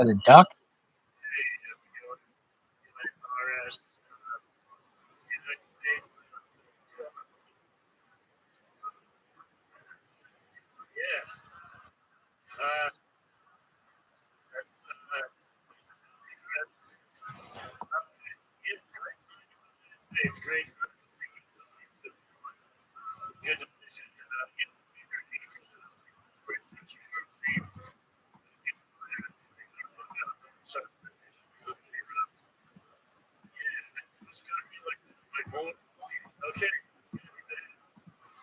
The duck? It's great. Good decision. Okay.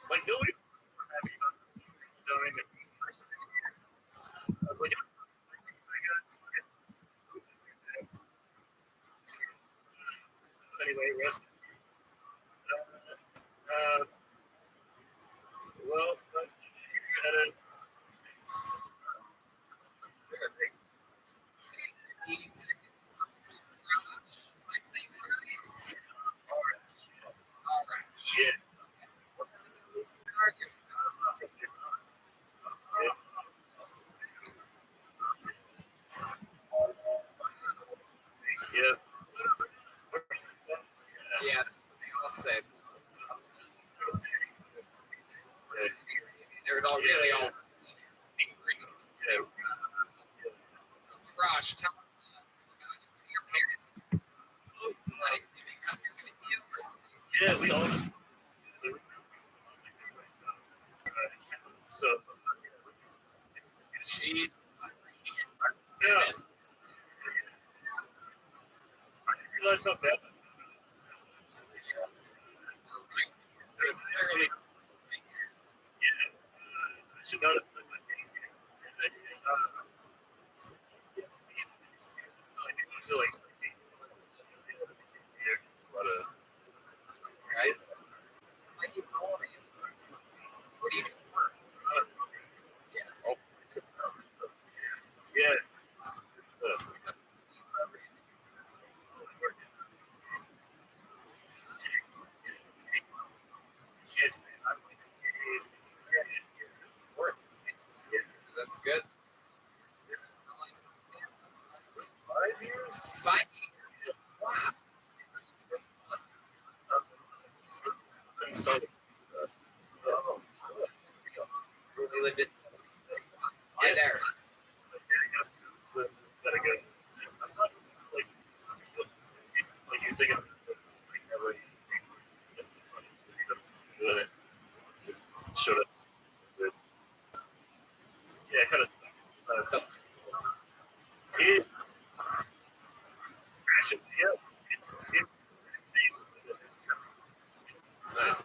Like nobody happy about during the I was like, anyway, rest. Well, you had a shit. Yeah. Yeah, I'll say. They're all really all angry. Rosh, tell us about your parents. Like, did they come here with you? Yeah, we all just. So. She. Yeah. I didn't realize how bad. I should notice that. So like, Right? Like, you know, what do you do for work? Yeah. That's good. 5 years? 5 years. Wow. So, Really lived it. Yeah, there. Gotta go. Like he's thinking, showed up. Yeah, kind of. It, yeah, It's nice.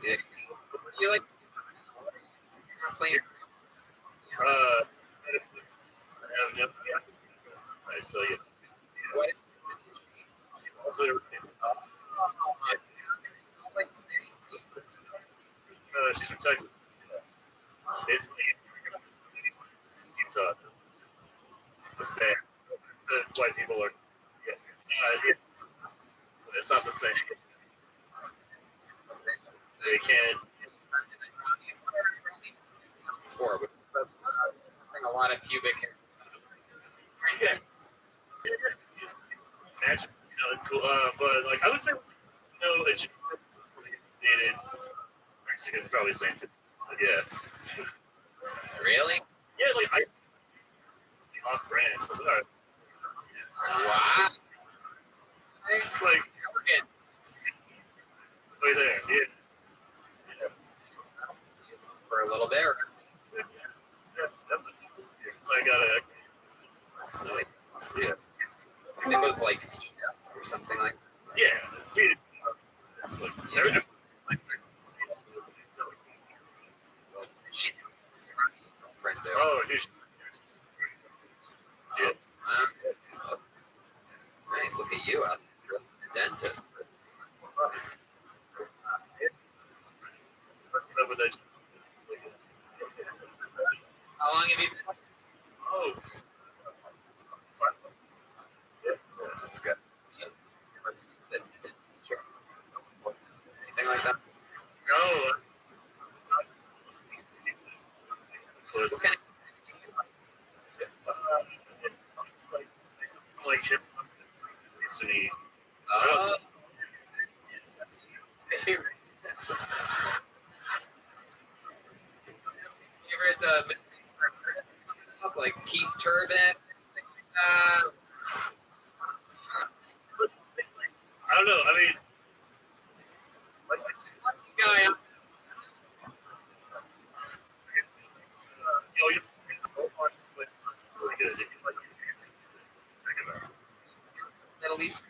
Yeah. You like playing? I saw you. What? Also, she's from Texas. Basically, Utah. It's bad. White people are. Yeah, it's not the same. They can't. Before, but a lot of pubic hair. Yeah. Match, it's cool. But like I would say, dated Mexican, probably same thing. So, yeah. Really? Yeah, like I off brand. So, Wow. It's like right there. Yeah. For a little bit. Yeah, definitely. So I gotta. Yeah. They both like PETA or something like that. Yeah. It's like long have you been? Oh. Yeah, That's good. You said sure. Anything like that? no. Close. What kind Like hip hop, Sunni. of favorite artists like Keith Turbin? I don't know. I mean, like this Guy. you Roblox is like really good. If you like dancing music, check it out. Middle East.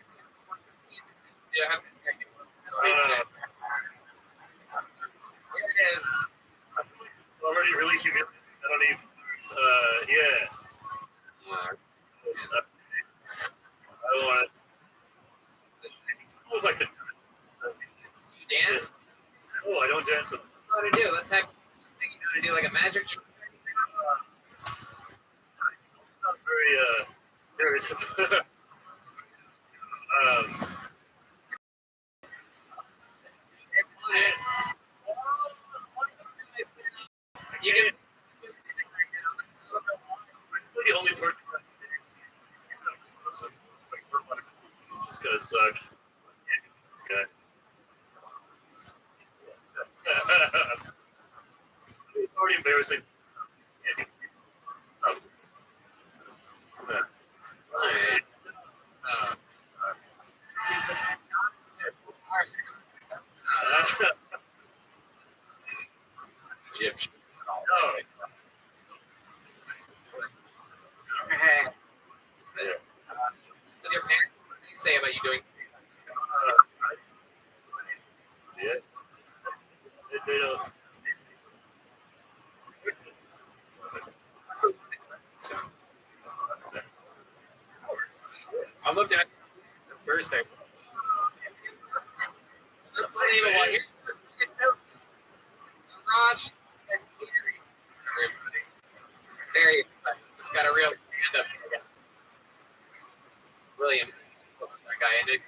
Yeah, Here here it is. it's already really humiliating. I don't even. Yeah. I don't want to. Oh, if I could. You dance? Oh, I don't dance. What do you know how to do? Let's have something you know how to do like a magic trick. Not very stereotypical. You can. I'm the only person. This gonna suck. This guy. It's already embarrassing. Egyptian. So your parents, what do you say about you doing? Yeah. They don't. I'm looking at Thursday. Raj and everybody. Very excited. Just got a real stand up. William, that guy ended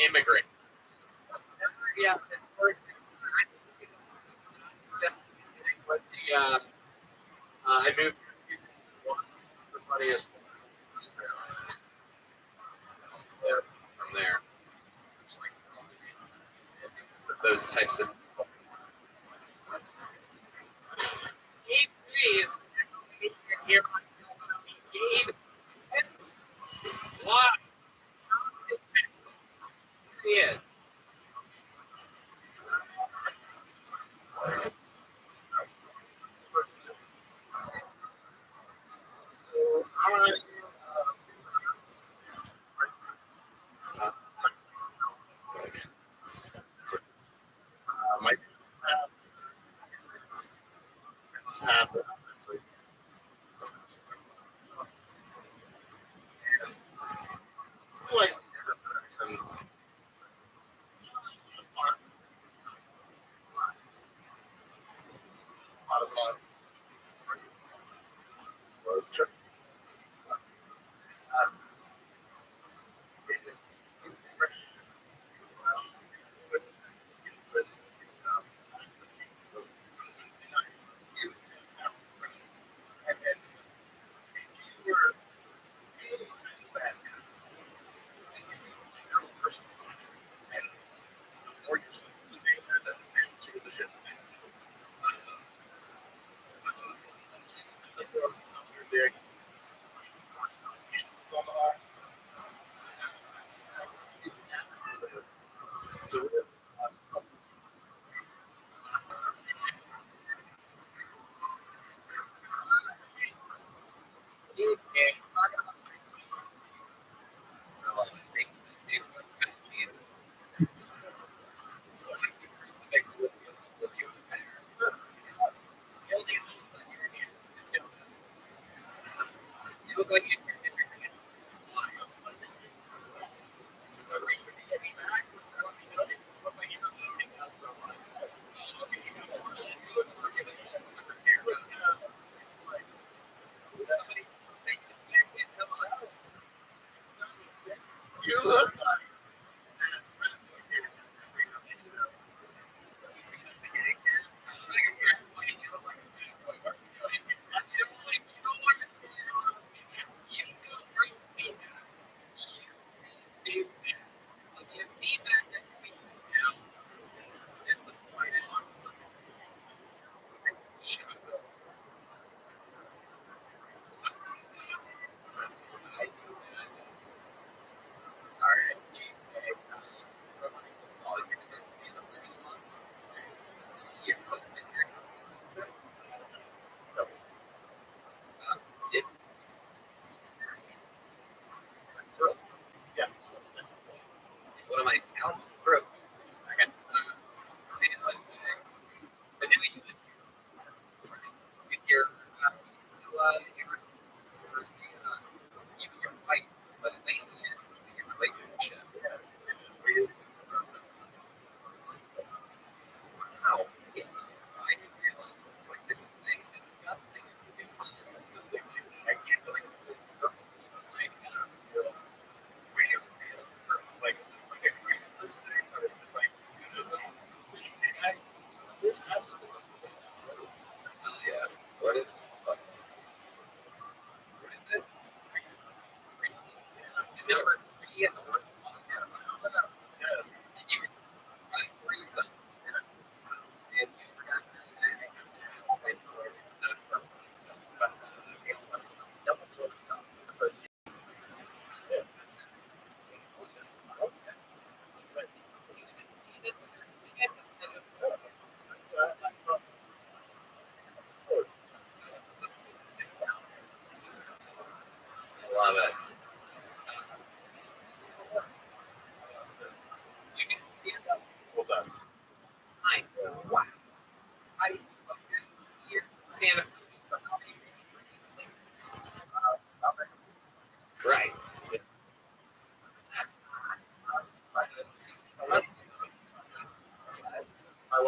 immigrant. Yeah, it's but I moved the funniest from there. Those types of Gabe is here. Gabe, what? He is. So, might happen.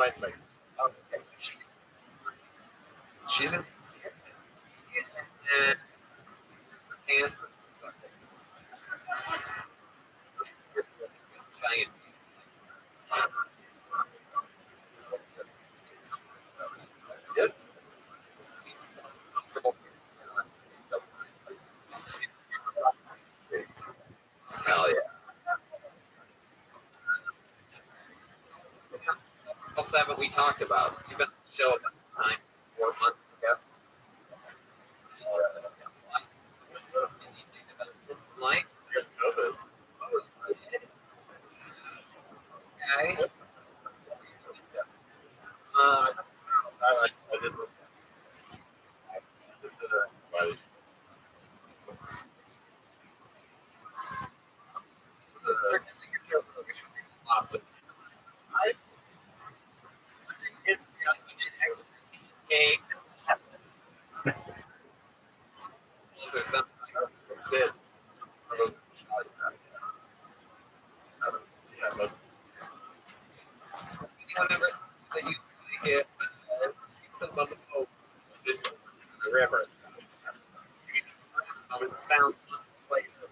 wife makes. Okay. She's in. And giant. Yep. Hell yeah. What else haven't we talked about? You've been on the show about 4 months ago. Like, Just COVID. okay. I did look at the I think it's Or something. bit. Yeah, but You know, remember that you get some of the the river. was found months later.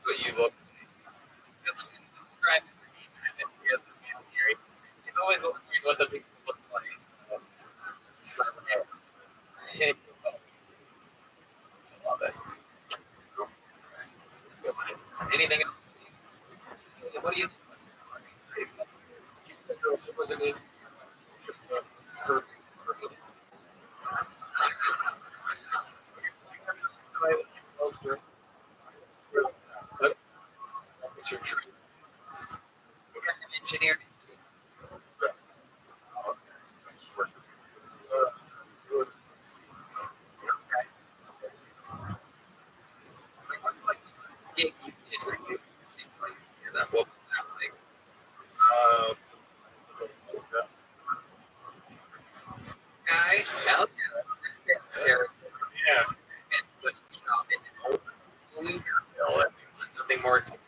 So you look. Just describe it for me. It's always what the people look like. Describe it. Hey, I love it. Anything else? What do you? Was it? What's your dream? Engineer. What's like the gig you did for you? And then what was that like? Guy, hell yeah. It's terrible. Yeah. It's such a job. It's nothing more exciting.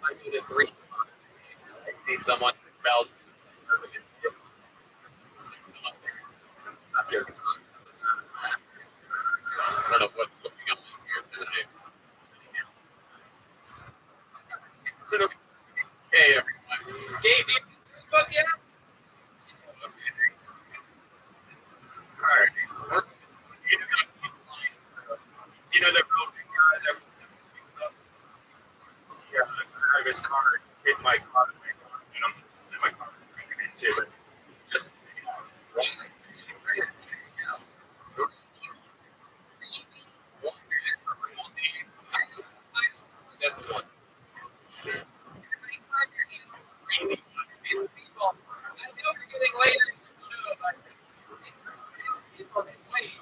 I need a 3. I see someone spelled. I don't know what's going on here tonight. So, hey everyone. Hey, fuck yeah. Alright. You know the real big guy that yeah, I have his car, hit my car, and I'm in my car into it. Just this one. I know we're getting later in the show, but these people can wait.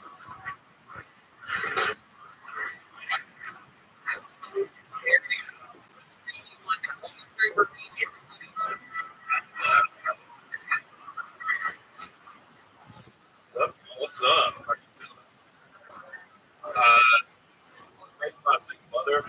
What's up? Great classic mother.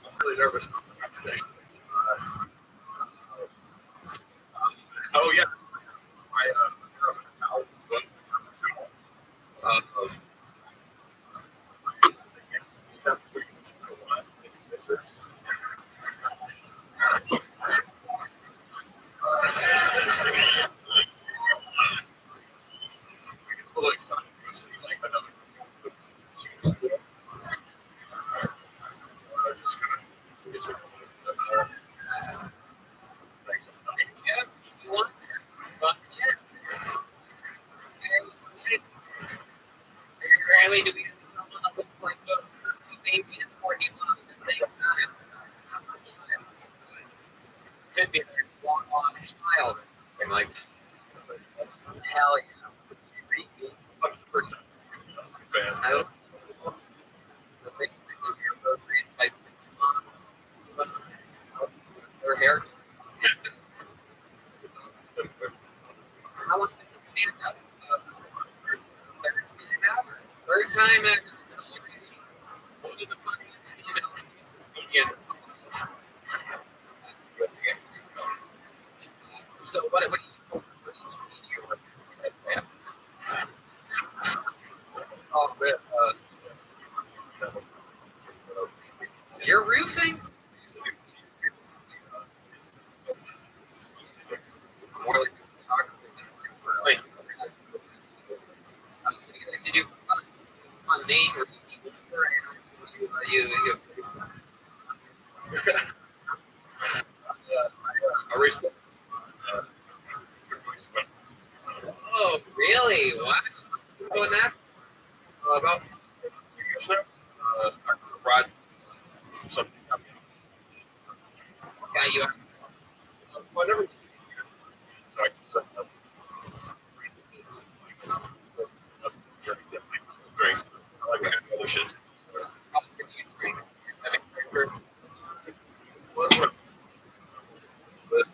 I'm really nervous. Oh yeah, I Yeah, you want but yeah. Rarely do we have someone that looks like a baby and 40 months. I don't know. The thing with your birth rates might be her hair. How long did it stand up? Third time ever. One of the funniest females. Yes. So what do you oh, you're roofing? More like wait. Did you on name or you I respect. oh really? Wow. Doing that? About 3 years now. I brought something up. Yeah, you Whatever. So I can set up. Drink. I like having other shit. Well, that's what. But,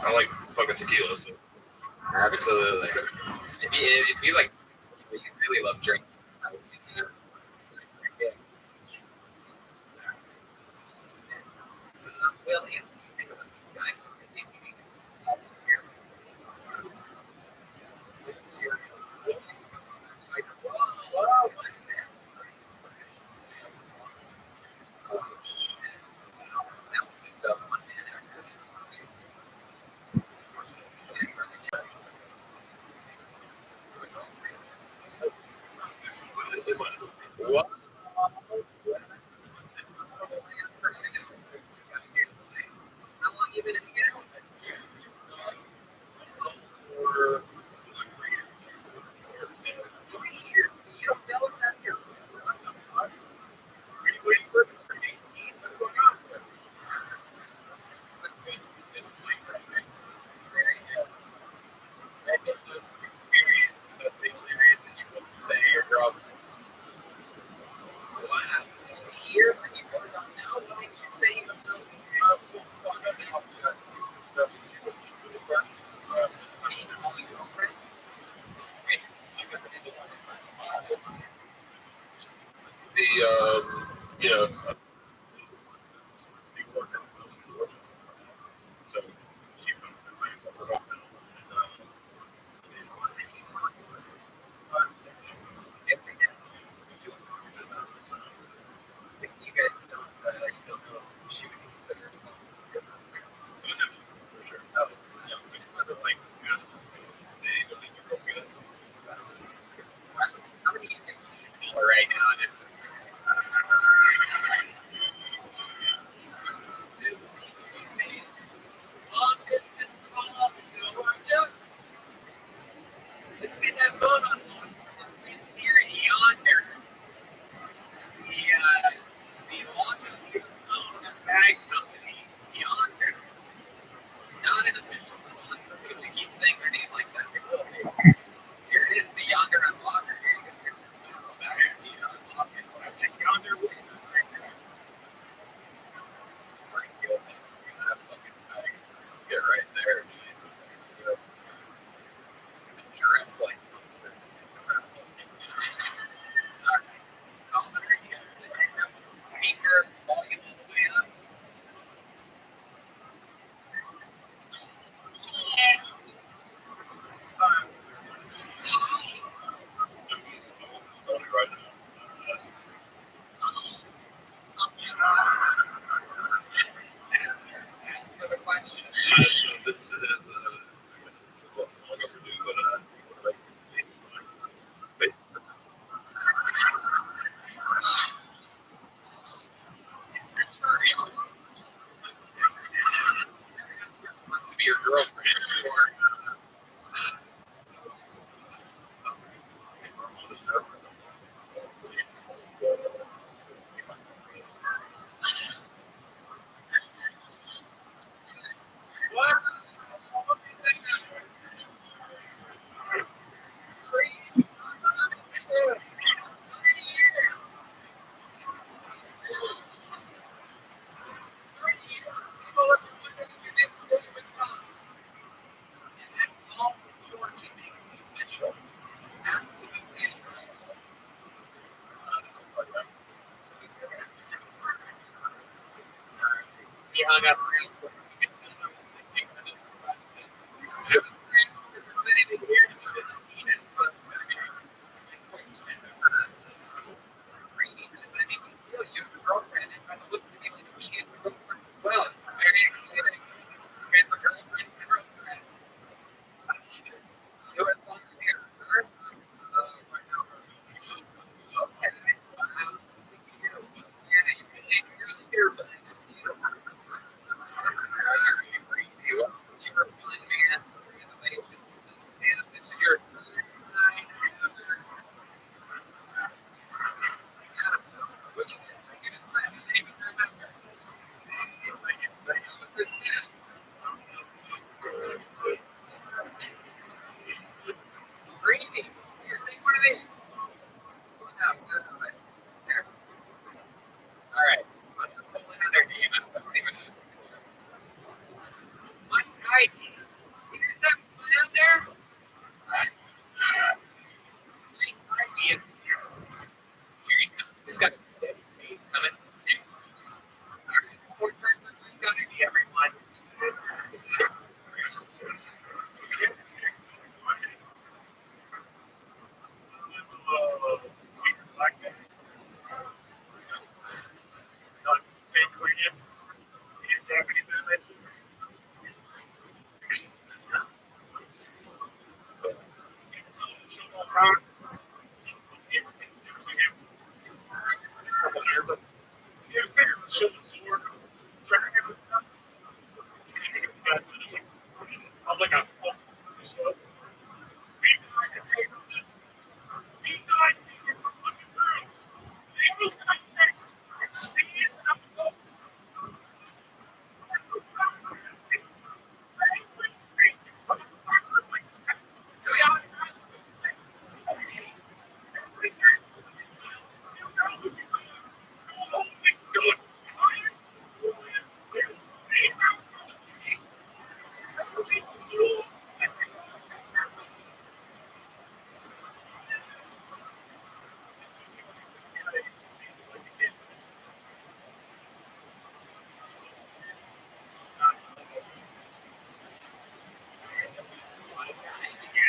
I like fucking tequila. So. absolutely. If you like, you really love drinking. Well, yeah. he hung up real quick. Well, very exciting. Okay, so girlfriend, girlfriend. You were fun here, sir. Okay. Wow. Yeah, you really here, but it's you. You're a fun man. This is your what do you breathing. Here, take one of these. Here. All right. Let's pull another game out. Let's see what happens. My guy, you guys having fun out there? My guy is here. Here he comes. He's got a steady pace coming. All right. Four times we've got to be everyone.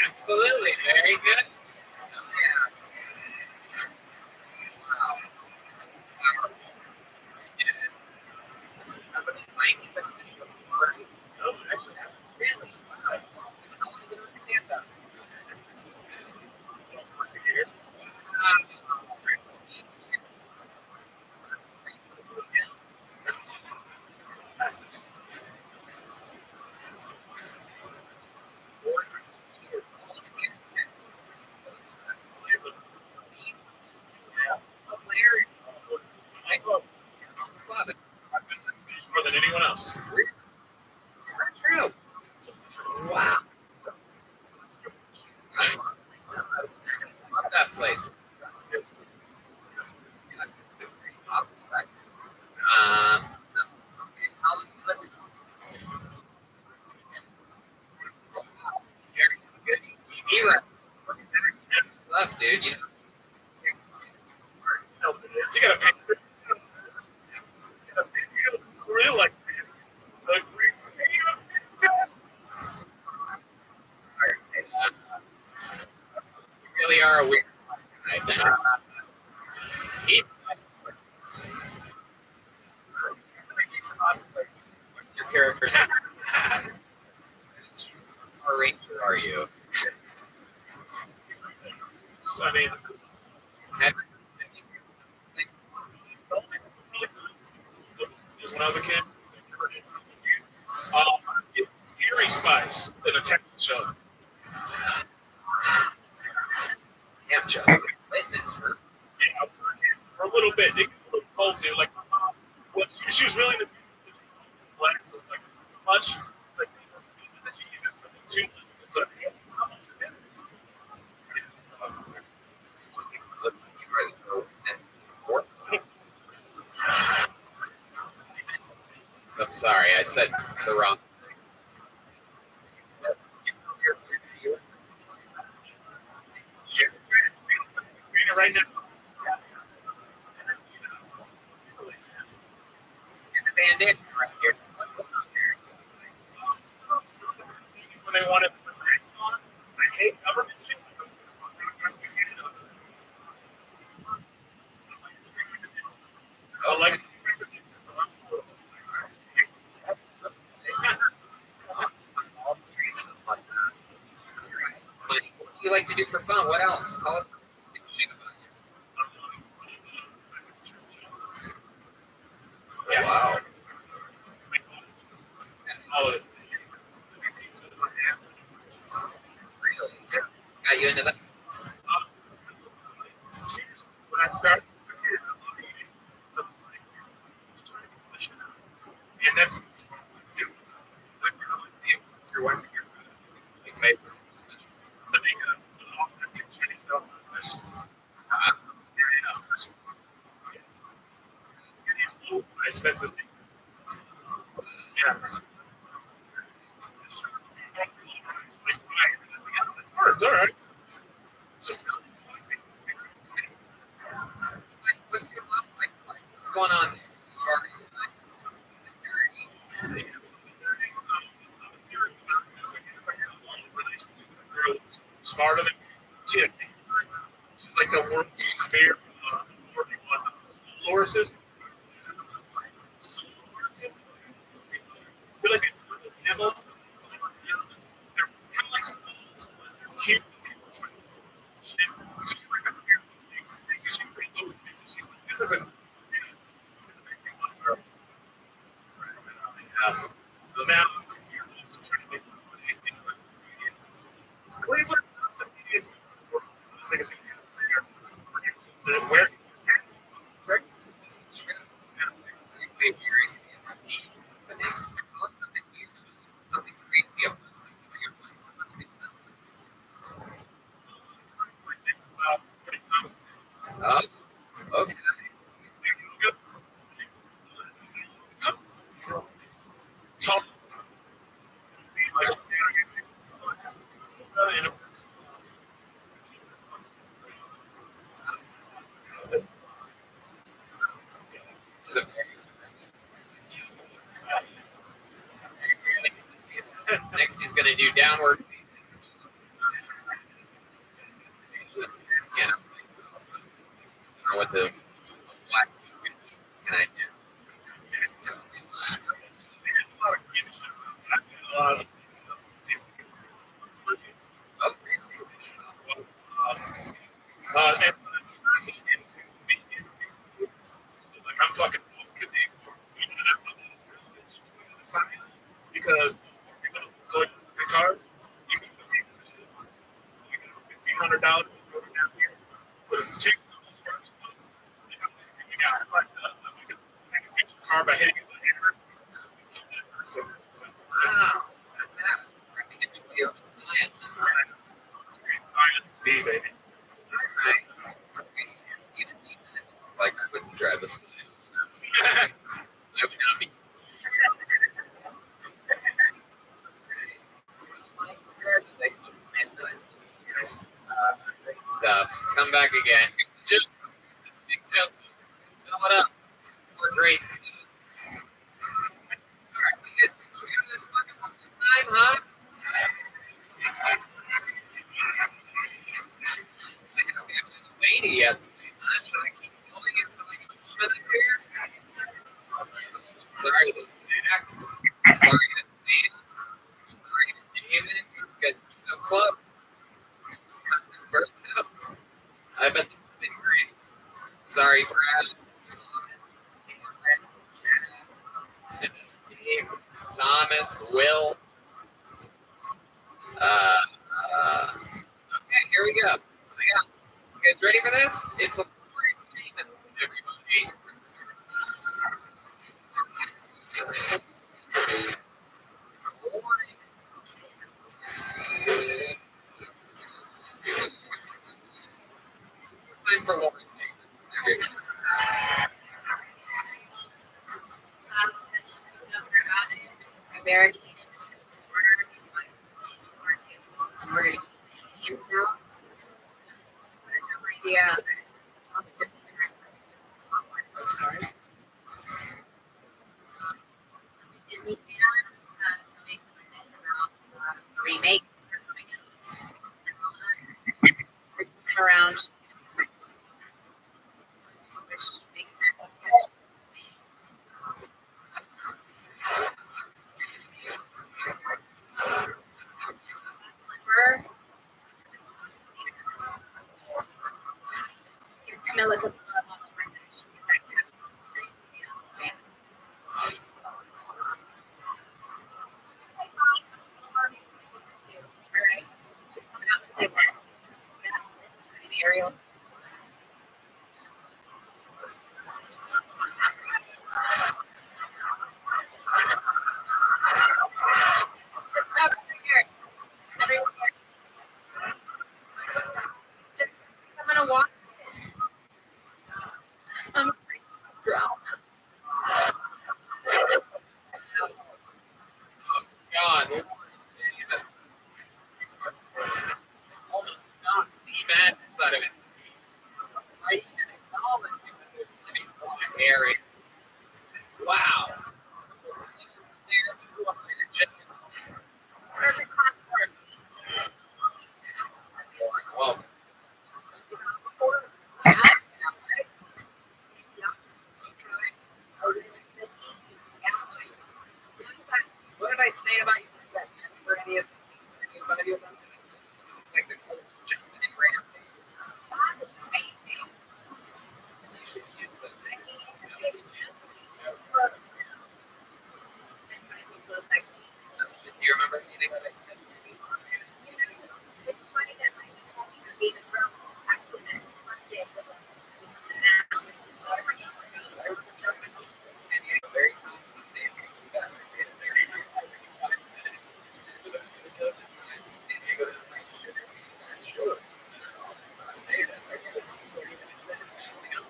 Absolutely. Very good. Yeah. Wow. Powerful. Yeah. But it's like, really? Wow. How long did it stand up? More than anyone else. True. Wow. Love that place. Okay, how long you living? Very good. TV left. Love, dude. You know. You gotta pay. Really like You really are a weird guy. He- What's your character? What ranger are you? I mean, just when I was a kid, it's Scary Spice, the detective show. Damn, Joe. Witness, huh? Yeah, for a little bit, they get a little cold too. Like, she was really the black, so it's like too much. Like, Jesus, but too much. But, how much is it? Look, you are the pro. I'm sorry, I said the wrong thing. Right now. And the bandit right here. when they wanted to put race on. I hate government shit. I like. What do you like to do for fun? What else? Tell us some interesting shit about you. Yeah. Wow. Oh, Really? Got you into that? seriously, when I started, and that's your wife and your made the big Chinese stuff. That's the thing. Yeah. It's all right. It's just What's your love like? What's going on there? Are you smarter than shit. She's like the world's favorite Loris's. They're like these little nibble. They're kind of like cute. This is a the map. Cleveland is I think it's where something crazy about your life? What's it sound? Oh, okay. Tom. So, next, he's going to do downward facing. You know, so, I don't know what the black can I do? So, oh, really? And I'm fucking because so the cars, you can the pieces of shit. So you can $1,500 but it's cheap. You got like you can fix your car by hitting it with a hammer. So, Wow. I think it's really up to science. science B, baby. Right. You didn't need that. It's like I wouldn't drive a Scion. I would not be. Come back again. Just big jump. Fill it up. More great stuff. All right, we guys should we do this fucking one more time, huh? I don't have any lady yet. Should I keep building it till I get a woman up here? Sorry to Zach. Sorry to Sam. Sorry to David. You guys are so close. I bet this has been great. Sorry, Brad. Dave, Thomas, Will. Okay, here we go. You guys ready for this? It's a boring famous, everybody. Time for boring famous, everybody. Barricaded the Texas border because the state board vehicles were in now. But I have no idea how the different parents are on those cars. I'm a Disney fan, really excited about the remake. gonna look up the model right now. She get that Texas straight pants. All right. Coming out with that. This tiny Ariel. Just I'm gonna walk. I'm afraid to drown. God, Lord Jesus. Almost knocked the man inside of his seat. I even acknowledge that this living black area. Wow. There, you are in a chicken. Perfect platform. Well, what did I say about you? For any of them? Like the coach jumping and ramping. You should use them. Do you remember anything that I said? It's funny that my Game of Thrones actually meant Sunday. San Diego, very constant day. San Diego doesn't like sugar. Sure.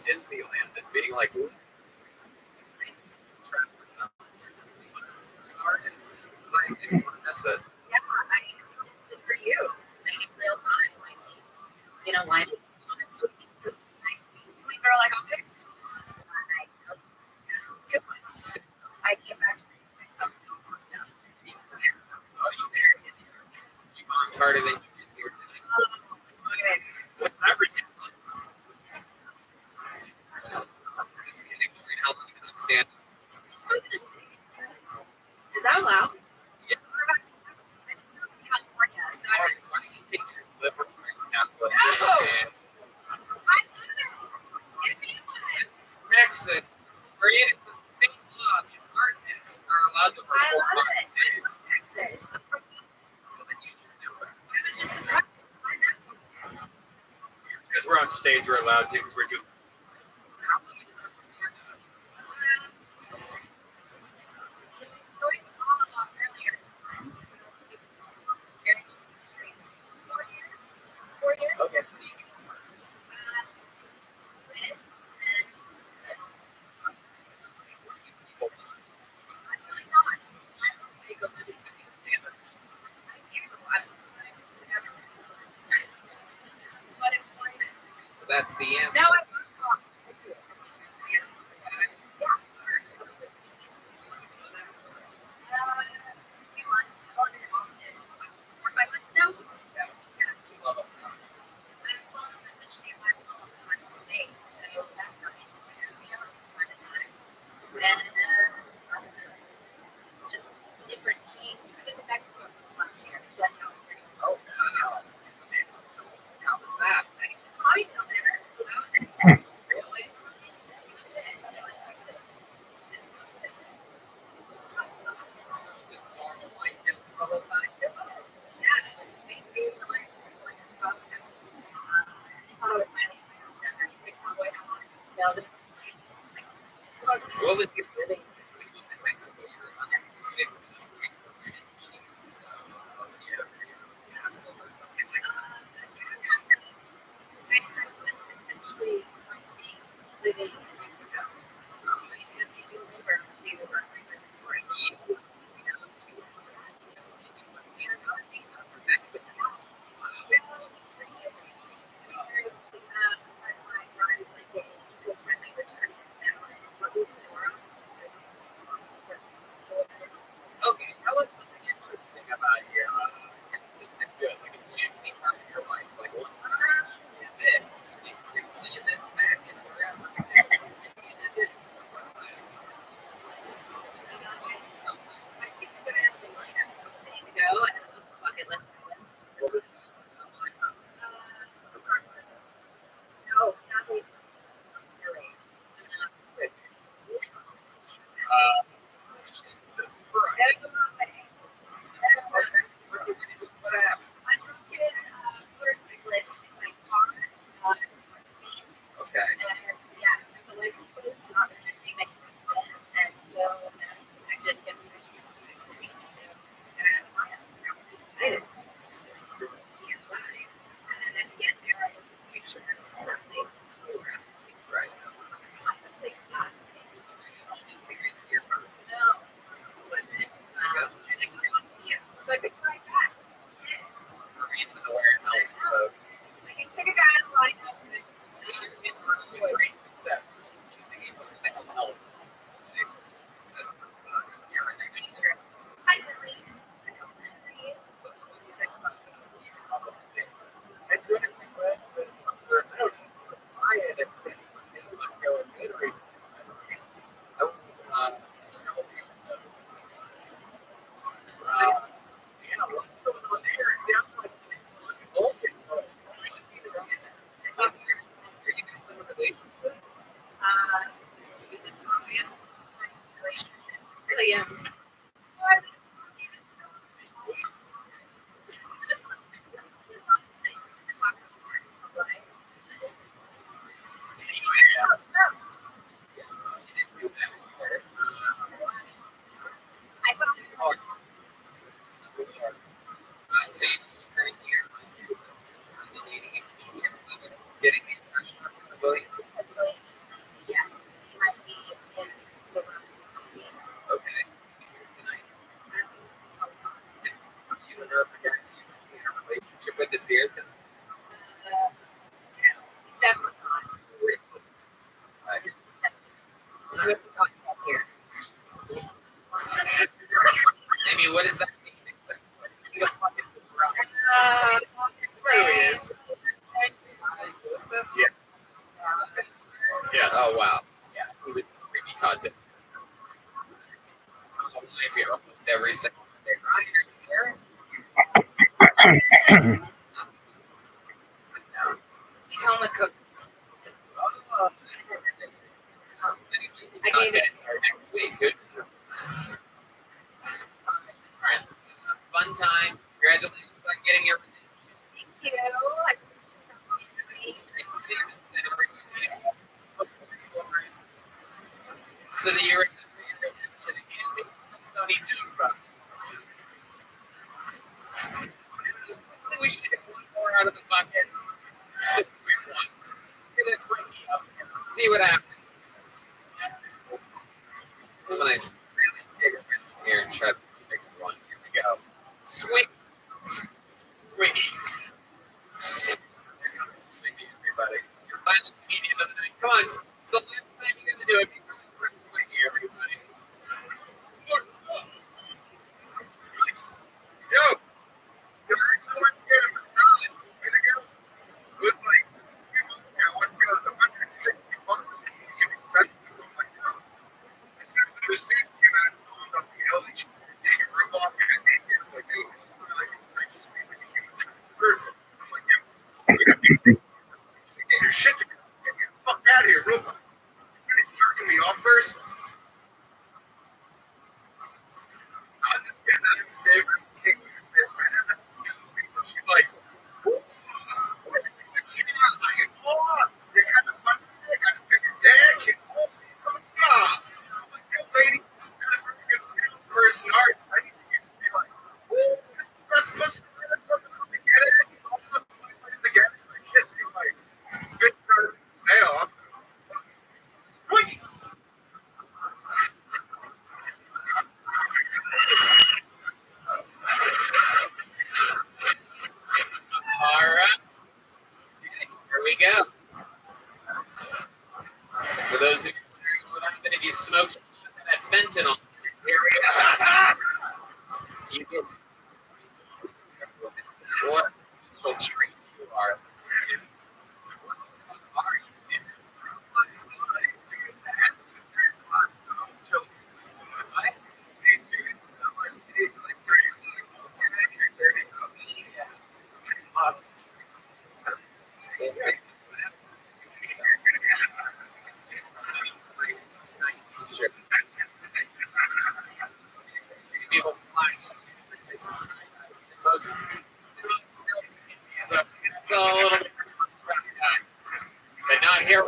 Disneyland and being like, that's it. Yeah, I did for you. Like in real time. Like, you know why? We were like, okay. It's good one. I came back to myself. Oh, you there? You on harder than you did here tonight. What's everything? Just kidding. How long you can stand? Is that allowed? Yeah. California, so I Why don't you take your liver Catholic No! and give me one. Texas, created the state law that artists are allowed to I perform love on it. stage. Texas. So then you should do it. I was just surprised. Because we're on stage, we're allowed to. Because we're doing. How long you not stand up? Going on a lot earlier. 4 years. Okay. So that's the answer. Now I Love it. Different key. Last year. Oh, wow. How was that? I know there. really am. What does that mean? Yes. Oh wow. Yeah, he was creepy content. Live here almost every second day. He's home with Cook. I gave it next week. Good. Fun time. Congratulations on getting your. Thank you. So that you're. We should get one more out of the bucket. See what happens. When I really dig here and try to pick one. Here we go. Swing. Swingy. Here comes Swingy, everybody. Your final comedian of the night. Come on. So last time you're going to do it because we're Swingy, everybody. Yo! You're someone good. Way to go. With like, what goes 160 bucks. You can expect to go like that. As soon as the students came out and told them the LH, they can rip off your head. Like, hey, this is really like a nice sweet when you give it perfect. I'm like, yo, we're going to be sick. Get your shit together. Get the fuck out of here, real quick. Finish jerking me off first. I'm just getting out of the saver. She's like, what the fuck you doing? I'm like, oh, they got the fucking dick. I got a bigger dick. Oh, I'm like, yo, lady, you're a pretty good salesperson, aren't you? I need to be like, ooh, that's pussy. That's what I'm to get it. I'm not going to get it. Like, shit, you're like, good start of the sale. I'm sweet. All right. Here we go. For those of you wondering what happened if you smoked that fentanyl, here we go. You get what a treat you are. Awesome. People most, so it's a little bit, but not here.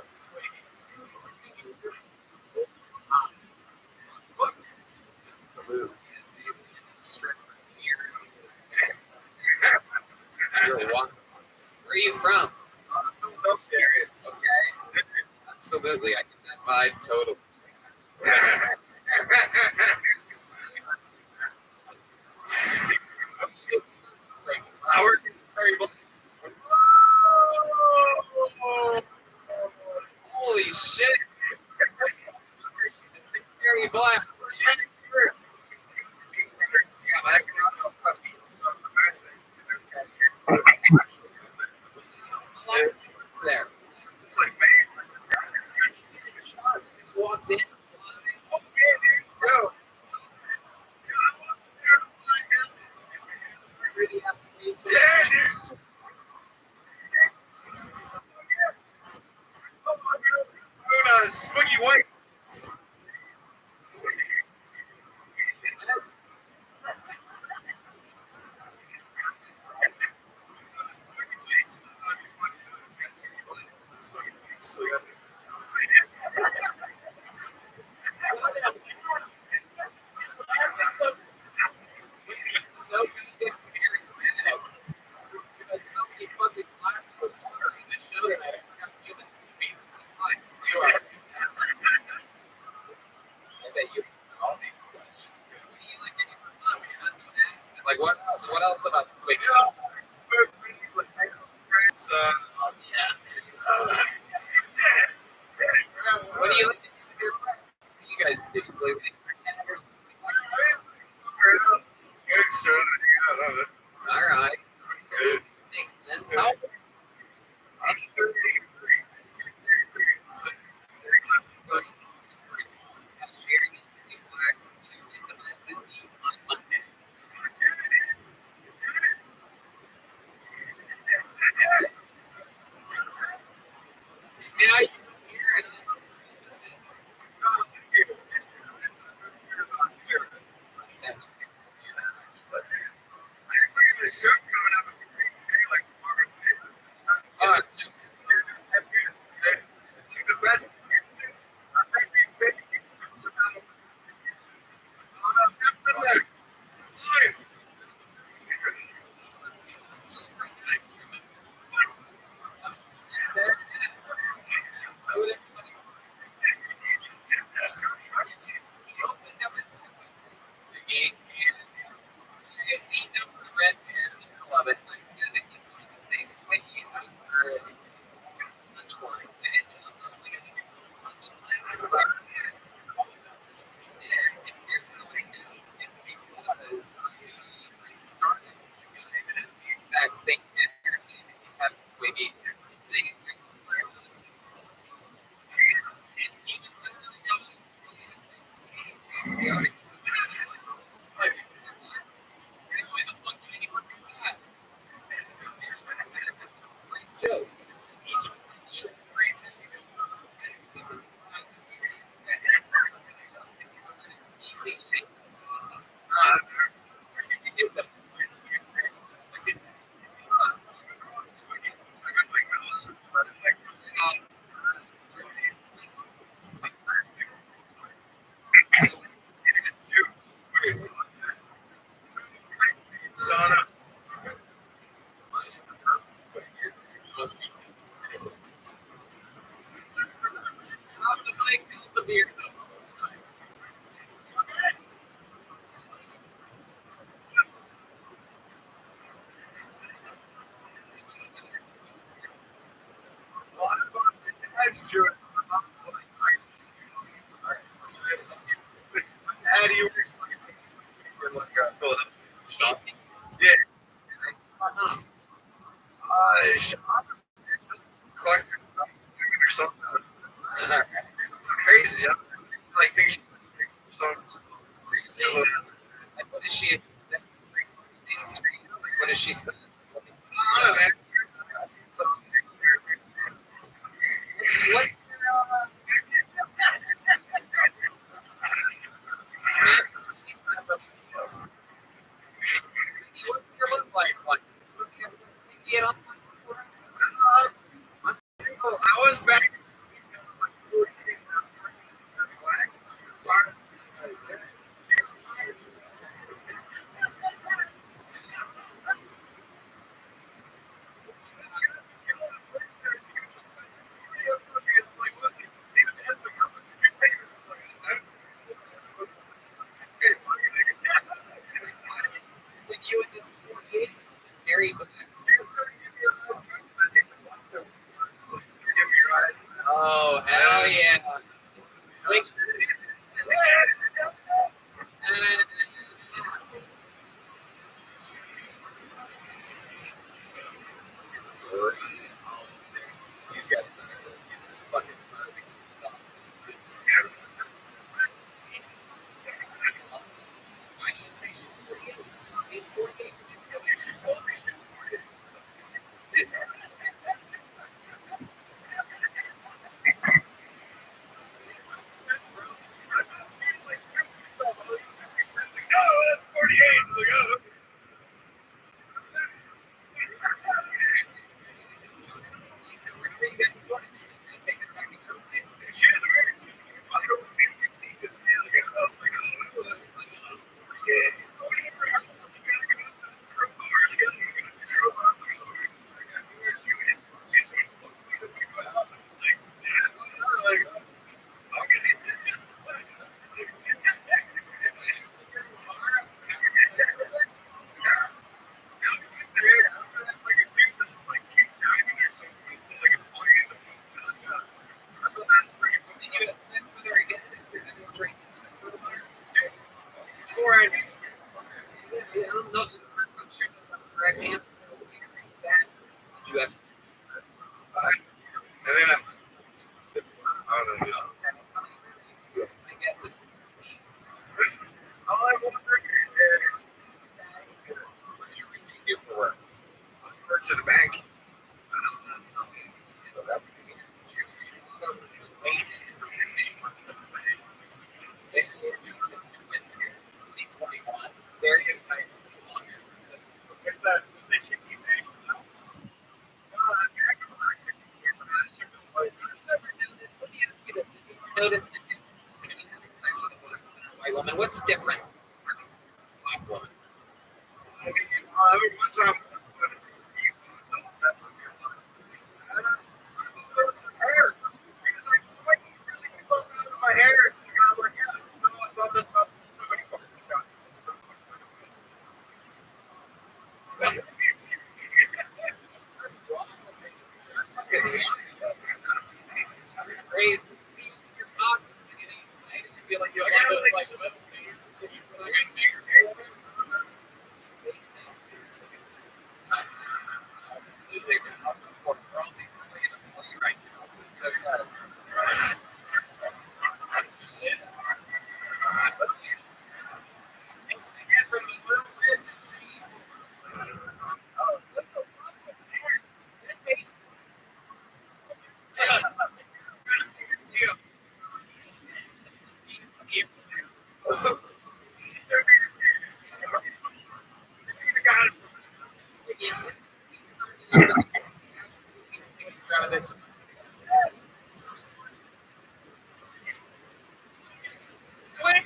You're one. Where are you from? Philadelphia area. Okay. Absolutely. I get that vibe totally. Howard Perry Black. Holy shit. Perry Black. There. It's like, man, just walked Like what else? What else about the Swiggy? What do you like to do with your friends? What do you guys do? You play with pretenders? All right. So makes sense. How old are you? Yeah, you can hear it. That's uh, love it. I said that he's going to say Swiggy after punchline. And I'm only going to do punchline. And here's how I know is because I started at the exact same energy that you have Swiggy saying it next to my and even when I don't see it, why the fuck did anyone do that? Jokes. Easy things. The beer. How do you Yeah. Or something crazy. Like things. So, Like, what is she? Like, what is she saying? I don't know, man. What's your look like? Like, get on. I was back. I'm not sure the correct answer. You have And then I don't know. I guess it's All I want what you really do for work. First to the bank. So that's stereotypes no longer. is that they should keep paying. Let me ask you this. Notice the difference between having sex with a black woman and a white woman. What's different? Black woman. My hair. Great. You're not getting excited. You feel like you're like out of this. Swing.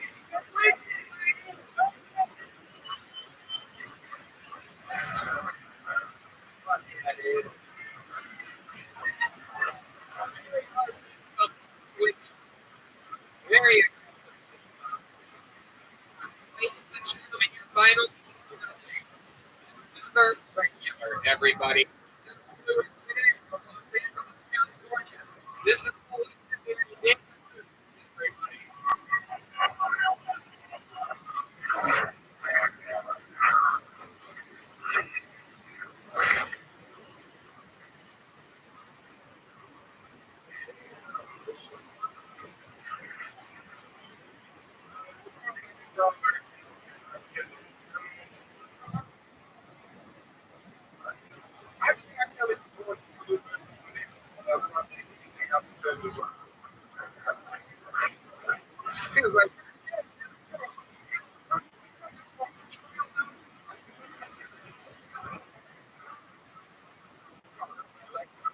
Very your final everybody. This is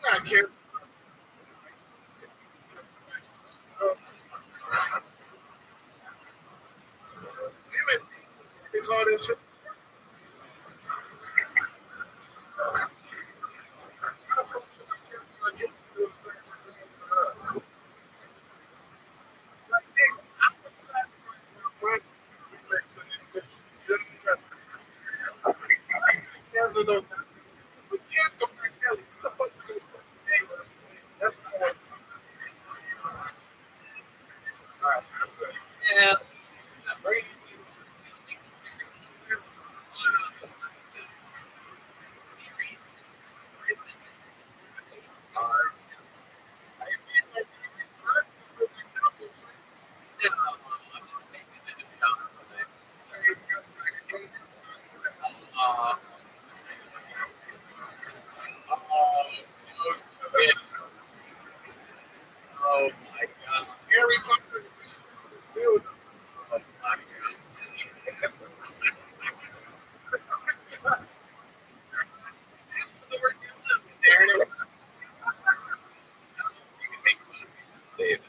I can't. They call this shit. Cancer don't. But cancer, it's supposed to be that's not what. All right. yeah. Oh my god. Gary Fucker is still. Oh my god. The word there it is. You can make fun of Dave.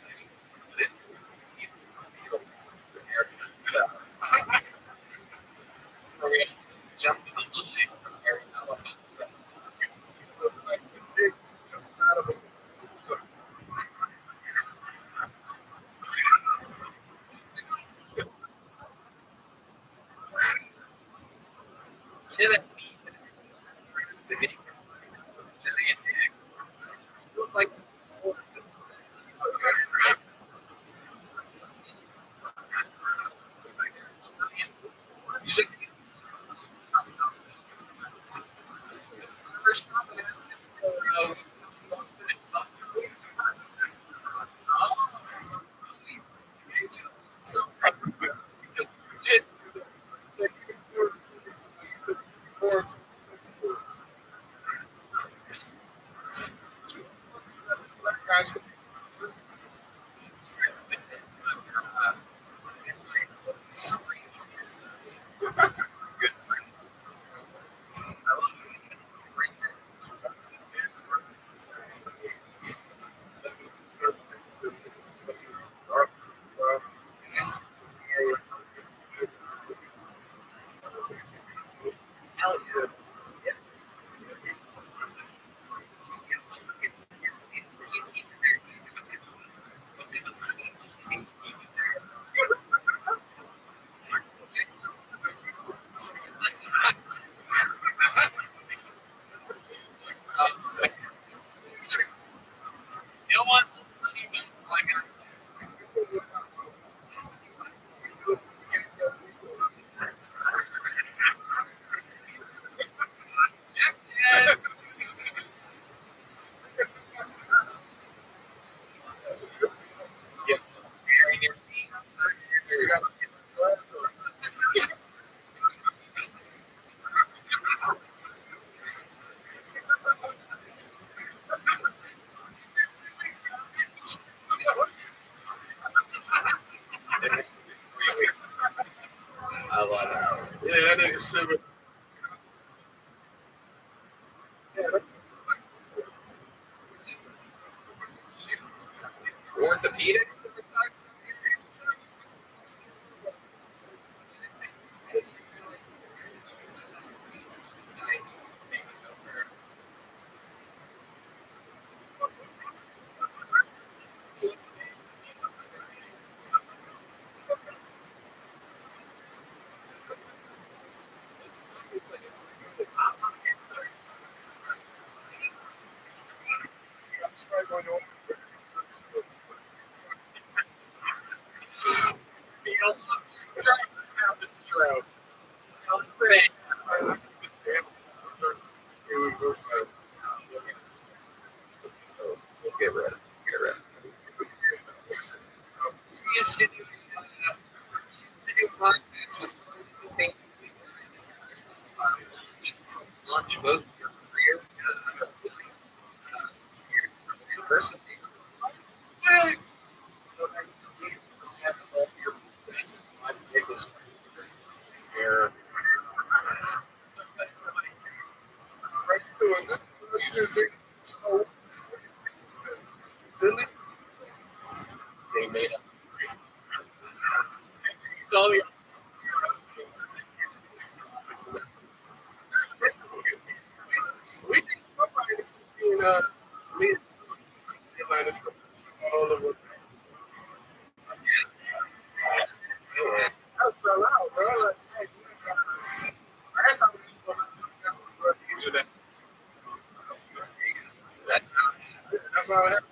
So, where we jumped on the line from Harry Elephant. You know that the video giant egg looked like You know what? I love it. Yeah, that nigga seven. Orthopedics? Get ready. Used to do podcasts with things launch both your career your person. Here. They made up. It's all the All of it. That's so loud, bro. Like, hey, that's how people do that. That's all that.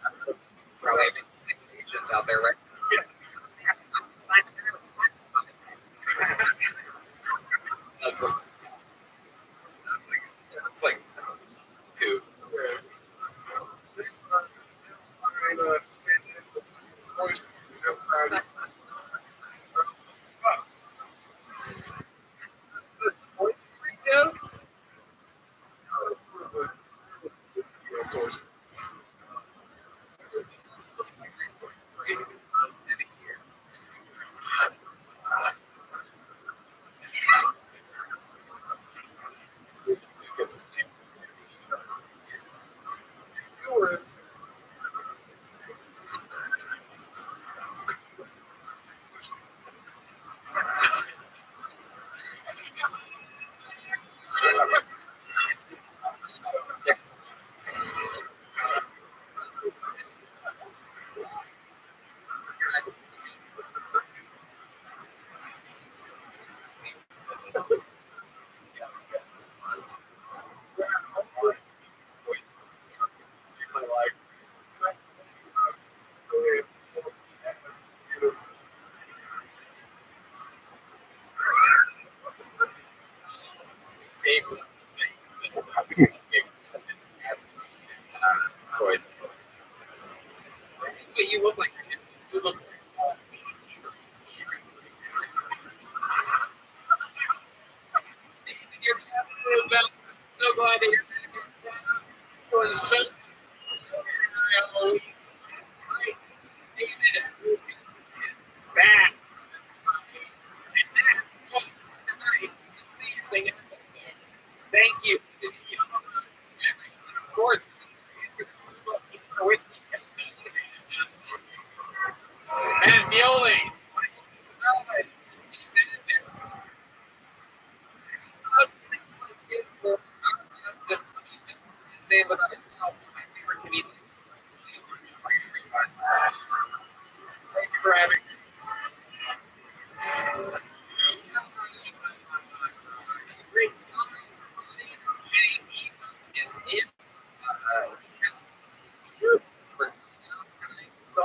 probably a big agent out there, right? That's like, it's like two.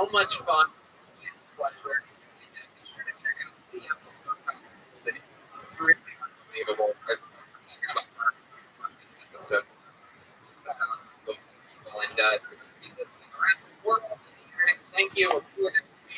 so much fun. Always a pleasure. And be sure to check out the Smokehouse video. It's really unbelievable. We're talking about Mark this episode. And to those of you listening around the world on the internet, thank you. We'll see you next week.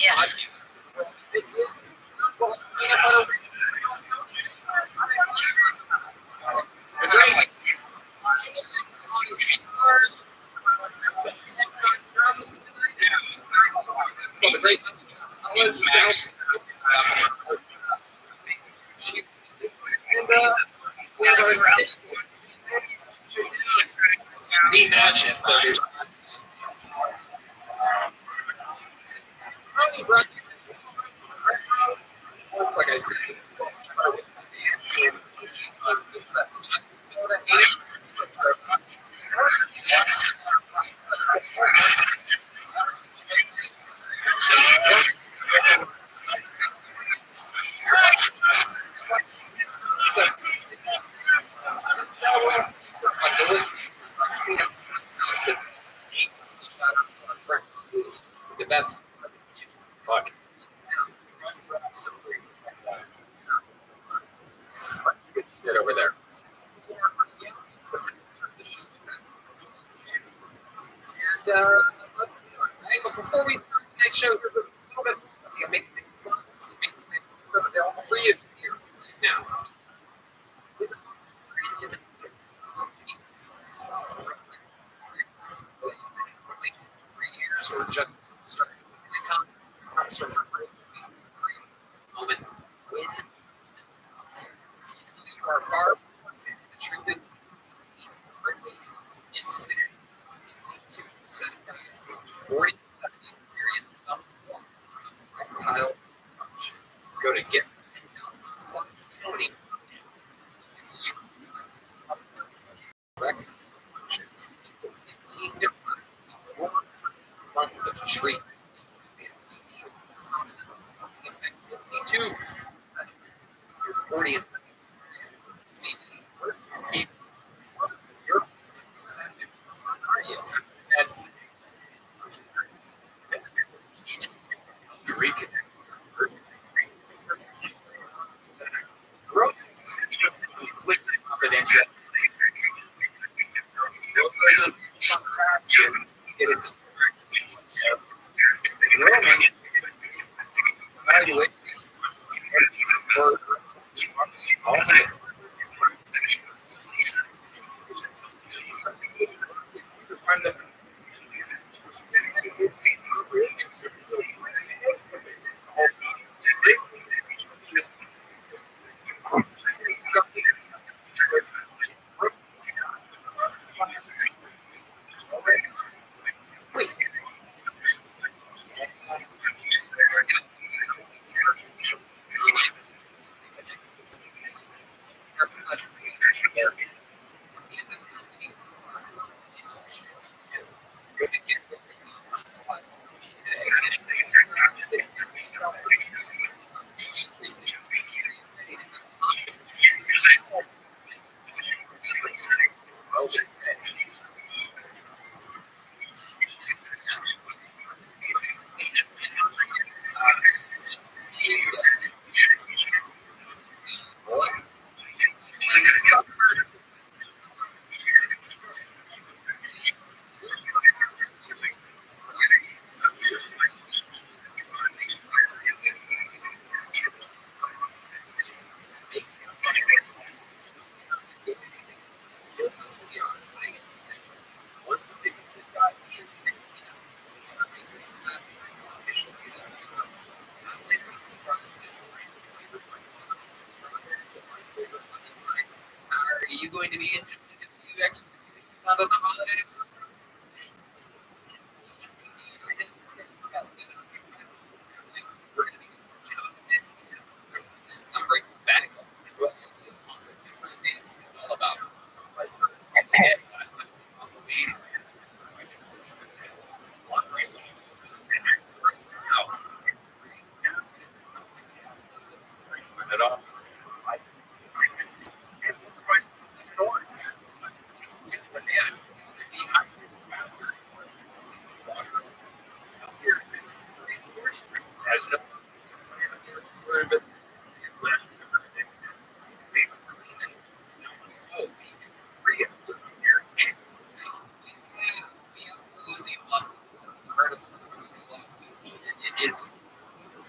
Yes. The madness of it. Like I said, the best. Fuck. Get over there. And let's see. But before we start tonight's show, here's a little bit of make things fun. Make things available for you here now. Or just start in the comments from moment when you are far from the truth is infinite. 40 experience some form of reptile function. Go to get Tony. Correct. 15 different front of the tree. 52. 40. going to be enjoying a few extra things now that the holidays are over? I didn't say that. We're going to be I'm breaking back. What all about?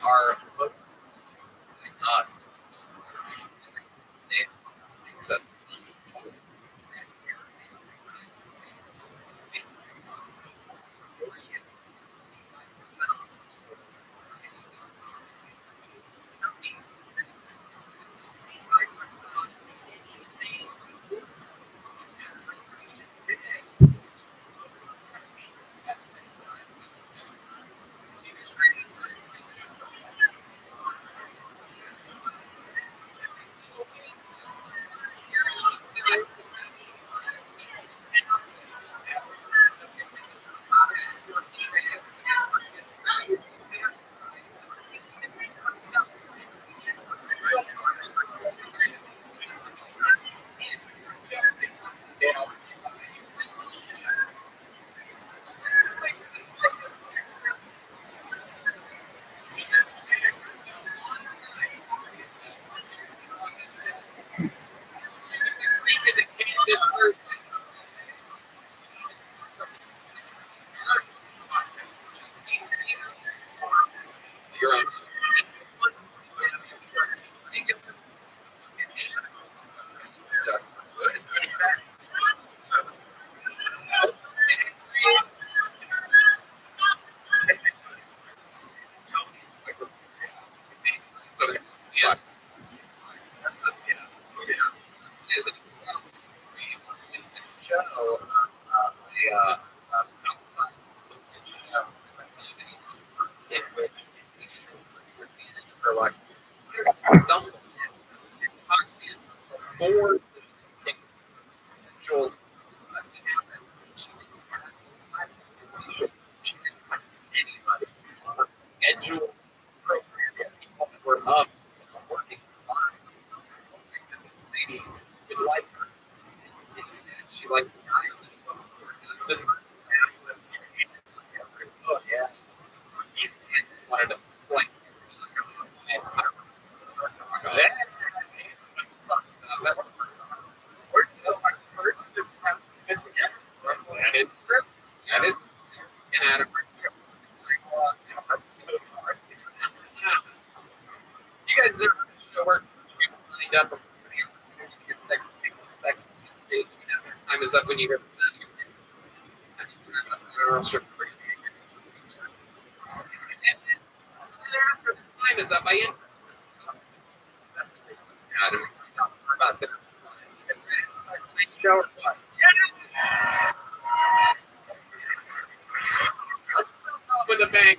Our not accessible. This group, your own. Yeah. Is an incredible show. Outside in which like stumbled before the schedule happened. Anybody schedule program people were up working lives. Lady would like her. Instead, she liked the guy on the phone. Oh, yeah. He wanted to slice and that is you guys ever show work signed up to get 60 seconds on stage? Time is up when you hear the sound. After the time is up, I end about the show. With a bang.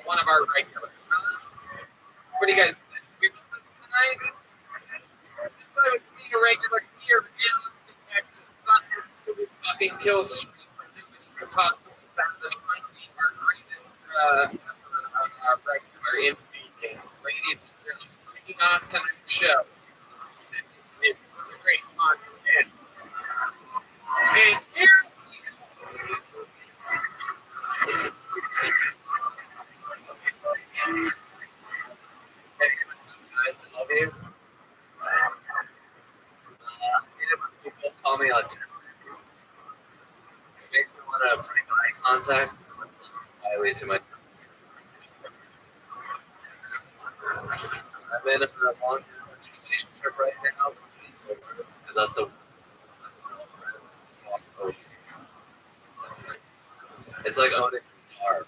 One of our regulars. What do you guys think? Tonight? This guy was being a regular here in Texas. Not absolute fucking kill streak. Possibly our greatest regular in the ladies and gentlemen, bringing on tonight's show. Great content. And here guys, I love you. People call me autistic. It makes me want to break eye contact. Way too much. I'm in a long relationship right now. Because that's the it's like owning a star.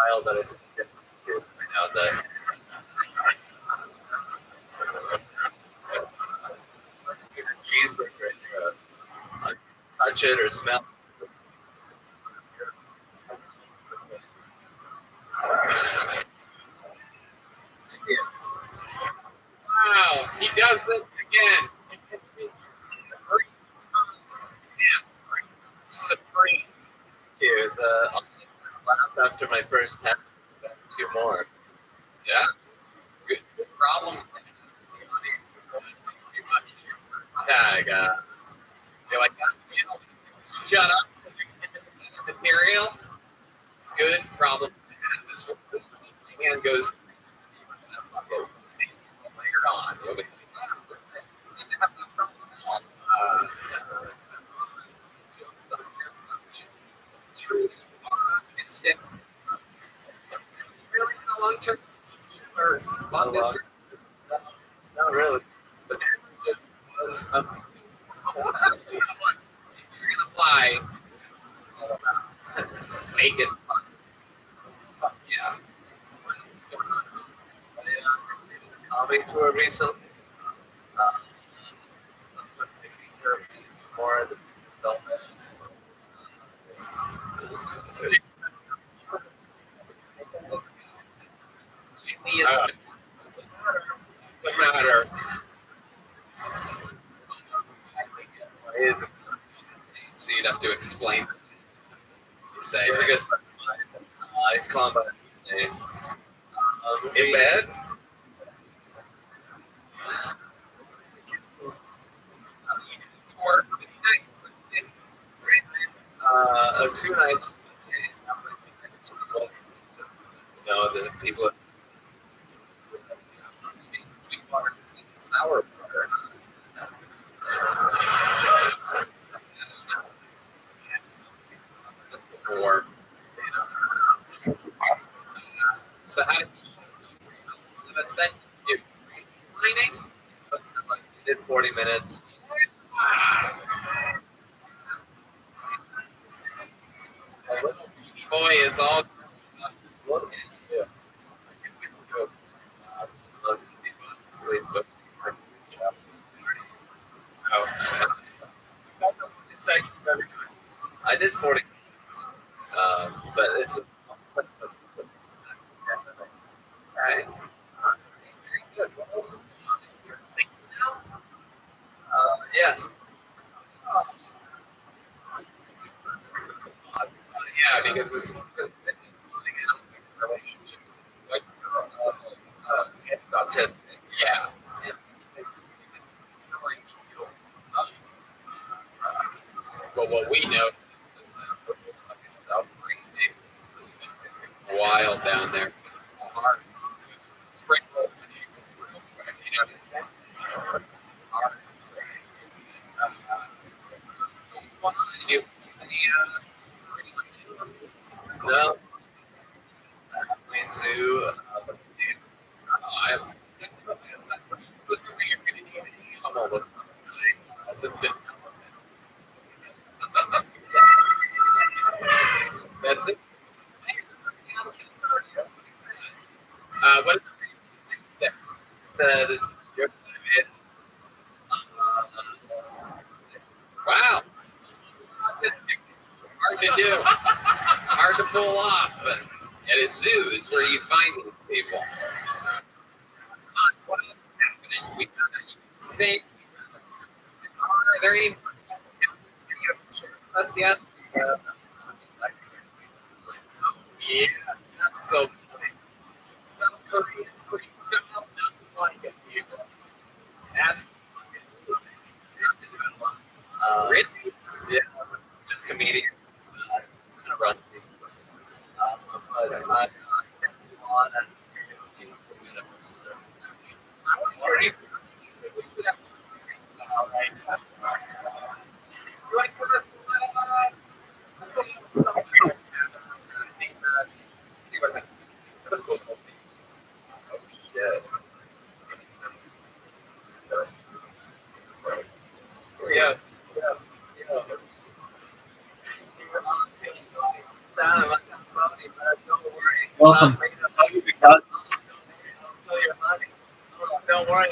while that I said to now that cheeseburger and touch it or smell. Wow, he does it again. He continues. 3 times. Yeah, supreme. Here, the laugh after my first 10, 2 more. Yeah. Good problems. Too much. Tag. You're like, shut up. Material. Good problems to have. This one, my hand goes later on. You'll be truly optimistic. Really in the long term or long distance? Not really. But it was you're gonna fly. Make it fun. Yeah. What else is going on? Comedy tour recently. More of the development. Doesn't matter. So you'd have to explain. You say, Very good friend of mine. Columbus. in bed? Work. 2 nights. The people. Sweet water, sweet and sour water. Just before, So how did you set you mining? Did 40 minutes. Boy is all Yeah. I did 40, but it's right. Very good. What else is going on in your singing now? yes. Yeah, because this is fitness building and relationship. Like, it's autistic. Yeah. Well, what we know is that it's outbreak. It's wild down there. It's hard. Sprinkle real quick. You know what so what's going on? You any No. Queen Zoo. I have listen, you're gonna need I'm all this didn't That's it. What did you say? That is your Wow. Autistic. Hard to do. Hard to pull off, but at a zoo is where you find these people. What else is happening? We found out you can sing. Are there any more us yet? Yeah, that's so funny. South Korean Korean style, nothing like it. That's really? yeah, just comedians. Kind of rusty. But I on and Where are you? You like put see what happens. oh shit. Yeah. Don't worry. Welcome. How you been, Doug? Don't worry.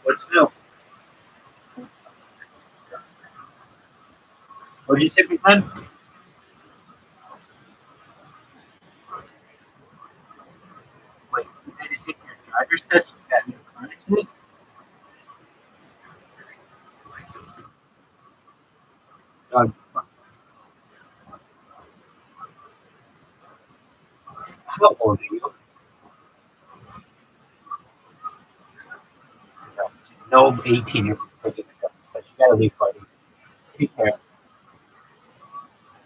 What's new? What'd you say, big man? Wait, you had to take your driver's test with that new car accident? Doug, how old are you? No 18 year old. You gotta leave, buddy. Take care.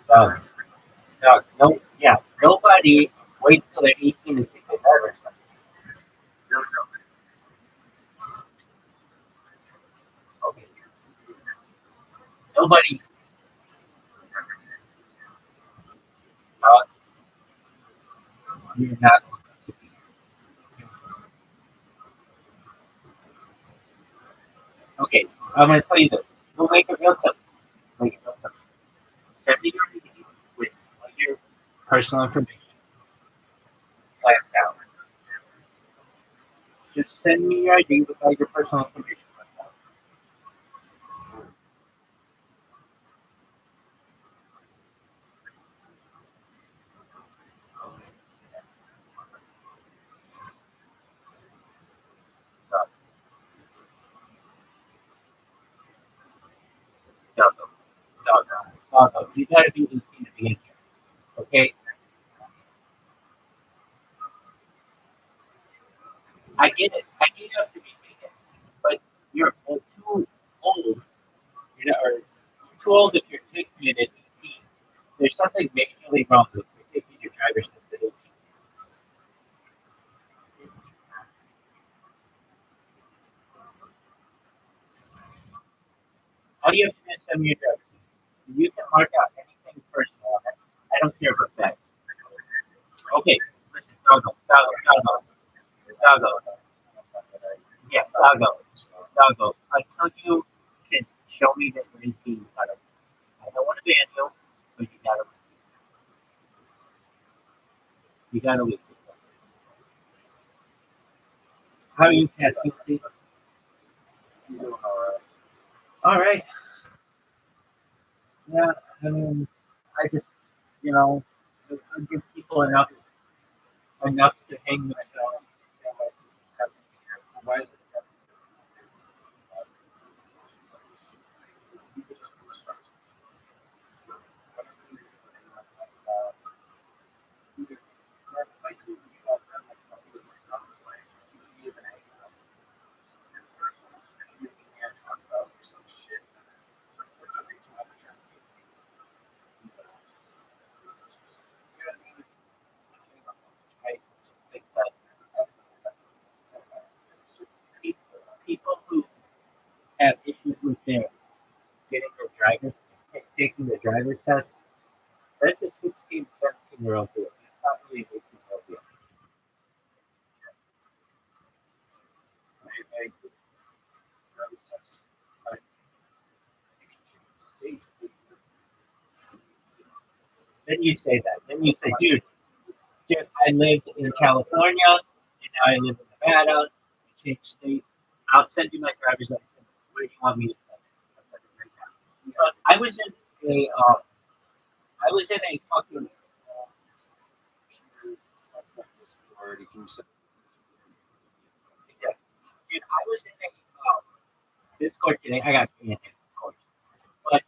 Doug, no, yeah, nobody waits till they're 18 to take their driver's test. No, okay. Nobody, uh, you're not. Okay, I'm gonna tell you this. We'll make it real simple. Make it real simple. Send me your ID with all your personal information. Like that. Just send me your ID with all your personal information. Doggo, doggo. You gotta be 18 to be in here. Okay? I get it. I do have to be vegan. But you're too old. Or too old if you're taking it at 18. There's something majorly wrong with you taking your driver's test at 18. All you have to do is send me your driver's test. You can mark out anything personal on it. I don't care about that. Okay, listen, doggo. Yes, doggo. Until you can show me that you're 18, I don't want to ban you, but you gotta leave. How are you, Cassie? All right. Yeah, I mean, I just, you know, I give people enough to hang themselves. Why is it? I just think that people who have issues with their getting their taking the driver's test, that's a 16, 17-year-old deal. It's not really an 18-year-old deal. I agree. Then you say that. Then you say, dude, I lived in California, and now I live in Nevada. I changed states. I'll send you my driver's license. Where do you want me to send it? I'll send it right now. I was in a fucking. Dude, I was in a Discord today. I got banned in Discord, but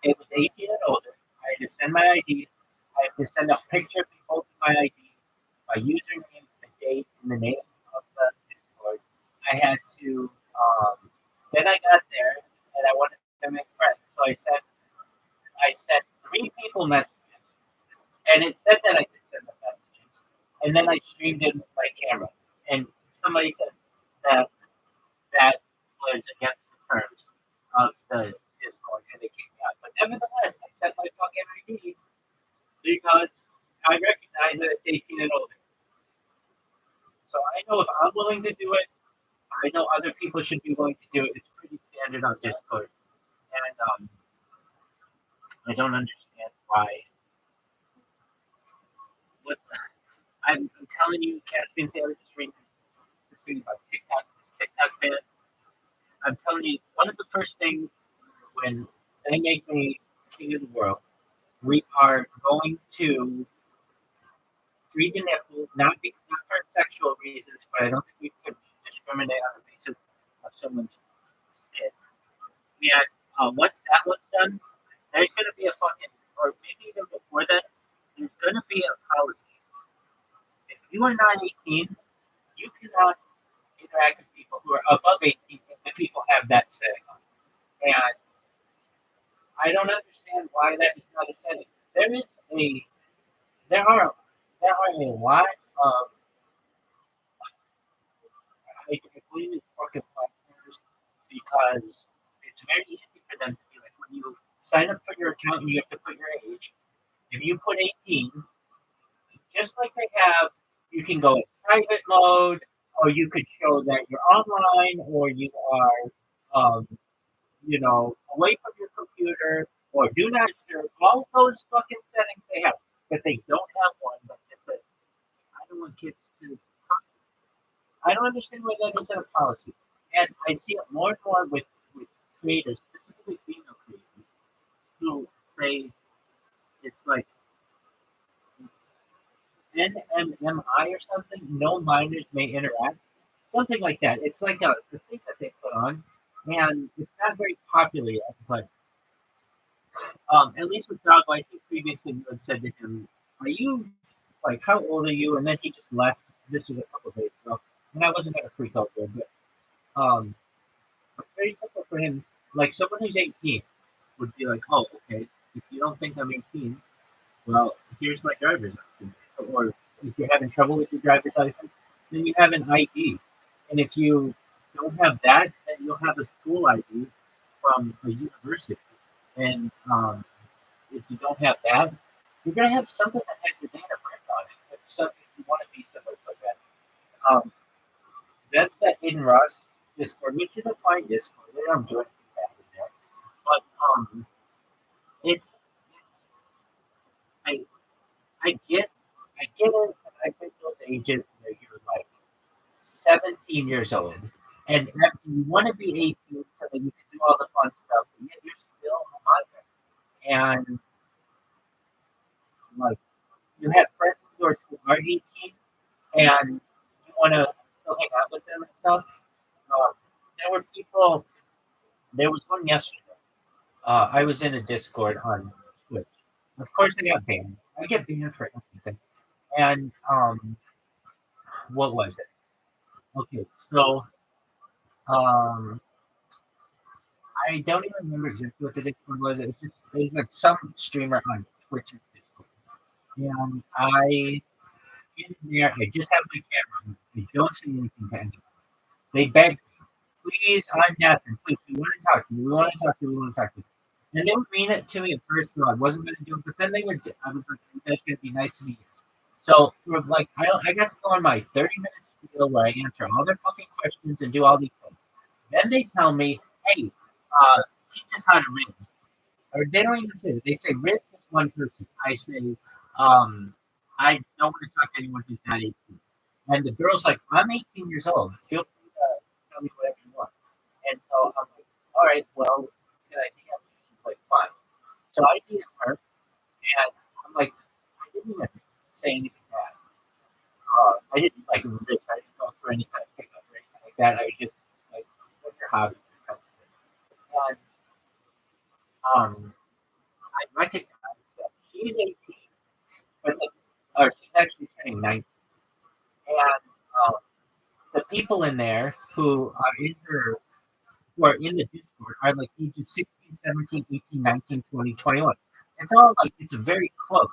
it was 18 and older. I had to send my ID. I have to send a picture of me holding my ID, my username, the date, and the name of the Discord. I had to. Then I got there and I wanted to make friends, so I sent 3 people messages, and it said that I could send the messages, and then I streamed in my camera, and somebody said that that was against the terms of the Discord, and they kicked me out. But nevertheless, I sent my fucking ID because I recognize that it's 18 and older. So I know if I'm willing to do it, I know other people should be willing to do it. It's pretty standard on Discord, and I don't understand why. What? I'm telling you, Caspian Taylor just reading this thing about TikTok, this TikTok ban. I'm telling you, one of the first things when they make me king of the world, we are going to free the nipple, not for sexual reasons, but I don't think we could discriminate on the basis of someone's skin. And once that was done, there's going to be a fucking, or maybe even before that, there's going to be a policy. If you are not 18, you cannot interact with people who are above 18 if the people have that say. And I don't understand why that is not a setting. There is a, there are, there are a lot of, I believe it's fucking platforms because it's very easy for them to be like, when you sign up for your account, you have to put your age. If you put 18, just like they have, you can go in private mode, or you could show that you're online, or you are, away from your computer, or do not disturb. All those fucking settings they have, but they don't have one that says, I don't want kids to. I don't understand why that isn't a policy, and I see it more and more with creators, specifically female creators, who say it's like NMMI or something, no minors may interact. Something like that. It's like the thing that they put on, and it's not very popular yet, but at least with Doggo, I think previously you had said to him, are you, like, how old are you? And then he just left. This was a couple of days ago, and I wasn't going to freak out there, but it's very simple for him. Like, someone who's 18 would be like, oh, okay, if you don't think I'm 18, well, here's my driver's license. Or if you're having trouble with your driver's license, then you have an ID. And if you don't have that, then you'll have a school ID from a university. And if you don't have that, you're going to have something that has your data print on it. If you want to be somewhere like that. That's that in Rust Discord. We should find Discord. They don't do anything bad in there. But it's I I get I get it. I think those ages where you're like 17 years old and you want to be 18 so that you can do all the fun stuff, but yet you're still a minor. And like you have friends of yours who are 18 and you want to still hang out with them and stuff. Um, there were people, there was one yesterday. I was in a Discord on Twitch. Of course, I got banned. I get banned for everything. And what was it? Okay, so um, I don't even remember exactly what the Discord was. It was like some streamer on Twitch's Discord, and I get in there. I just have my camera on. I don't say anything to anyone. They beg, please, I'm Nathan. Please, we want to talk to you. We want to talk to you. We want to talk to you. And they would mean it to me at first, so I wasn't going to do it. But then they would. I was like, you guys going to be nice to me. So for like, I got to go on my 30-minute spiel where I answer all their fucking questions and do all these things. Then they tell me, hey, teach us how to riz. Or they don't even say that. They say riz is one person. I say, I don't want to talk to anyone who's not 18. And the girl's like, I'm 18 years old. Feel free to tell me whatever you want. And so I'm like, all right, well, can I DM you? She's like, fine. So I DM her, and I'm like, I didn't even say anything bad. I didn't like riz. I didn't go for any kind of pickup or anything like that. I was just like, what's your hobby? And I recognize that she's 18, but or she's actually turning 19. And the people in there who are in the Discord are like ages 16, 17, 18, 19, 20, 21. It's all like, it's very close.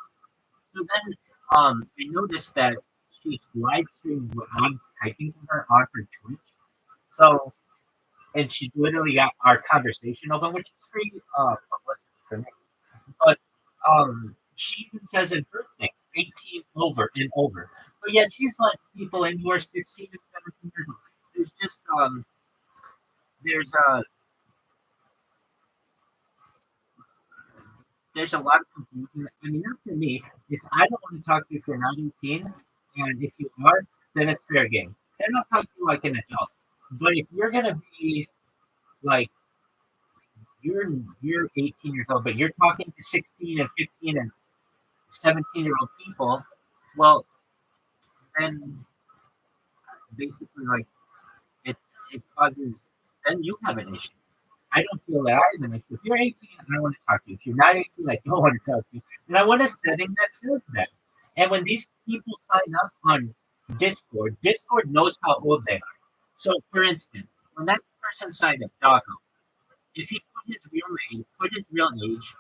So then I noticed that she's live streaming what I'm typing to her on her Twitch. So, and she's literally got our conversation open, which is free publicity for me. But she even says in her thing, 18 over and over. But yet she's like people in who are 16 and 17 years old. There's just there's a there's a lot of confusion. I mean, not for me, it's I don't want to talk to you if you're not 18, And if you are, then it's fair game. They're not talking like an adult. But if you're gonna be like you're 18 years old, but you're talking to 16 and 15 and 17-year-old people, well, then basically like it causes then you have an issue. I don't feel that I have an issue. If you're 18, I don't want to talk to you. If you're not 18, I don't want to talk to you. And I want a setting that says that. And when these people sign up on Discord, Discord knows how old they are. So, for instance, when that person signed up, Doggo, if he put his real age,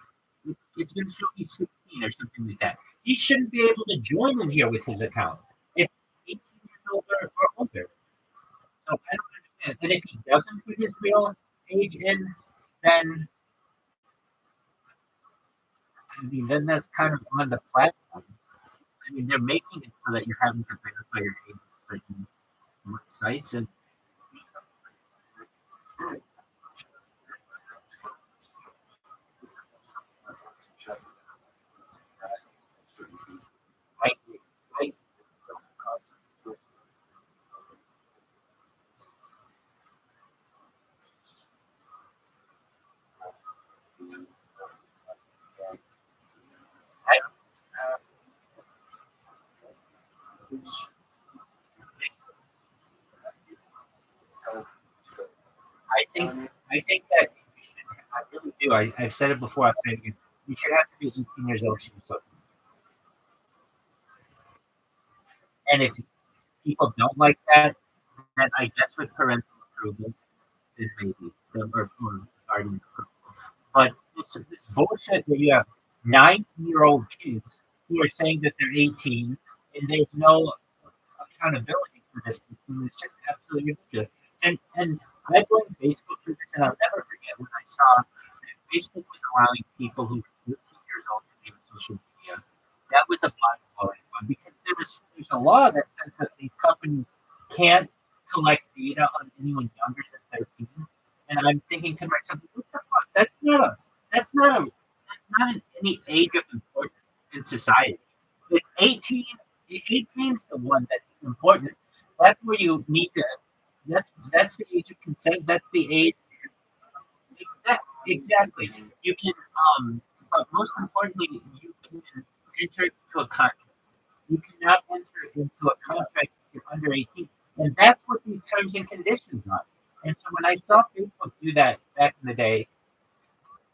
it's going to show he's 16 or something like that. He shouldn't be able to join in here with his account if he's 18 years old or older. So I don't understand. And if he doesn't put his real age in, then then that's kind of on the platform. I mean, they're making it so that you're having to verify your age on certain sites, and I, I, I, I think that you should, I really do. I've said it before. I've said it again. You should have to be 18 years old to do something. And if people don't like that, then I guess with parental approval, then maybe or guardian approval. But this bullshit where you have 9-year-old kids who are saying that they're 18 and there's no accountability for this system is just absolutely ridiculous. And I blame Facebook for this, and I'll never forget when I saw that Facebook was allowing people who were 13 years old to be on social media. That was a mind blowing one because there's a law that says that these companies can't collect data on anyone younger than 13. And I'm thinking to myself, what the fuck? That's not in any age of importance in society. It's 18. 18 is the one that's important. That's where you need to. That's the age of consent. That's the age. Exactly. You can. But most importantly, you can enter into a contract. You cannot enter into a contract if you're under 18, and that's what these terms and conditions are. And so when I saw Facebook do that back in the day,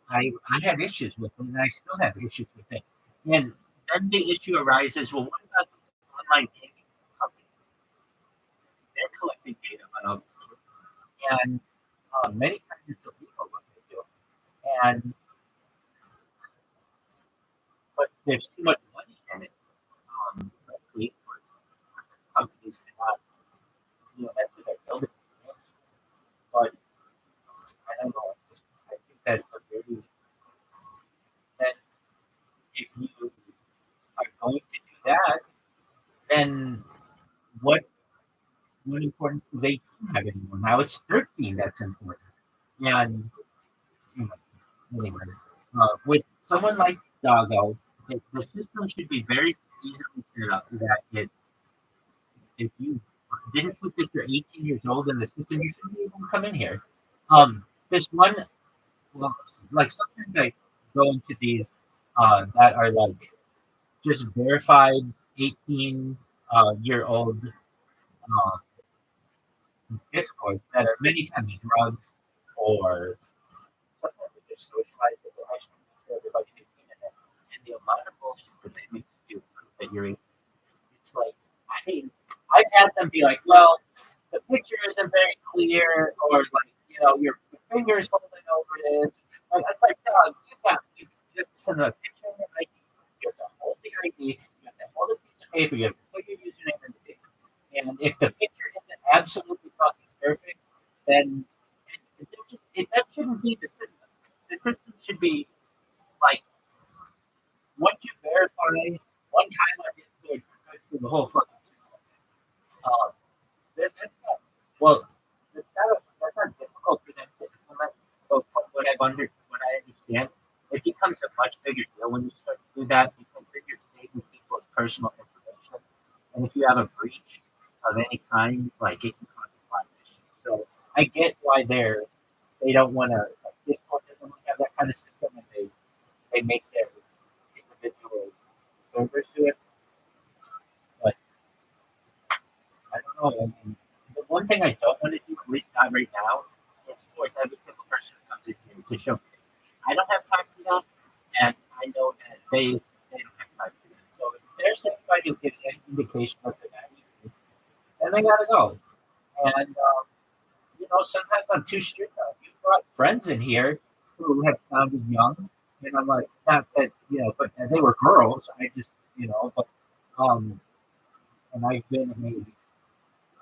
I had issues with it, and I still have issues with it. And then the issue arises, well, what about this online gaming company? They're collecting data on all these kids. And many times it's illegal what they do. And but there's too much money in it. Luckily, for companies cannot, that's what they're building. But I don't know. I think that's a very that if you are going to do that, then what importance does 18 have anymore? Now it's 13 that's important. And anyway, with someone like Doggo, the system should be very easily set up that if you didn't put that you're 18 years old in the system, you shouldn't be able to come in here. This one, well, like sometimes I go into these that are like just verified 18 year old Discord that are many times drugs or sometimes they just socialize with the actual everybody's 18 and the amount of bullshit that they make you do that you're 18. It's like I mean I've had them be like, well, the picture isn't very clear or like, your fingers holding over this. Like it's like, dog, you have to send a picture of your ID, you have to hold the ID, you have to hold a piece of paper, you have to put your username in the paper. And if the picture isn't absolutely fucking perfect, then that shouldn't be the system. The system should be like once you verify one time on Discord, you go through the whole fucking system. Um, that's not well. That's not difficult for them to implement. But from what I understand, it becomes a much bigger deal when you start to do that because then you're saving people's personal information, and if you have a breach of any kind, like it can cause a lot of issues. So I get why they don't want to. Like, Discord doesn't want to have that kind of system, and they make their individual servers do it. But I don't know. I mean, the one thing I don't want to do, at least not right now, is force every single person who comes in here to show me. I don't have time for that, and I know that they don't have time for that. So if there's anybody who gives any indication of the attitude, then they gotta go. And sometimes I'm too strict. You brought friends in here who have sounded young, and I'm like, not that but they were girls. I just but um, and I've been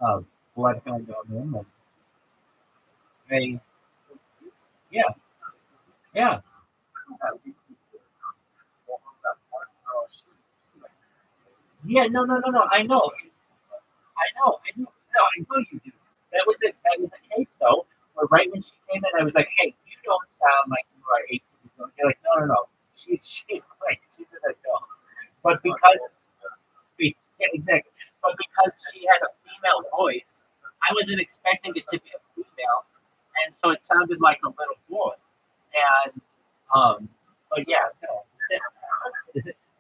a bloodhound on them, and I yeah yeah. Yeah, no. I know you do. That was the case though. Where right when she came in, I was like, "Hey, you don't sound like you are 18 years old." You're like, "No. She's an adult." But yeah, exactly. But because she had a female voice, I wasn't expecting it to be a female, and so it sounded like a little boy. And but yeah, no.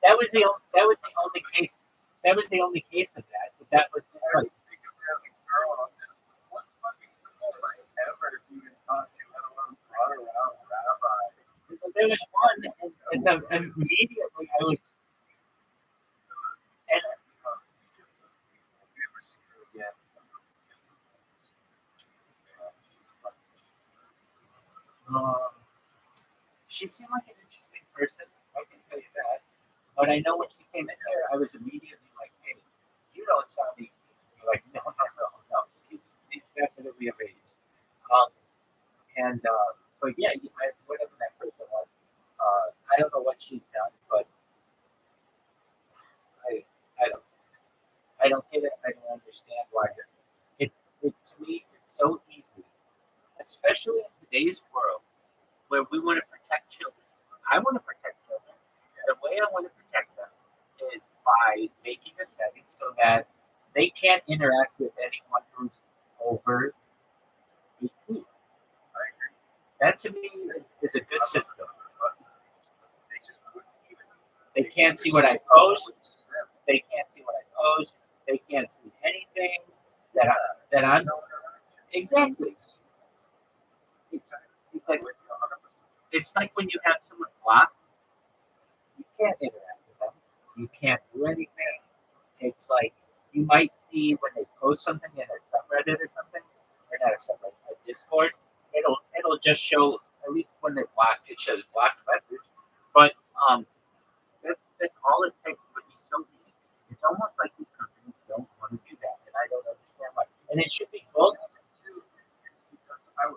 That was the only case. That was the only case of that. But that was just like there was one, and immediately I was. And, um, she seemed like an interesting person. I can tell you that. But I know when she came in there, I was immediately like, "Hey, you don't sound 18." You're like, "No. She's definitely of age." Um, but yeah, whatever that person was, I don't know what she's done, but I, I don't, I don't get it. I don't understand why. To me, it's so easy, especially in today's world where we want to protect children. I want to protect children. The way I want to protect them is by making a setting so that they can't interact with anyone who's over 18. That to me is a good system. They can't see what I post. They can't see what I post. They can't see anything that I'm exactly. It's like when you have someone blocked, you can't interact with them. You can't do anything. It's like you might see when they post something in a subreddit or something, or not a subreddit, a Discord. It'll just show at least when they're blocked, it shows blocked message. But that's all it takes. But it's so easy. It's almost like these companies don't want to do that, and I don't understand why. And it should be both. I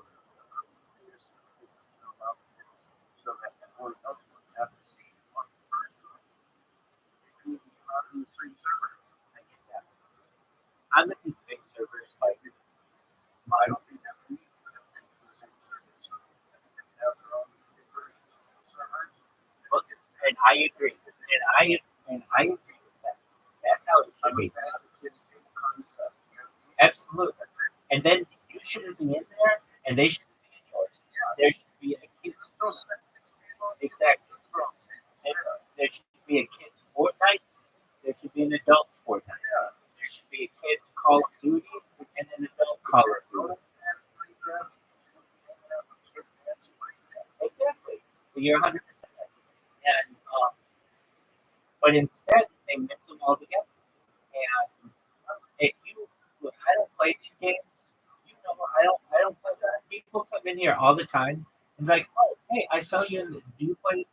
get that. I'm at these big servers like my and I agree. And I agree with that. That's how it should be. Absolutely. And then you shouldn't be in there, and they shouldn't be in yours. There should be a kids. Exactly. And there should be a kids Fortnite. There should be an adult Fortnite. There should be a kids Call of Duty and an adult Call of Duty. Exactly. You're 100% right. And but instead they mix them all together. And if you, I don't play these games. I don't play that. People come in here all the time and like, oh, hey, I saw you. Do you play this?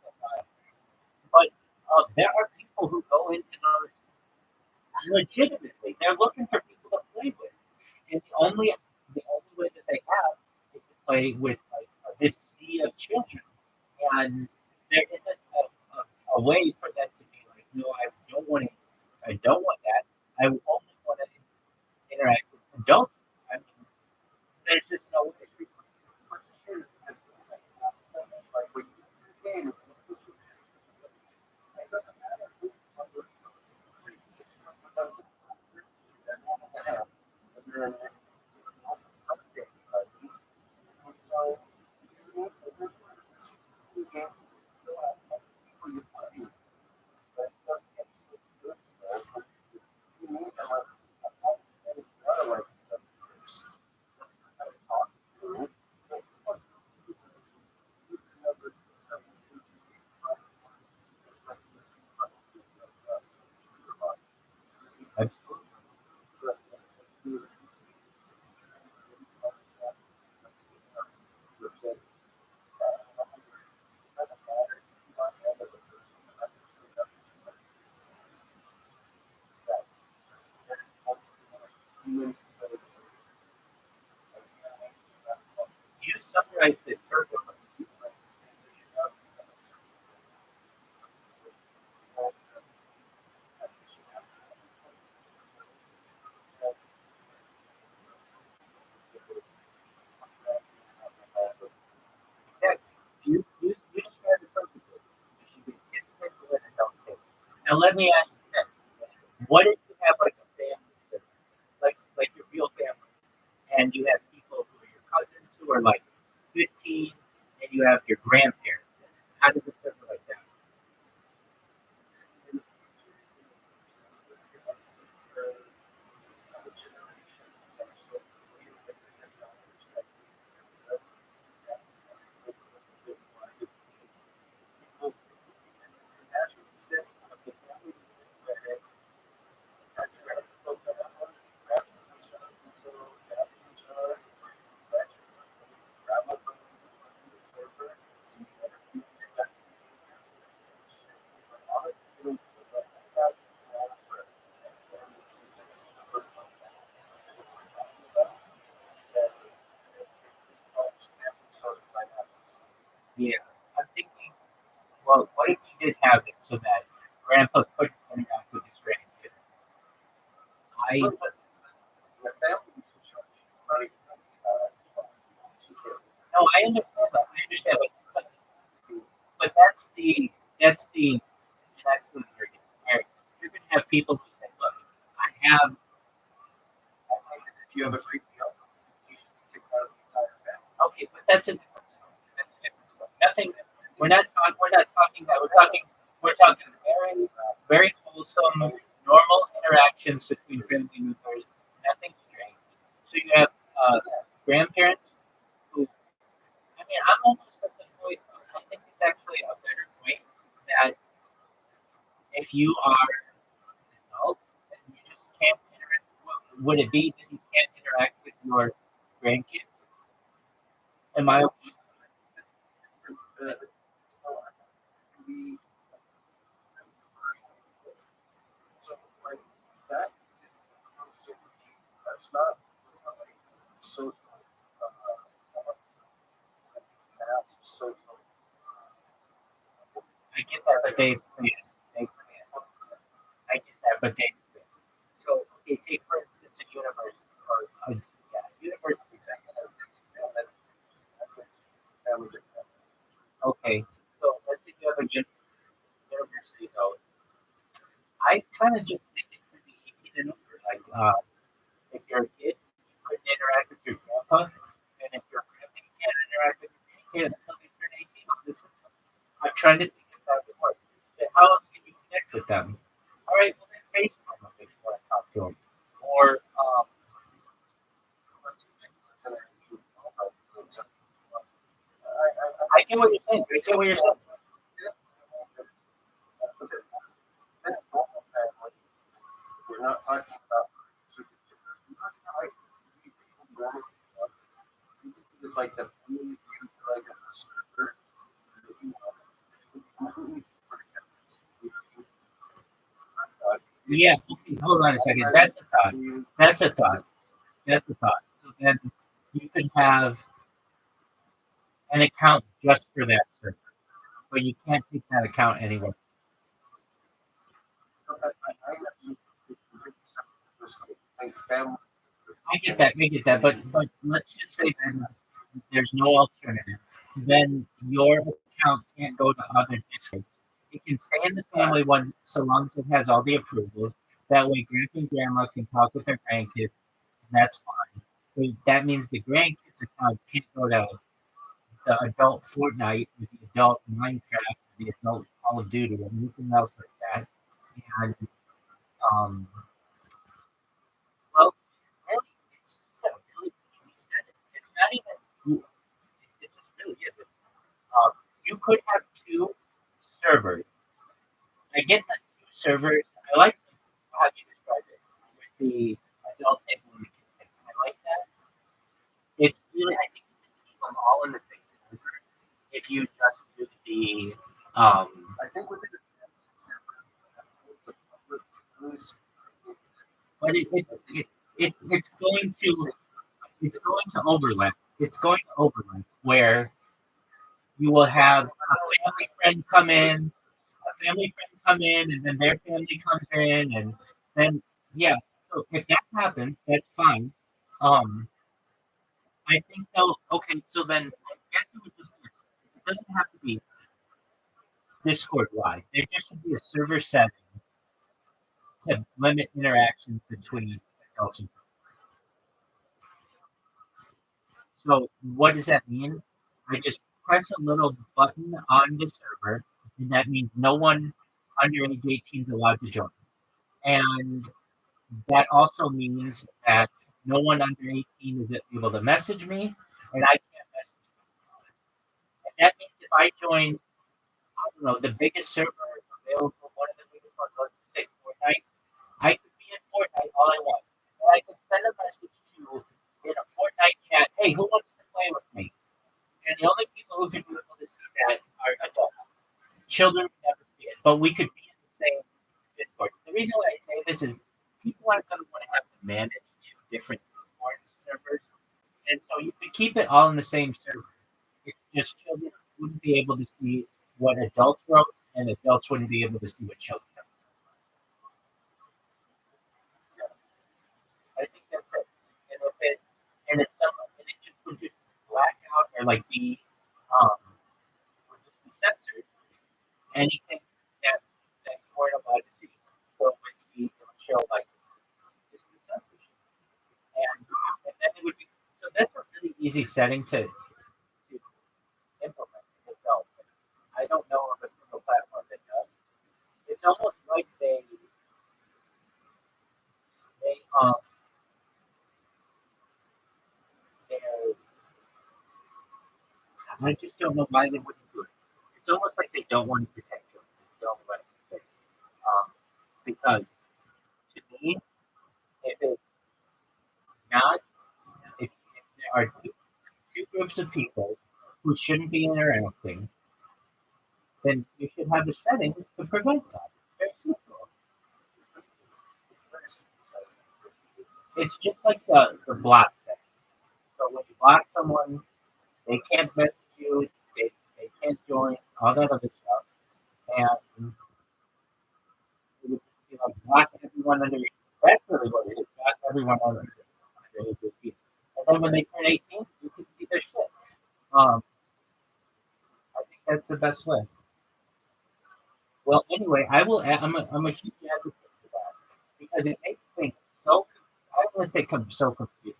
But there are people who go into those legitimately. They're looking for people to play with, and the only way that they have is to play with like this sea of children, and there isn't a way for them to be like, no, I don't want that. I only want to interact with adults. I mean, there's just no way. You summarized it perfectly. Yeah, you described it perfectly. You should get kids sick and adult sick. Now let me ask you this. What if you have like a family sitter, like your real family, and you have people who are your cousins who are like 15, and you have your grandparents? How does it server like that? Yeah, I'm thinking. Well, what if you did have it so that Grandpa couldn't interact with his grandkids? I no, I understand that. I understand, but that's the next thing you're getting married. You're gonna have people who say, "Look, I have." Okay, but that's a different story. That's a different story. Nothing. We're not talking. We're not talking that. We're talking. We're talking very, very wholesome, normal interactions between family members. Nothing strange. So you have grandparents who. I mean, I'm almost at the point. I think it's actually a better point that if you are an adult and you just can't interact, would it be that you can't interact with your grandkids? Am I I get that, but they expand. I get that, but they expand. So, okay, take for instance a university or yeah, university example. Okay, so let's say you have a university though. I kind of just think it should be 18 and over. Like, if you're a kid, you couldn't interact with your grandpa, and if you're a grandpa, you can't interact with your kid until they turn 18 on the system. I'm trying to think if that would work. Then how else can you connect with them? All right, well then FaceTime them if you want to talk to them, or I get what you're saying. I get what you're saying. Yeah. Okay. Hold on a second. That's a thought. That's a thought. That's a thought. So then you could have an account just for that server, but you can't take that account anywhere. I get that. I get that. But let's just say that there's no alternative. Then your account can't go to other districts. It can stay in the family one so long as it has all the approvals. That way, grandpa and grandma can talk with their grandkids, and that's fine. But that means the grandkids' account can't go to the adult Fortnite, with the adult Minecraft, the adult Call of Duty, and anything else like that. And um, well, really, it's just a really easy setting. It's not even. It just really isn't. You could have two servers. I get that two servers. I like how you described it with the adult table and the kid table. I like that. It's really, I think you can keep them all in the same server if you just do the but it it's going to overlap. It's going to overlap where you will have a family friend come in, and then their family comes in, and then yeah. So if that happens, that's fine. Um, I think they'll okay. So then I guess it would just it doesn't have to be Discord wide. There just should be a server setting to limit interactions between adults and so what does that mean? I just press a little button on the server, and that means no one under age 18 is allowed to join. And that also means that no one under 18 is able to message me, and I can't message me. And that means if I join, I don't know, the biggest server available, one of the biggest ones, let's say Fortnite, I could be in Fortnite all I want. And I could send a message to in a Fortnite chat, hey, who wants to play with me? And the only people who can be able to see that are adults. Children can never see it, but we could be in the same Discord. The reason why I say this is people aren't going to want to have to manage two different Discord servers, and so you could keep it all in the same server. It's just children wouldn't be able to see what adults wrote, and adults wouldn't be able to see what children wrote. I think that's it. And if it and it's some and it just would just black out or like be would just be censored anything that you weren't allowed to see. So it would see it would show like just be censorship. And then it would be so that's a really easy setting to implement itself. I don't know of a single platform that does. It's almost like they they're I just don't know why they wouldn't do it. It's almost like they don't want to protect children. They don't want to say. Because to me, if it's not, if there are two groups of people who shouldn't be interacting, then you should have a setting to prevent that. Very simple. It's just like the block thing. So when you block someone, they can't message you, they can't join, all that other stuff. And it would just be like block everyone under. That's really what it is. Block everyone under age 18. And then when they turn 18, you can see their shit. Um, I think that's the best way. Well, anyway, I will. I'm a huge advocate for that because it makes things so. I don't want to say so confusing,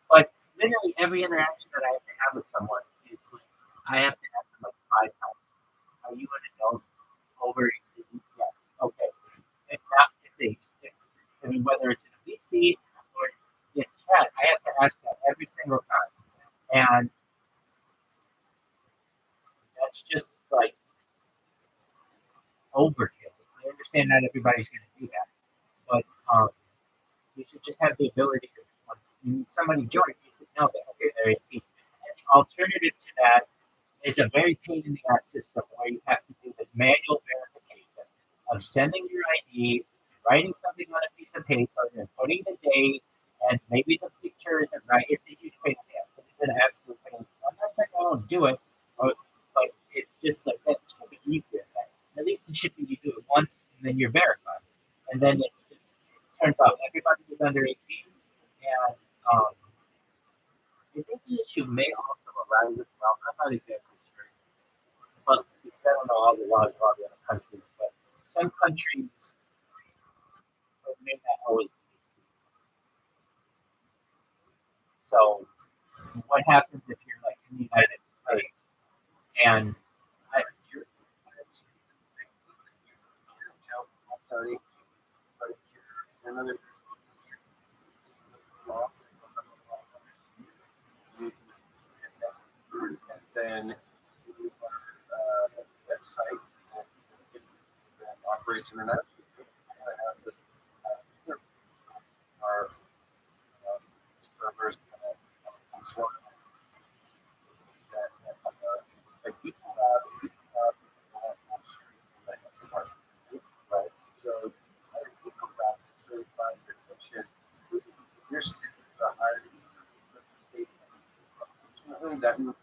but literally every interaction that I have to have with someone is like I have to ask them like 5 times. Are you an adult over 18? Yes. Okay. If not, if they, if, I mean, whether it's in a VC or in chat, I have to ask that every single time, and that's just like overkill. I understand not everybody's going to do that, but you should just have the ability to, once somebody joins, you should know that, okay, they're 18. And the alternative to that is a very pain in the ass system where you have to do this manual verification of sending your ID, writing something on a piece of paper, and putting the date, and maybe the picture isn't right. It's a huge pain in the ass. It's an absolute pain. I'm not saying I won't do it, but it's just like that should be easier. At least it should be you do it once, and then you're verified. And then it's just turns out everybody is under 18, and I think the issue may also arise as well. I'm not exactly sure, but because I don't know all the laws of all the other countries, but some countries may not always be. So, what happens if you're like in the United States and I, you're, sorry, but if you're in another law, and then you website that operates internationally. Have the our servers that people have right? So other people have certified your that new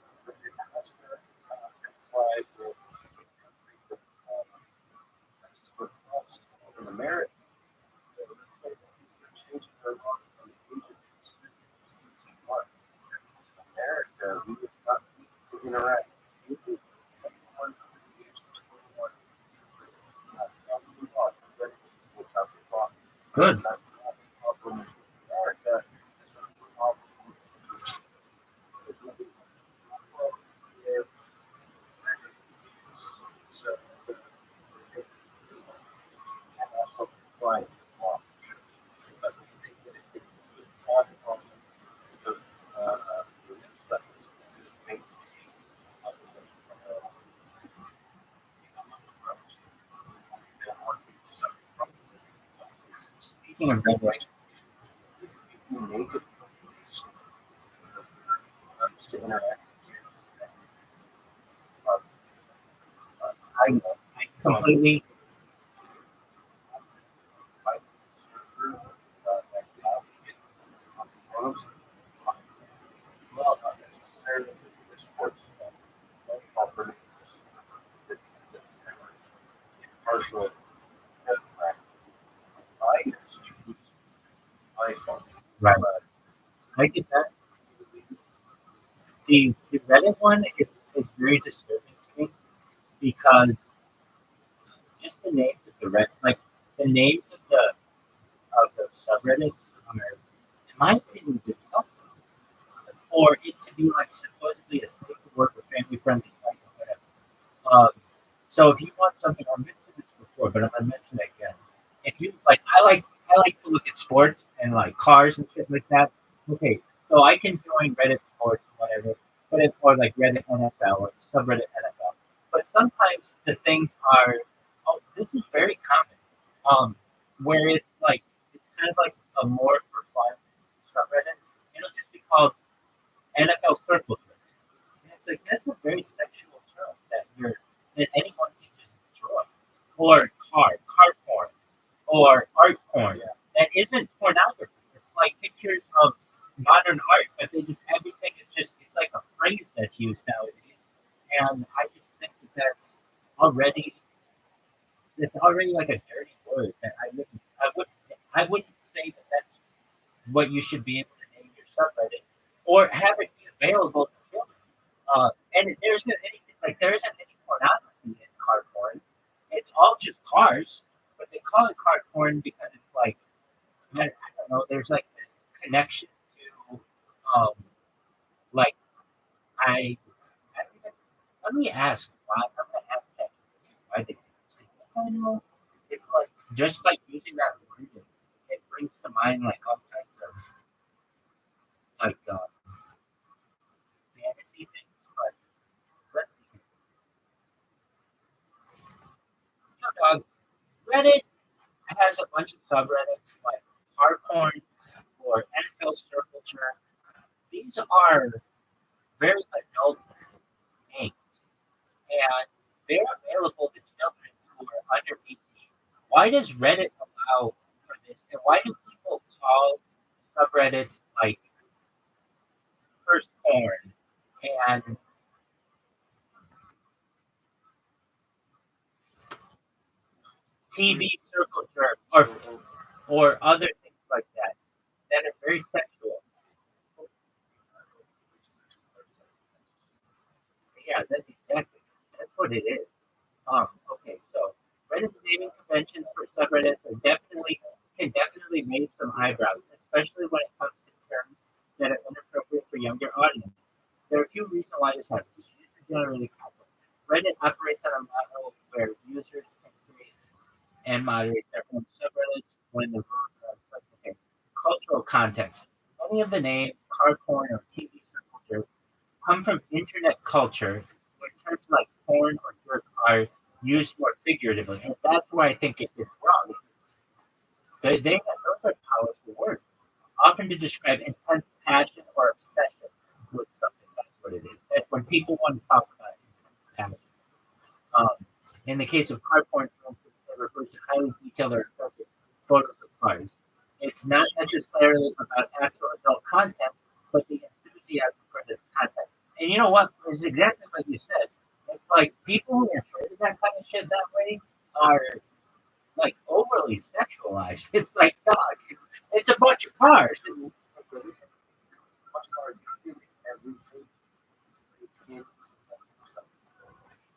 in America. America, we would not interact. Good. Speaking of red light, to interact. I completely. Well, not necessarily the sports. Partial iPhone. Right. I get that. The Reddit one is very disturbing to me because just the names of the Reddit, like the names of the subreddits are, in my opinion, disgusting. Or it to be like supposedly a safe word for family friendly site or whatever. So if you want something, I mentioned this before, but I'm gonna mention it again. If you like, I like to look at sports and like cars and shit like that. Okay, so I can join Reddit sports or whatever, but it's or like Reddit NFL or subreddit NFL. But sometimes the things are, oh, this is very common, where it's like it's kind of like a more for fun subreddit. It'll just be called NFL circle jerk. And it's like that's a very sexual term that anyone can just enjoy. Or car porn, or art porn. That isn't pornography. It's like pictures of modern art, but they just everything is just it's like a phrase that's used nowadays. And I just think already it's already like a dirty word that I wouldn't say that that's what you should be able to name your subreddit or have it be available to children. And there isn't anything like there isn't any pornography in car porn. It's all just cars, but they call it car porn because it's like I don't know. There's like this connection to like I, let me ask why I'm gonna ask that why they do this. I don't know. It's like just like using that word, it brings to mind like all kinds of like fantasy things. But let's see. Dog, Reddit has a bunch of subreddits like hardcorn or NFL circle jerk. These are very adult names, and they're available to children who are under 18. Why does Reddit allow for this? And why do people call subreddits like first porn and TV circle jerk or other things like that are very sexual? Yeah, that's what it is. Okay, so Reddit's naming conventions for subreddits can definitely raise some eyebrows, especially when it comes to terms that are inappropriate for younger audiences. There are a few reasons why this happens. Users generally conflict. Reddit operates on a model where users can create and moderate their own subreddits when the rules are okay. Cultural context. Many of the names, card porn, or TV circle come from internet culture where terms like porn or jerk are used more figuratively. And that's why I think it is wrong. They have those are powerful words, often to describe intense passion or obsession with something. That's what it is. That's when people want to talk about intense passion. In the case of car porn, for instance, it refers to highly detailed or excessive photos of cars. It's not necessarily about actual adult content, but the enthusiasm for this content. And you know what? It's exactly what you said. It's like people who are afraid of that kind of shit that way are like overly sexualized. It's like, dog, it's a bunch of cars.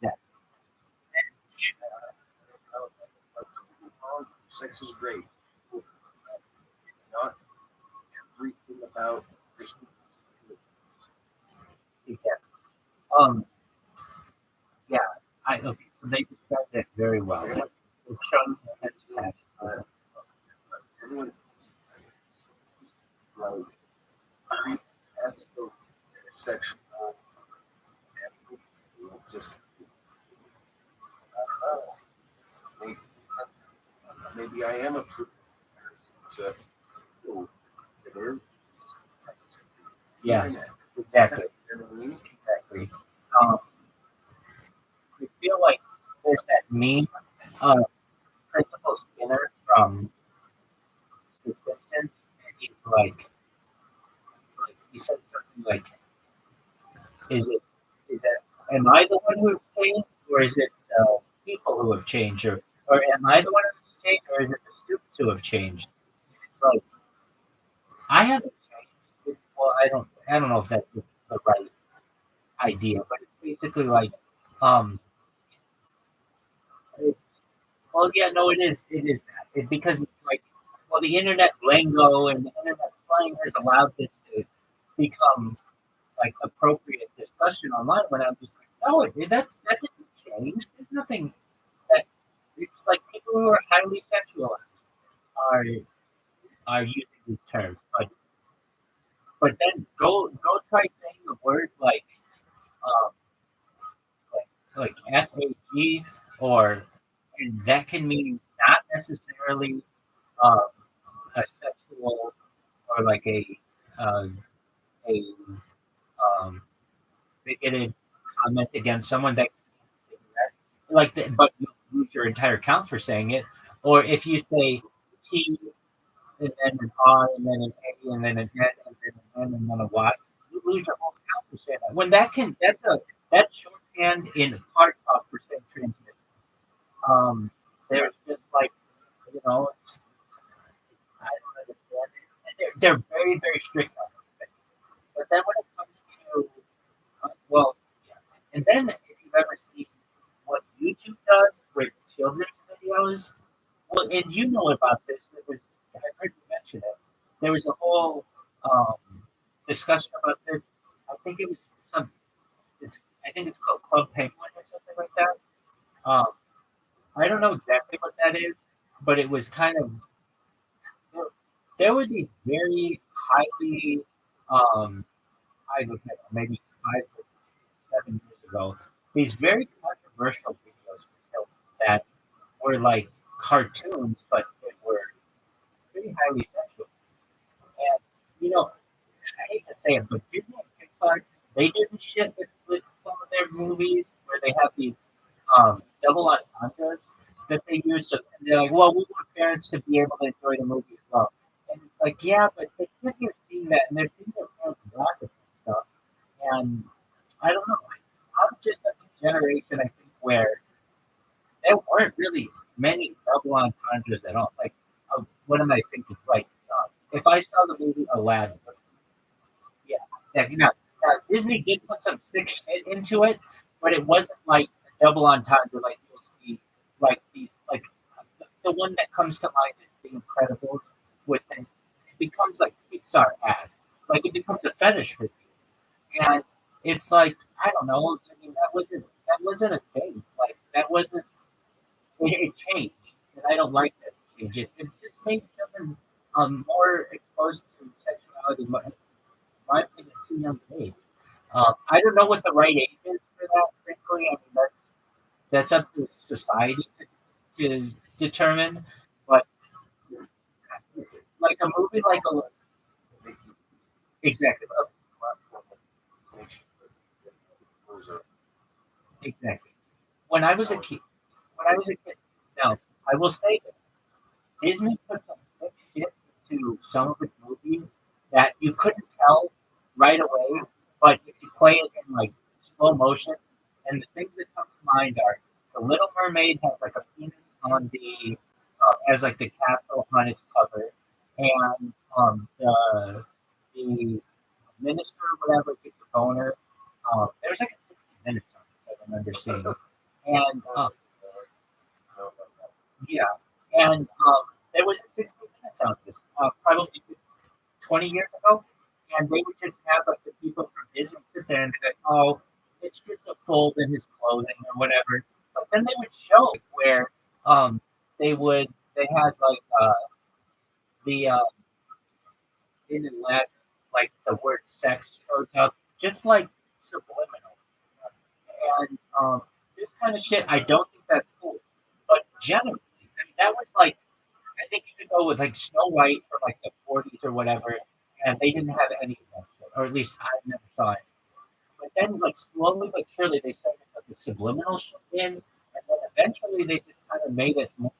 Yeah. Sex is great. It's not everything about this. Yeah. Okay. So they described it very well. It's shown as passion. Everyone like as the sexual just maybe, maybe I am a prude to Yeah. Exactly. You know what I mean? Exactly. I feel like there's that meme of Principal Skinner from The Simpsons, and he's like he said something like, is that am I the one who has changed, or is it people who have changed, or am I the one who's changed, or is it the students who have changed? It's like I haven't changed. Well, I don't know if that's the right idea, but it's basically like um, it's well, yeah, no, it is that because it's like well, the internet lingo and the internet slang has allowed this to become like appropriate discussion online. When I'm just like, no, that didn't change. There's nothing that it's like people who are highly sexualized are are using these terms, but then go try saying a word um like FAG or and that can mean not necessarily um, a sexual or like uh, a bigoted comment against someone that like that, but you lose your entire account for saying it. Or if you say T and then an R and then an A and then an N and then an N and then a Y, you lose your whole account for saying that. When that's shorthand in part of for saying transmission. There's just like you know, I don't understand it. And they're very very strict on those things. But then when it comes to well, yeah. And then if you've ever seen what YouTube does with children's videos, well, and you know about this, I heard you mention it. There was a whole um, discussion about this. I think it was I think it's called Club Penguin or something like that. Um, I don't know exactly what that is, but it was kind of there were these very highly I don't know, maybe 5 or 7 years ago, these very controversial videos that were like cartoons, but they were pretty highly sexual. And you know, I hate to say it, but Disney and Pixar, they do this shit with some of their movies where they have these double entendres that they use. So and they're like, well, we want parents to be able to enjoy the movie as well. And it's like, yeah, but the kids are seeing that and they're seeing their parents watch it and stuff. And I don't know. I'm just a generation, I think, where there weren't really many double entendres at all. Like, what am I thinking? Like, if I saw the movie Aladdin, yeah, now Disney did put some sick shit into it, but it wasn't like a double entendre like you'll see, like these, like the one that comes to mind is The Incredibles, with it becomes like Pixar ass, like it becomes a fetish for you, and it's like I don't know. I mean, that wasn't a thing. Like that wasn't. It changed, and I don't like that change. It just made children more exposed to sexuality. My opinion, too young age. I don't know what the right age is for that. Frankly, I mean that's up to society to determine. But like a movie, like a exactly, exactly. When I was a kid, now I will say that Disney put some sick shit into some of its movies that you couldn't tell right away, but if you play it in like slow motion, and the things that come to mind are the Little Mermaid has like a penis on the as like the castle on its cover, and the minister or whatever gets a boner. There's like a 60 minutes on this I remember seeing, and yeah, and there was a 60 minutes on this probably 20 years ago, and they would just have like the people from Disney sit there and be like, "Oh, it's just a fold in his clothing or whatever." But then they would show like, where um they had like the in and let like the word sex shows up just like subliminal, and this kind of shit I don't think that's cool. But generally, I mean, that was like I think you could go with like Snow White from like the 40s or whatever, and they didn't have any of that shit, or at least I never saw it. But then, like slowly but surely, they started to put the subliminal shit in, and then eventually they just kind of made it more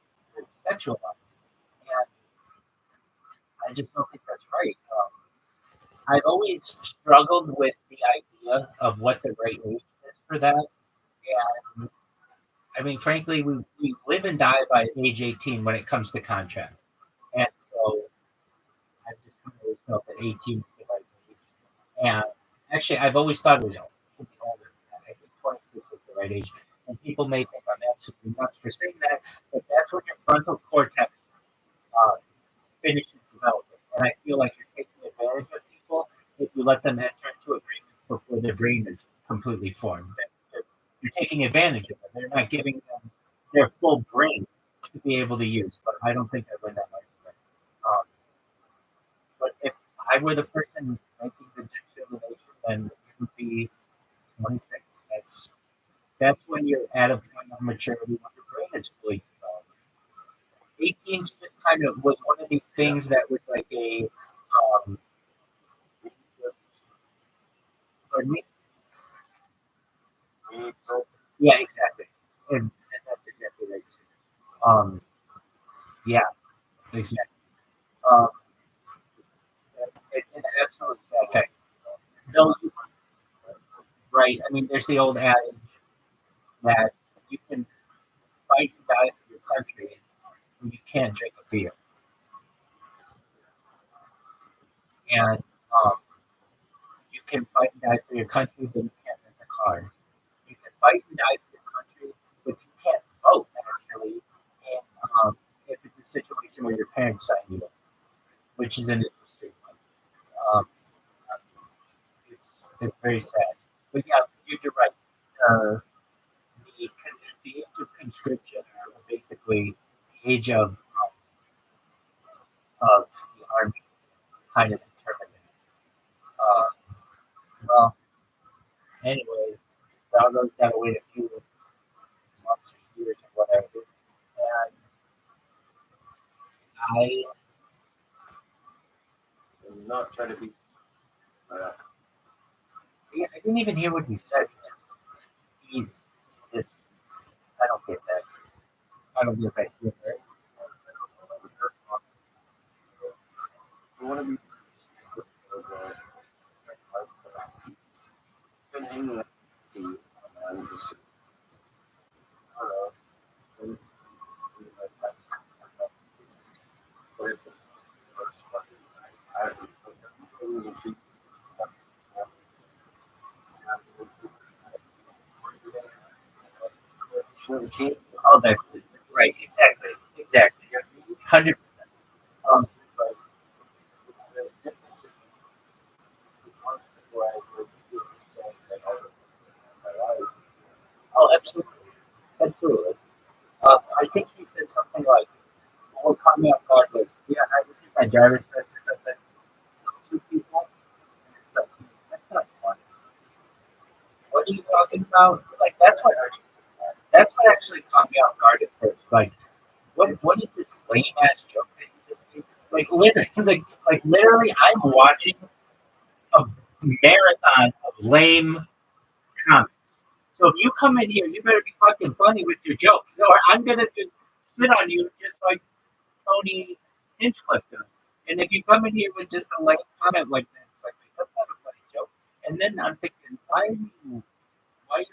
sexualized. And I just don't think that's right. I've always struggled with the idea of what the right age is for that, and I mean, frankly, we live and die by age 18 when it comes to contract, and so I've just kind of always felt that 18 is the right age. And actually, I've always thought it was should be older than that. I think 26 is the right age. And people may think I'm absolutely nuts for saying that, but that's when your frontal cortex finishes developing. And I feel like you're taking advantage of people if you let them enter into agreement before their brain is completely formed. You're taking advantage of them. They're not giving them their full brain to be able to use. But I don't think I learned that much. But if I were the person making the determination, then it would be 26. That's when you're at a point of maturity when your brain is fully developed. 18 just kind of was one of these things that was like a pardon me? Yeah, exactly. And that's exactly right. Yeah, exactly. Um, it's an absolute fact. No, right. I mean, there's the old adage that you can fight and die for your country, and you can't drink a beer. And you can fight and die for your country, but you can't rent a car. You can fight and die for your country, but you can't vote actually. And if it's a situation where your parents sign you up, which is an interesting one. Um, it's very sad. But yeah, you're right. The age of conscription, or basically the age of the army, kind of determined it. Well, anyway, Bravo's got to wait a few months or years or whatever. And I'm not trying to be. I didn't even hear what he said. He's just, I don't get that. I don't get that humor. I want to be. Been hanging out with you. I'm just. I don't know. Oh, that's right. Exactly. 100%. Um, oh, absolutely. Absolutely. I think he said something like, what caught me off guard was, yeah, I received my driver's test or something. Two people. And it's like, that's not fun. What are you talking about? Like, that's what actually caught me off guard at first. Like, what is this lame ass joke that you just made? Like, literally, I'm watching a marathon of lame comics. So if you come in here, you better be fucking funny with your jokes, or I'm gonna just shit on you just like Tony Hinchcliffe does. And if you come in here with just a lame comment like that, it's like that's not a funny joke. And then I'm thinking, why are you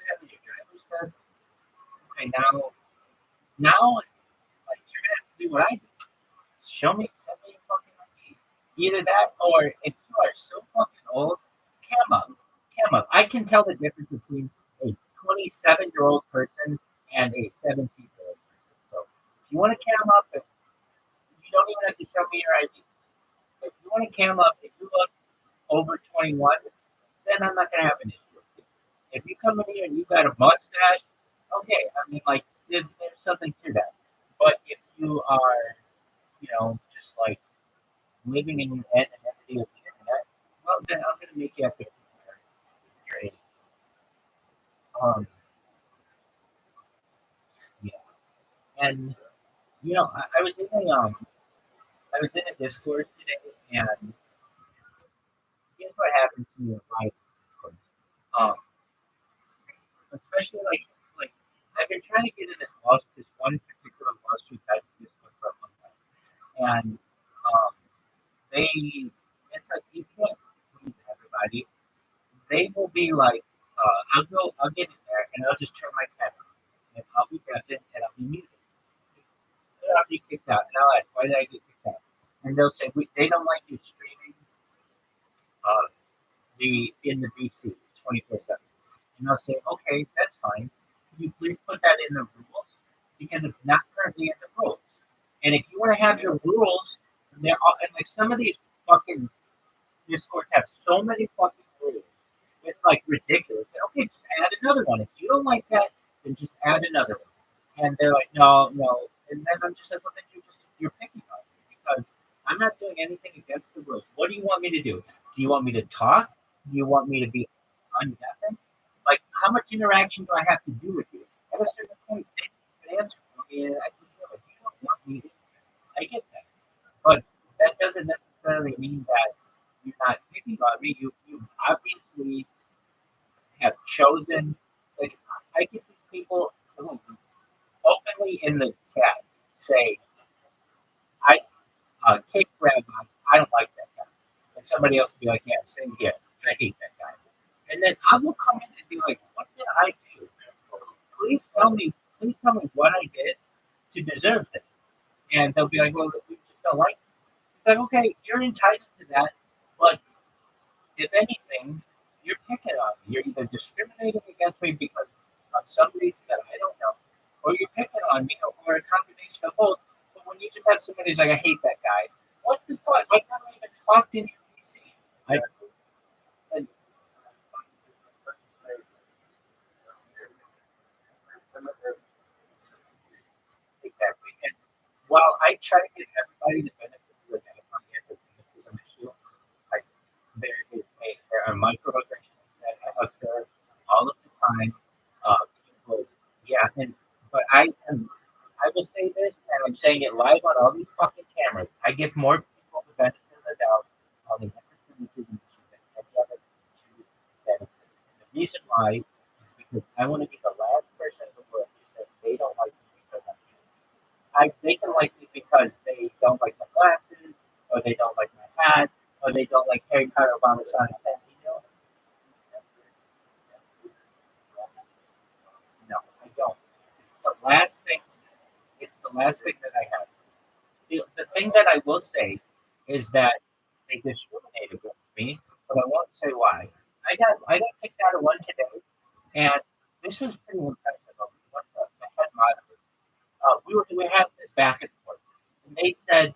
having your driver's test? Okay, now like you're gonna have to do what I do. Send me your fucking ID. Either that or if you are so fucking old, cam up. Cam up. I can tell the difference between a 27-year-old person and a 17-year-old person. So if you want to cam up, you don't even have to show me your ID. If you want to cam up, if you look over 21, then I'm not gonna have an issue with you. If you come in here and you got a mustache, okay, I mean like there's something to that. But if you are, just like living in your head and everything with the internet, well then I'm gonna make you have to your age. Um, yeah. And I was in a Discord today, and guess what happened to me in my Discord? Um, especially like I've been trying to get in this one particular Wall Street type Discord for a long time, and they it's like you can't please everybody. They will be like, I'll get in there, and I'll just turn my camera, and I'll be deafened, and I'll be muted. And I'll be kicked out, and I'll ask, why did I get kicked out? And they'll say they don't like you streaming uh, in the BC 24/7. And I'll say, okay, that's fine. Can you please put that in the rules? Because it's not currently in the rules. And if you want to have your rules, and like some of these fucking Discords have so many fucking rules. It's like ridiculous. Okay, just add another one. If you don't like that, then just add another one. And they're like, no, no. And then I'm just like, well, then you're picking on me because I'm not doing anything against the rules. What do you want me to do? Do you want me to talk? Do you want me to be undeafened? Like, how much interaction do I have to do with you? At a certain point, they can answer me, and I just feel like you don't want me to. I get that, but that doesn't necessarily mean that you're not picking on me. You obviously have chosen. Like, I get these people who openly in the chat say, "I kick Rabbi. I don't like that guy," and somebody else will be like, "Yeah, same here. I hate that guy." And then I will come in and be like, "What did I do? Please tell me. Please tell me what I did to deserve this." And they'll be like, "Well, we just don't like you." It's like, okay, you're entitled to that, but if anything, you're picking on me. You're either discriminating against me because of some reason that I don't know, or you're picking on me, or a combination of both. But when you just have somebody who's like, "I hate that guy," what the fuck? I never even talked in your PC. And exactly. And while I try to give everybody the benefit of the doubt on the anti-Semitism issue, like there are microaggressions that occur all of the time. People, yeah, but I will say this, and I'm saying it live on all these fucking cameras. I give more people the benefit of the doubt on the anti-Semitism issue than any other issue that exists. And the reason why is because I want to be the last person in the world who says they don't like me because I'm they can like me because they don't like my glasses, or they don't like my hat, or they don't like Harry Potter Obama Sonic Santino. No, I don't. It's the last thing. It's the last thing that I have. The thing that I will say is that they discriminate against me, but I won't say why. I got kicked out of one today, and this was pretty impressive. What the head monitor. We had this back and forth, and they said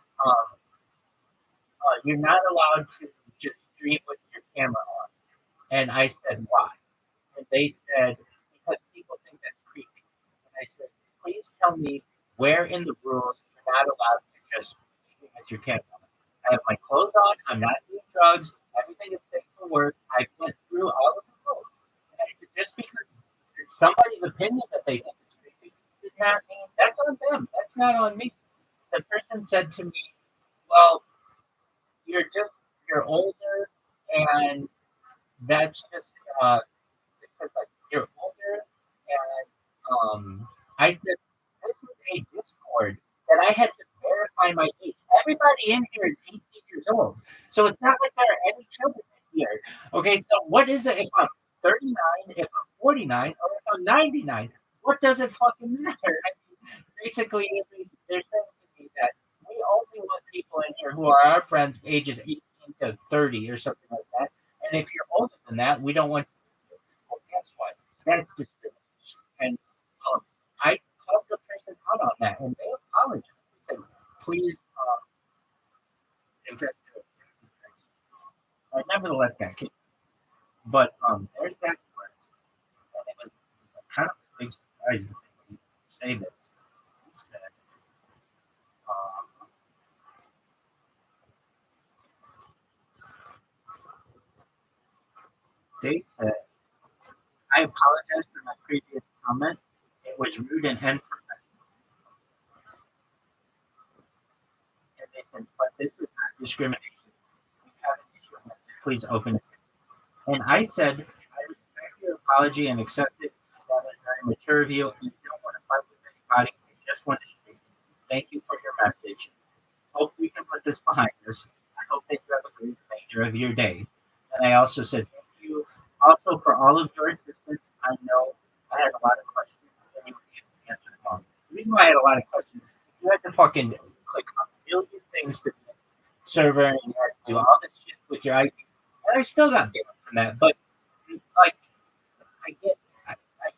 you're not allowed to just stream with your camera on. And I said, why? And they said, because people think that's creepy. And I said, please tell me where in the rules you're not allowed to just stream with your camera on. I have my clothes on. I'm not doing drugs. Everything is safe for work. I went through all of the rules. And I said, just because it's somebody's opinion that they think it's creepy does not mean that's on them. That's not on me. The person said to me, well, you're older, and that's just it says like you're older, and I said this is a Discord that I had to verify my age. Everybody in here is 18 years old, so it's not like there are any children in here. Okay, so what is it if I'm 39, if I'm 49, or if I'm 99. What does it fucking matter? Basically, they're saying to me that we only want people in here who are our friends ages 18 to 30 or something like that. And if you're older than that, we don't want you. Well, guess what? That's discrimination. And I called the person out on that, and they apologized. They said, please, in fact, I never let that kid. But there's that part. And it was kind of a big surprise that they would say this. He said, um, they said, I apologize for my previous comment. It was rude and unprofessional. And they said, but this is not discrimination. We have an issue with it. Please open it. And I said, I respect your apology and accept it. That is very mature of you. You don't want to fight with anybody. You just want to speak. Thank you for your message. Hope we can put this behind us. I hope that you have a great remainder of your day. And I also said, thank you also for all of your assistance. I know I had a lot of questions and you were able to answer them all. The reason why I had a lot of questions, you had to fucking click a million things to the server and you had to do all this shit with your ID. And I still got banned from that. But like I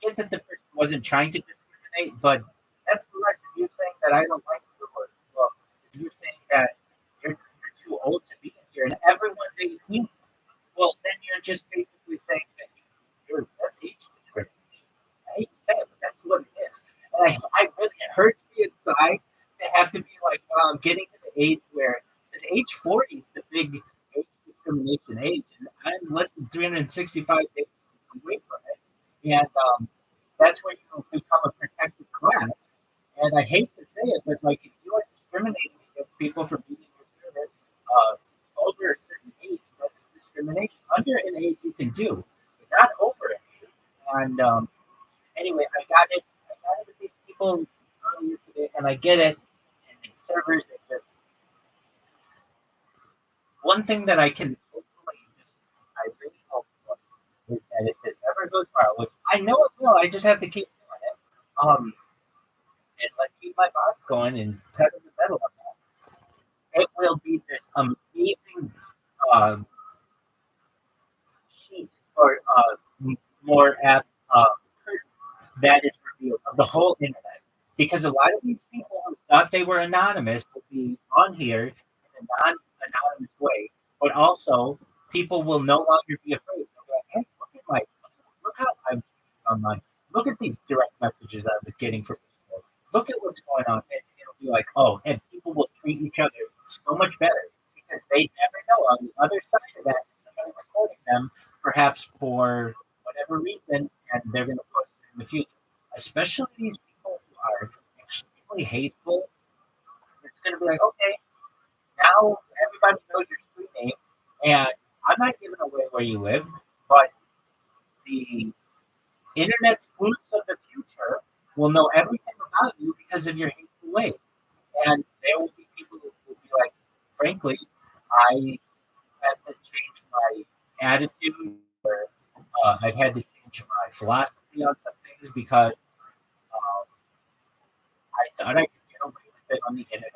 get that the person wasn't trying to discriminate, but nevertheless, if you're saying that I don't like the word, well, if you're saying that you're too old to be in here and everyone's 18, well, then you're just basically saying that that's age discrimination. I hate to say it, but that's what it is. And I really, it hurts me inside to have to be like, well, I'm getting to the age where, because age 40 is the big age discrimination age, and I'm less than 365 days away from it. And that's when you become a protected class. And I hate to say it, but like if you are discriminating against people for being in your service over a certain age, that's discrimination. Under an age you can do, but not over an age. And anyway, I got it. I got it with these people earlier today, and I get it. And these servers, one thing that I can hopefully I really hope is that if this ever goes viral, which I know it will, I just have to keep doing it. And like keep my box going and pedal the metal on that. It will be this amazing uh, sheet or more app that is revealed of the whole internet. Because a lot of these people who thought they were anonymous will be on here in a non-anonymous way, but also people will no longer be afraid. They'll be like, hey, look how I'm online. Look at these direct messages I was getting from people. Look at what's going on. And it'll be like, oh, and people will treat each other so much better because they never know on the other side of that somebody recording them, perhaps for whatever reason, and they're going to post it in the future. Especially these people who are extremely hateful. It's going to be like, okay, now everybody knows your street name, and I'm not giving away where you live, but the internet sleuths of the future will know everything about you because of your hateful ways. And there will be people who will be like, frankly, I had to change my attitude, or I've had to change my philosophy on some things because I thought I could get away with it on the internet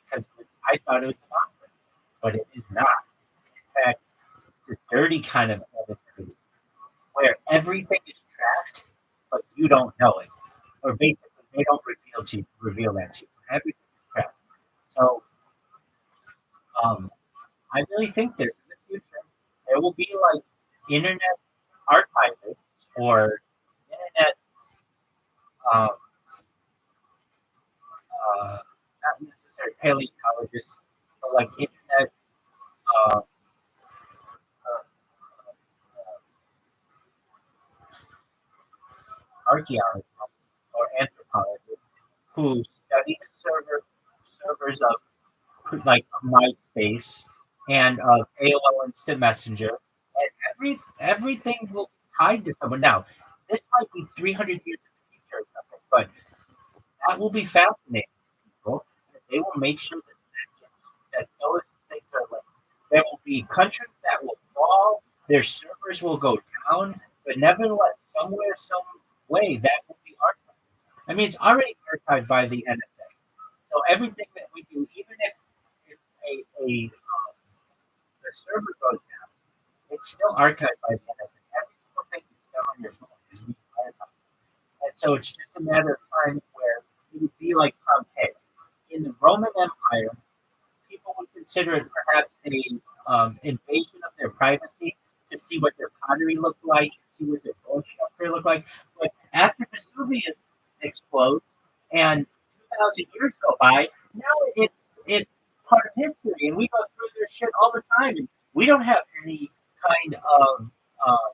because I thought it was anonymous, but it is not. In fact, it's a dirty kind of anonymity where everything is tracked, but you don't know it, or basically they don't reveal that to you. Everything is tracked. So I really think this in the future there will be like internet archivists or internet um, not necessarily paleontologists, but like internet uh, archaeologists or anthropologists who study the servers of like MySpace and of AOL Instant Messenger, and everything will be tied to someone. Now, this might be 300 years in the future or something, but that will be fascinating to people. They will make sure that those things are linked. There will be countries that will fall, their servers will go down, But nevertheless, somewhere, some way, that will be archived. I mean, it's already archived by the NSA. So everything that we do, even if the server goes down, it's still archived by the NSA. Every single thing that's done on your phone is being archived. And so it's just a matter of time where it would be like Pompeii. In the Roman Empire, people would consider it perhaps a invasion of their privacy to see what their pottery looked like, see what their gold sculpture looked like. But after Vesuvius explodes and 2,000 years go by, now it's part of history, and we go through this shit all the time, and we don't have any kind of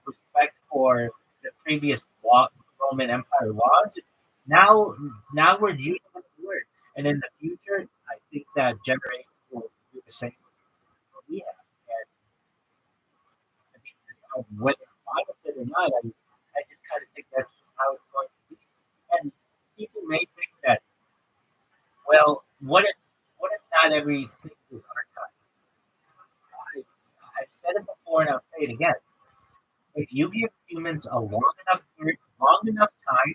respect for the previous Roman Empire laws. Now we're using the word, and in the future, I think that generation will do the same what we have. And I mean, whether I'm fine with it or not, I just kind of think that's just how it's going to be. And people may think that, well, what if not everything is archived? I've said it before, and I'll say it again. If you give humans a long enough period, long enough time,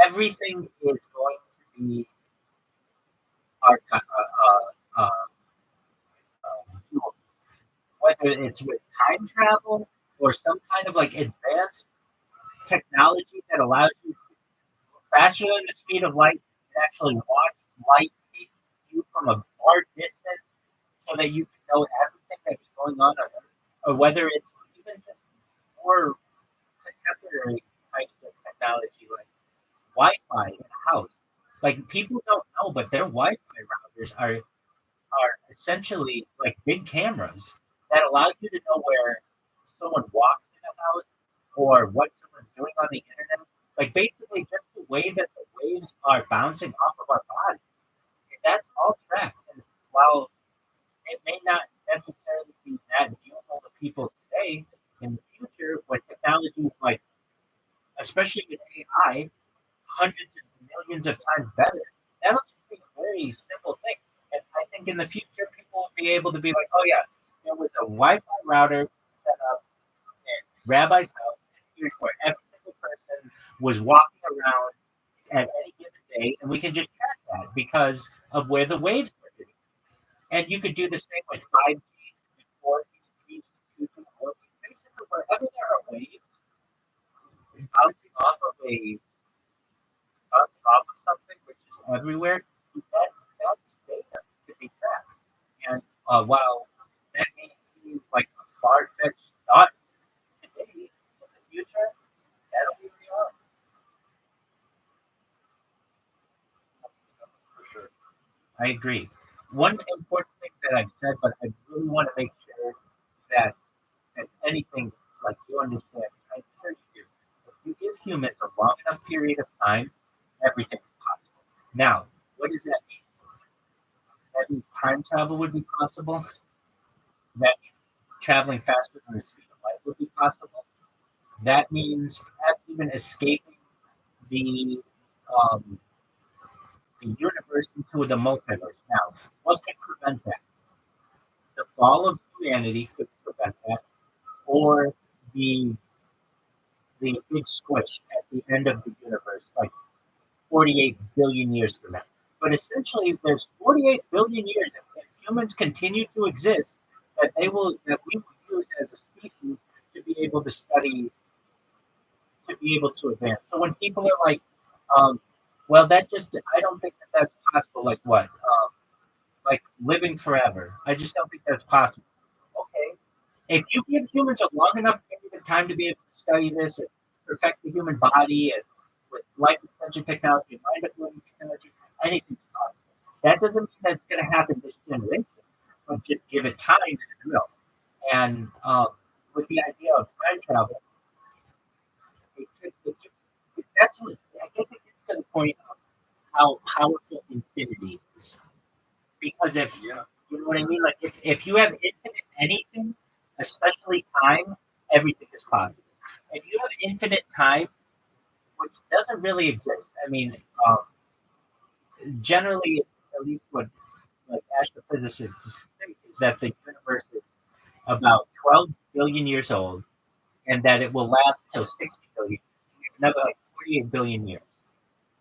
everything is going to be archived. Doable. Whether it's with time travel or some kind of like advanced technology that allows you to faster than the speed of light and actually watch light hit you from a far distance so that you can know everything that's going on Earth, or whether it's even just more contemporary types of technology like Wi-Fi in a house. Like people don't know, but their Wi-Fi routers are essentially like big cameras that allow you to know where someone walks in a house or what someone's doing on the internet. Like basically just the way that the waves are bouncing off of our bodies. And that's all tracked. And while it may not necessarily be that useful to people today, in the future, when technology is like, especially with AI, hundreds of millions of times better, that'll just be a very simple thing. And I think in the future, people will be able to be like, oh, yeah, there was a Wi Fi router set up in Rabbi's house, and here's where every single person was walking around at any given day, and we can just track that because of where the waves were hitting. And you could do the same with 5G, 4G, 3G, 2G, 4G. Basically, wherever there are waves bouncing off of something, which is everywhere, that's data to be tracked. And while that may seem like a far-fetched thought today, in the future, that'll be reality. For sure. I agree. One important thing that I've said, but I really want to make sure that anything like you understand, I'm sure you do. If you give humans a long enough period of time, everything is possible. Now, what does that mean? That means time travel would be possible. That means traveling faster than the speed of light would be possible. That means perhaps even escaping the um, the universe into the multiverse. Now, what could prevent that? The fall of humanity could prevent that, or the the big squish at the end of the universe, like 48 billion years from now. But essentially, there's 48 billion years if humans continue to exist that we will use as a species to be able to study, to be able to advance. So when people are like, well, that just I don't think that that's possible. Like what? Like living forever. I just don't think that's possible. Okay, if you give humans a long enough period of time to be able to study this and perfect the human body and with life extension technology and mind uploading technology, anything's possible. That doesn't mean that's going to happen this generation, but just give it time and it will. And with the idea of time travel, that's what I guess it gets to the point of how powerful infinity is. Because if Yeah. you know what I mean, like if you have infinite anything, especially time, everything is possible. If you have infinite time, which doesn't really exist, I mean, generally, at least what like astrophysicists think is that the universe is about 12 billion years old, and that it will last till 60 billion, another like 48 billion years.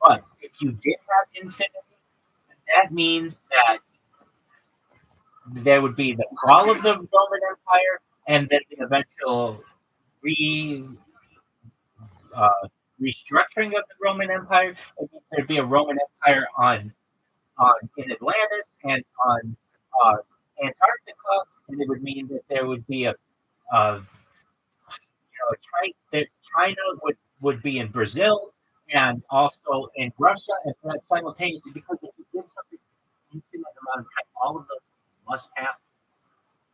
But if you did have infinity, that means that there would be the fall of the Roman Empire and then the eventual uh, restructuring of the Roman Empire. It means there'd be a Roman Empire on in Atlantis and on Antarctica, and it would mean that there would be that China would be in Brazil and also in Russia, and that simultaneously, because if you give something an infinite amount of time, all of those must happen.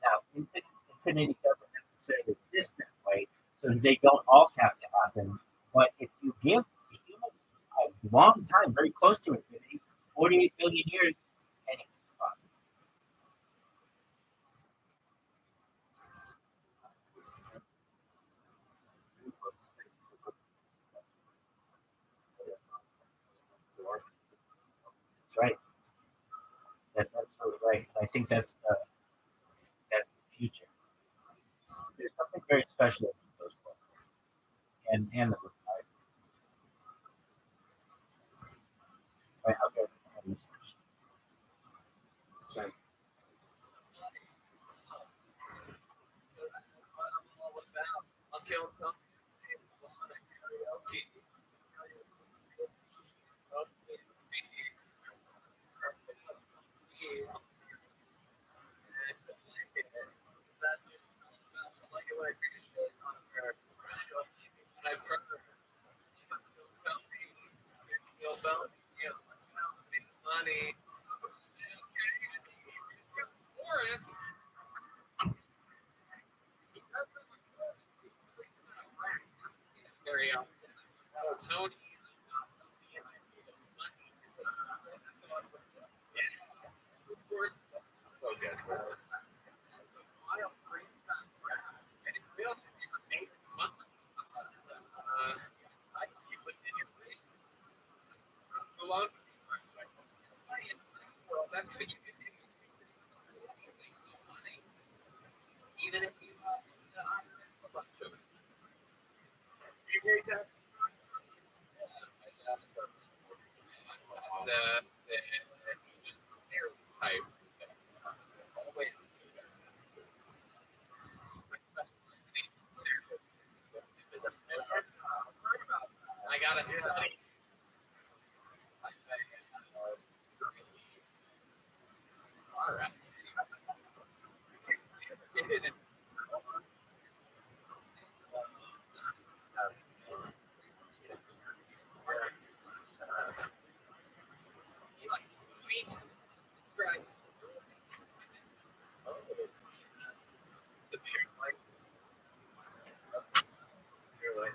Now, infinity doesn't necessarily exist that way, so they don't all have to happen. But if you give humans a long time, very close to infinity, 48 billion years, anything is possible. That's right. That's absolutely right. I think that's the future. There's something very special about those books and the book. Right, okay. Money. Very Tony. That's what you can do. Even if you the stereotype. I gotta study. All right. Sweet. Right. The pure light. Pure light.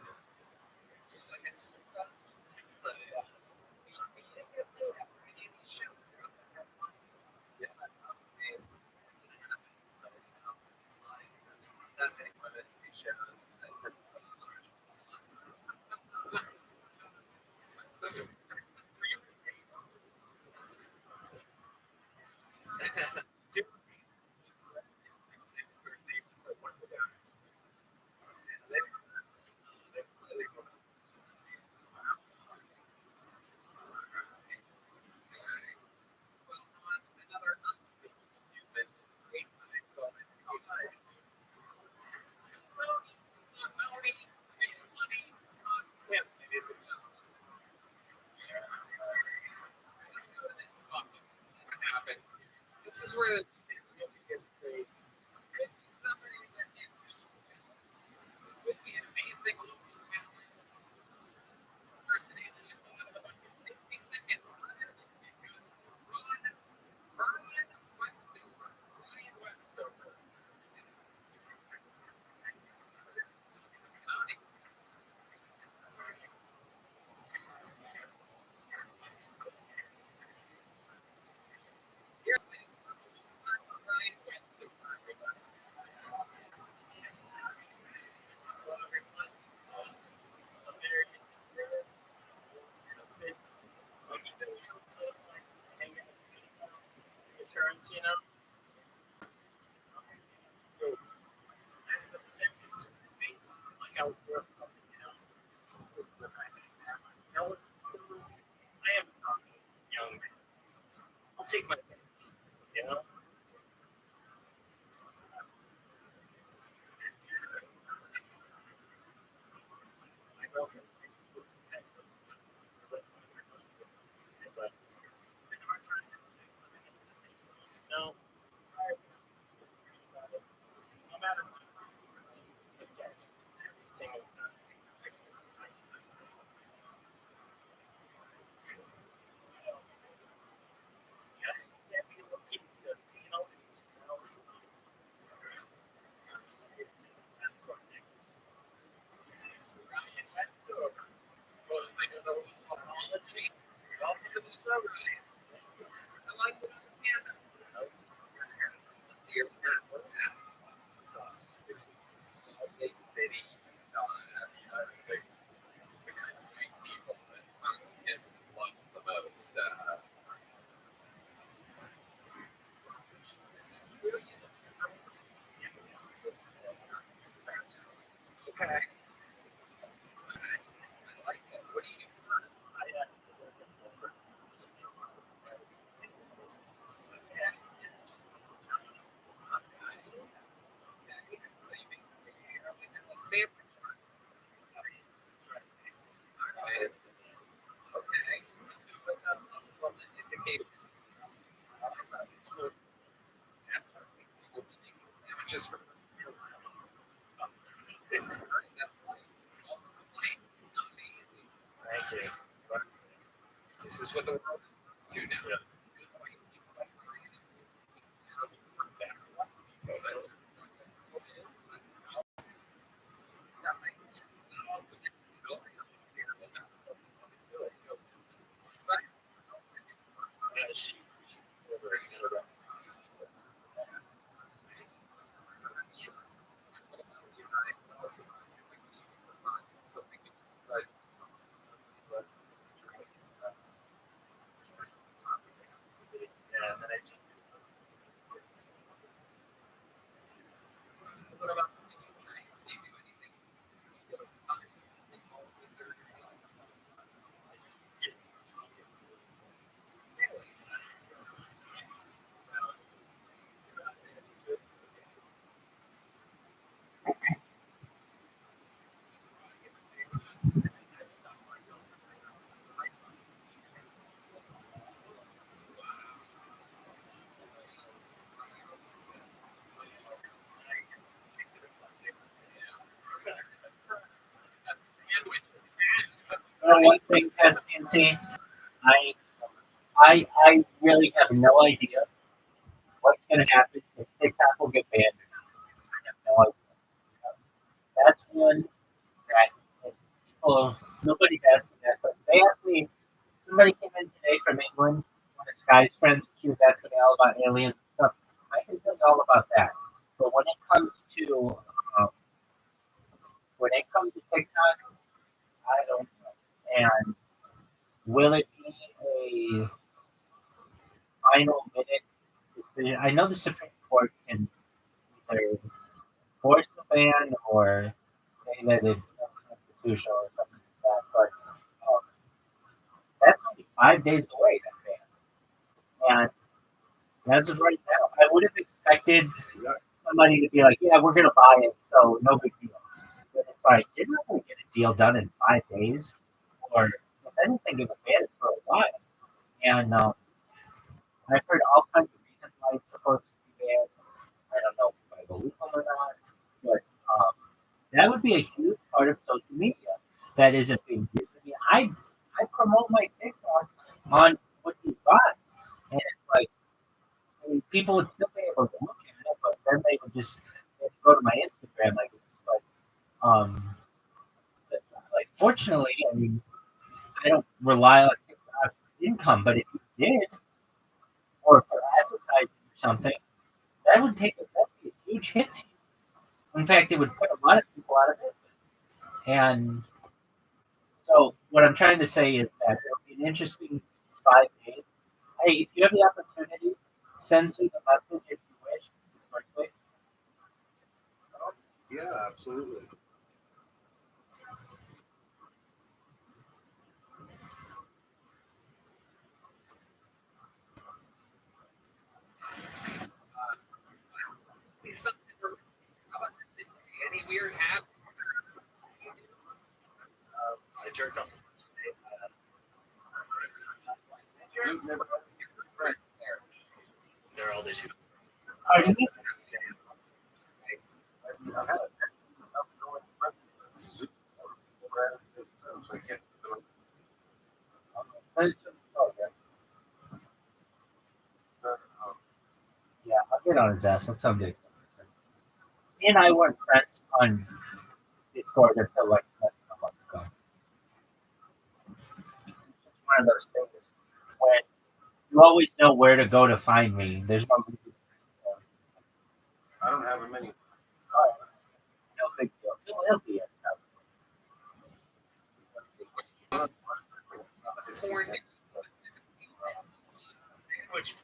I'll work something out with my family. You know, I am a young man. I'll take my chance. You know? My girlfriend moved to Texas. But no, no matter what, every single time. Yeah, be lucky because, you know, that's what next. Welcome to the show, Ryan. I like it on camera. You're not what Salt Lake City, the kind of white people that Townsend loves the most. Okay. I like that. What do you do for fun? Sandwich. Alright. Okay. Well, indicate it's for that's for people making sandwiches for Alright, that's fine. Well, complaint. It's not easy. Thank you. This is what the world is do now. Yeah. Good point. People like Ryan and oh, that's nothing. Yeah, she's over in Canada. Yeah, and then I just What about do you do anything? Really? A sandwich. you know one thing, Nancy, I really have no idea what's going to happen if TikTok will get banned or not. I have no idea. That's one that people, nobody's asking that, but they asked me, somebody came in today from England, one of Sky's friends, she was asking me all about aliens and stuff. I can tell you all about that. But um, when it comes to TikTok, I don't know. And will it be a final minute decision? I know the Supreme Court can either force the ban or say that it's unconstitutional or something like that. But um, that's only 5 days away, that ban. And as of right now, I would have expected somebody to be like, yeah, we're going to buy it, so no big deal. But it's like, you're not going to get a deal done in 5 days. Or if anything, it was banned for a while. And I've heard all kinds of reasons why it's supposed to be banned. I don't know if I believe them or not. But that would be a huge part of social media that isn't being used. I mean, I promote my TikTok on with these bots, and it's like, I mean, people would still be able to look at it, but then they would just they'd go to my Instagram, like it's like, like fortunately, I mean, I don't rely on TikTok for income, but if you did, or for advertising or something, that'd be a huge hit to you. In fact, it would put a lot of people out of business. And so, what I'm trying to say is that it'll be an interesting 5 days. Hey, if you have the opportunity, send me the message if you wish. Quickly. Yeah, absolutely. weird habits? I jerked off. You've never They're all issues. Are you? I've had it. So I can't do it. Yeah, I'll get on his ass. Let's someday. Me and I weren't friends on Discord until like less than a month ago. It's just one of those things when you always know where to go to find me. There's no reason. I don't have a many. No big deal. He'll be it. Porn. Which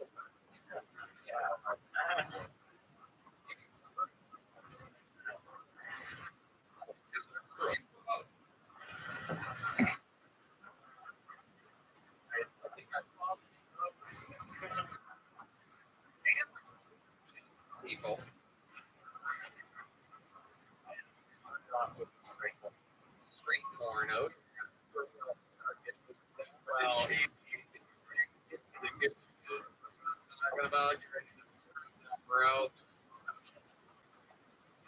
People. Straight porn. Oh, well, talking about bro.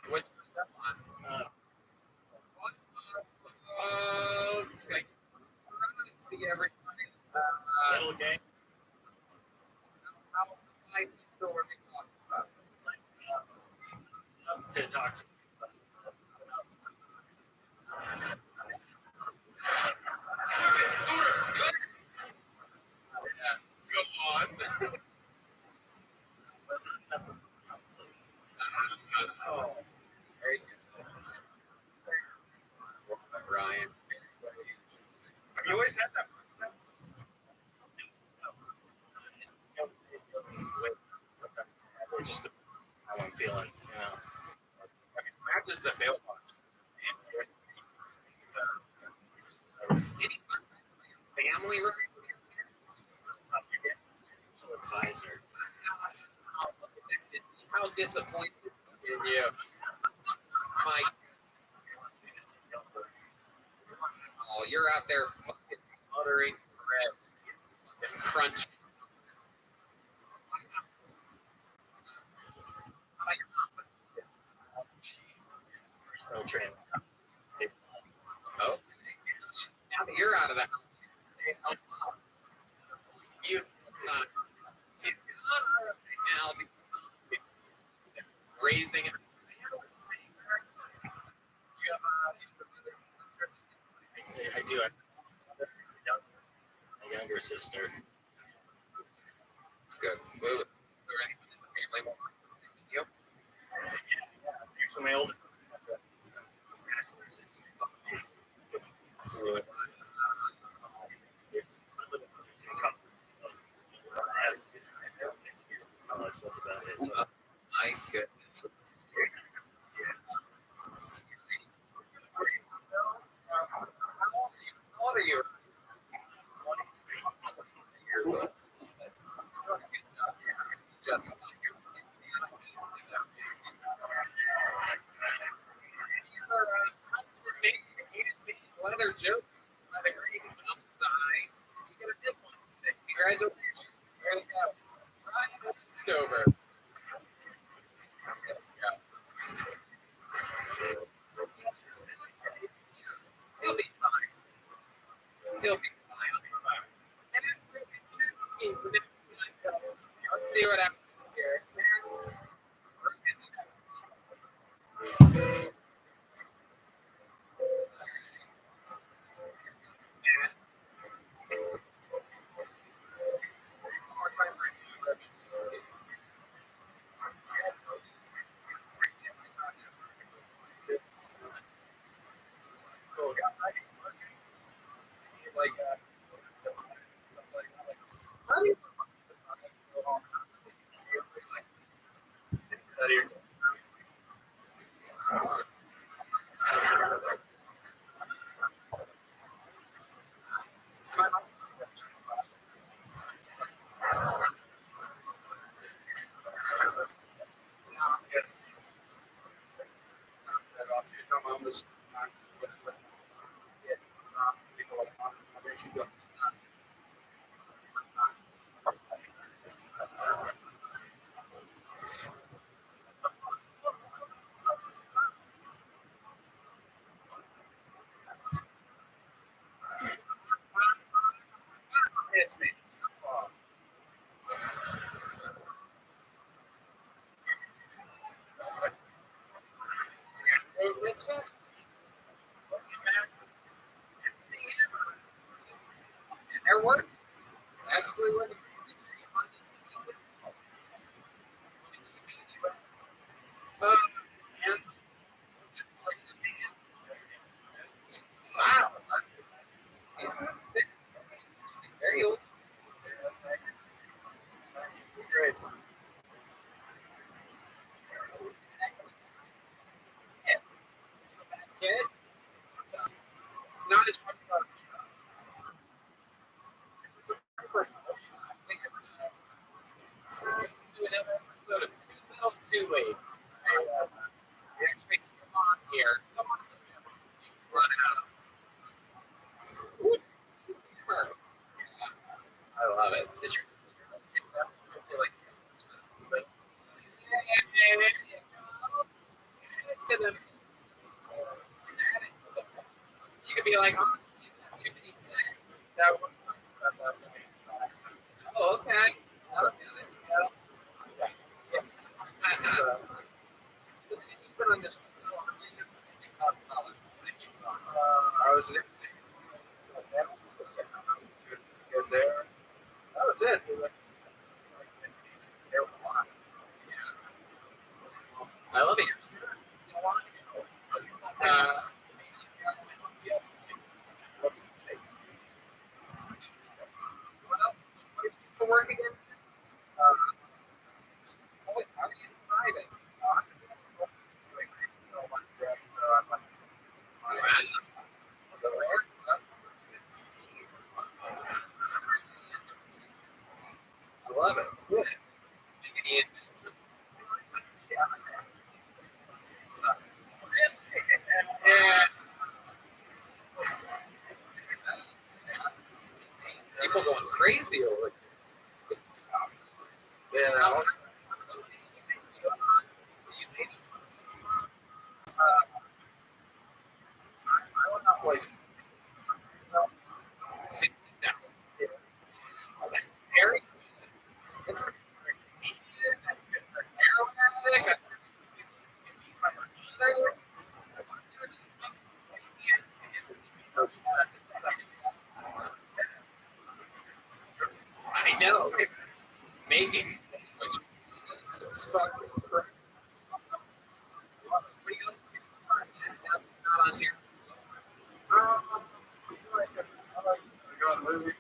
What that on? This guy. See everybody. little game. How I know what they talk about. TikTok. Go on. Very good. Ryan. Have you always had that? Or just how I'm feeling, you know. I mean, that was the bail watch. Any family right? Advisor. How disappointed in you? My, oh, you're out there fucking muttering bread and crunching. No train. Oh, now that you're out of the house, you not. He's not right now because raising it. You have brothers and sisters. I do. I have a younger sister. It's good. Well, is there anyone in the family more than you? Actually, my older. That's about it. So, My goodness. How old are you? 20 years old. Just one of their jokes. By the green upside, you get a dip one. Congratulations. There you go. Ryan Stover. He'll be fine. He'll be fine. And let's see what happens here. this. It's me. Hey, Richard. Their work actually went crazy. And wow, it's very old. Great. Kid, not as much fun. This is a I think it's do another episode of Too Little Too Late. Actually, come on here. Come on. Run out. I love it. Did you like to them? You could be like, oh, too many things. That was Oh, okay. Okay, there you go. So then you put on this. I was good there. That was it. I love it. What else? What do you do for work again? How do you survive it? I love it. Any investment? Yeah. People going crazy over it. Yeah. I went up like 60,000. Harry? It's I know. Maybe. It's fucking correct. What are you up to? Not on here. go to movies.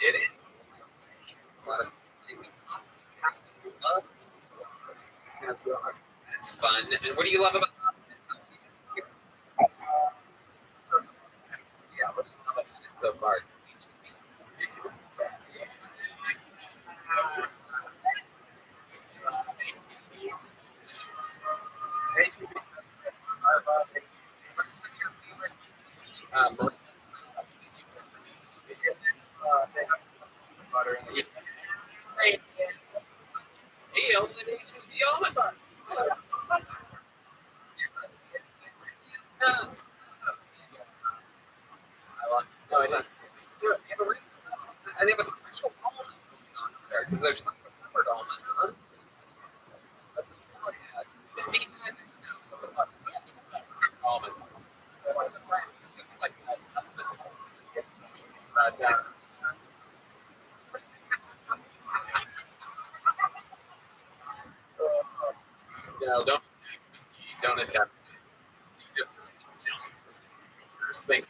It is. A lot of That's fun. And what do you love about yeah, what do you love about it so far? Hey, open the HB No, I just and they have a special almond on there because there's not covered almonds. Huh? Almond. It's like nuts and bolts. No, don't attempt. You just think.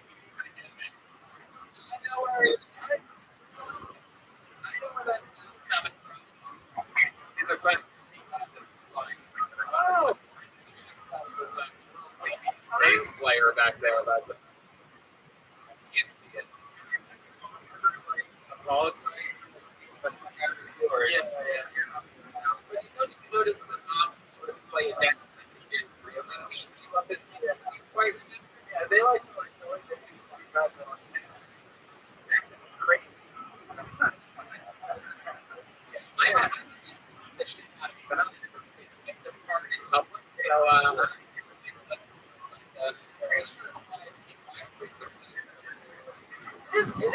No worries. back there about the can't see it. Apologize. But yeah. But don't you notice the mom sort of play it down like they did really beat you up as quite Yeah, they like to crazy. I have the shit out of me, but I'm in the part in public, so it is really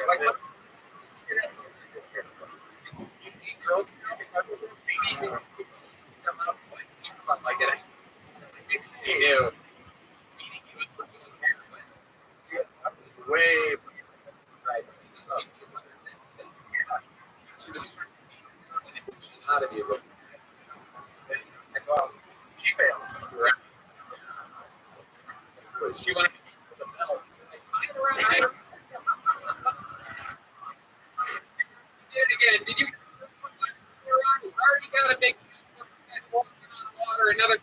like what girls maybe come up like it. They do. Meeting you with doing hair, but way right. She was trying to get the out of you, but well, she failed. Right. She wanted to keep the belt. Like, tie it around. I did it again. Did you? We've already got a big walking on water. Another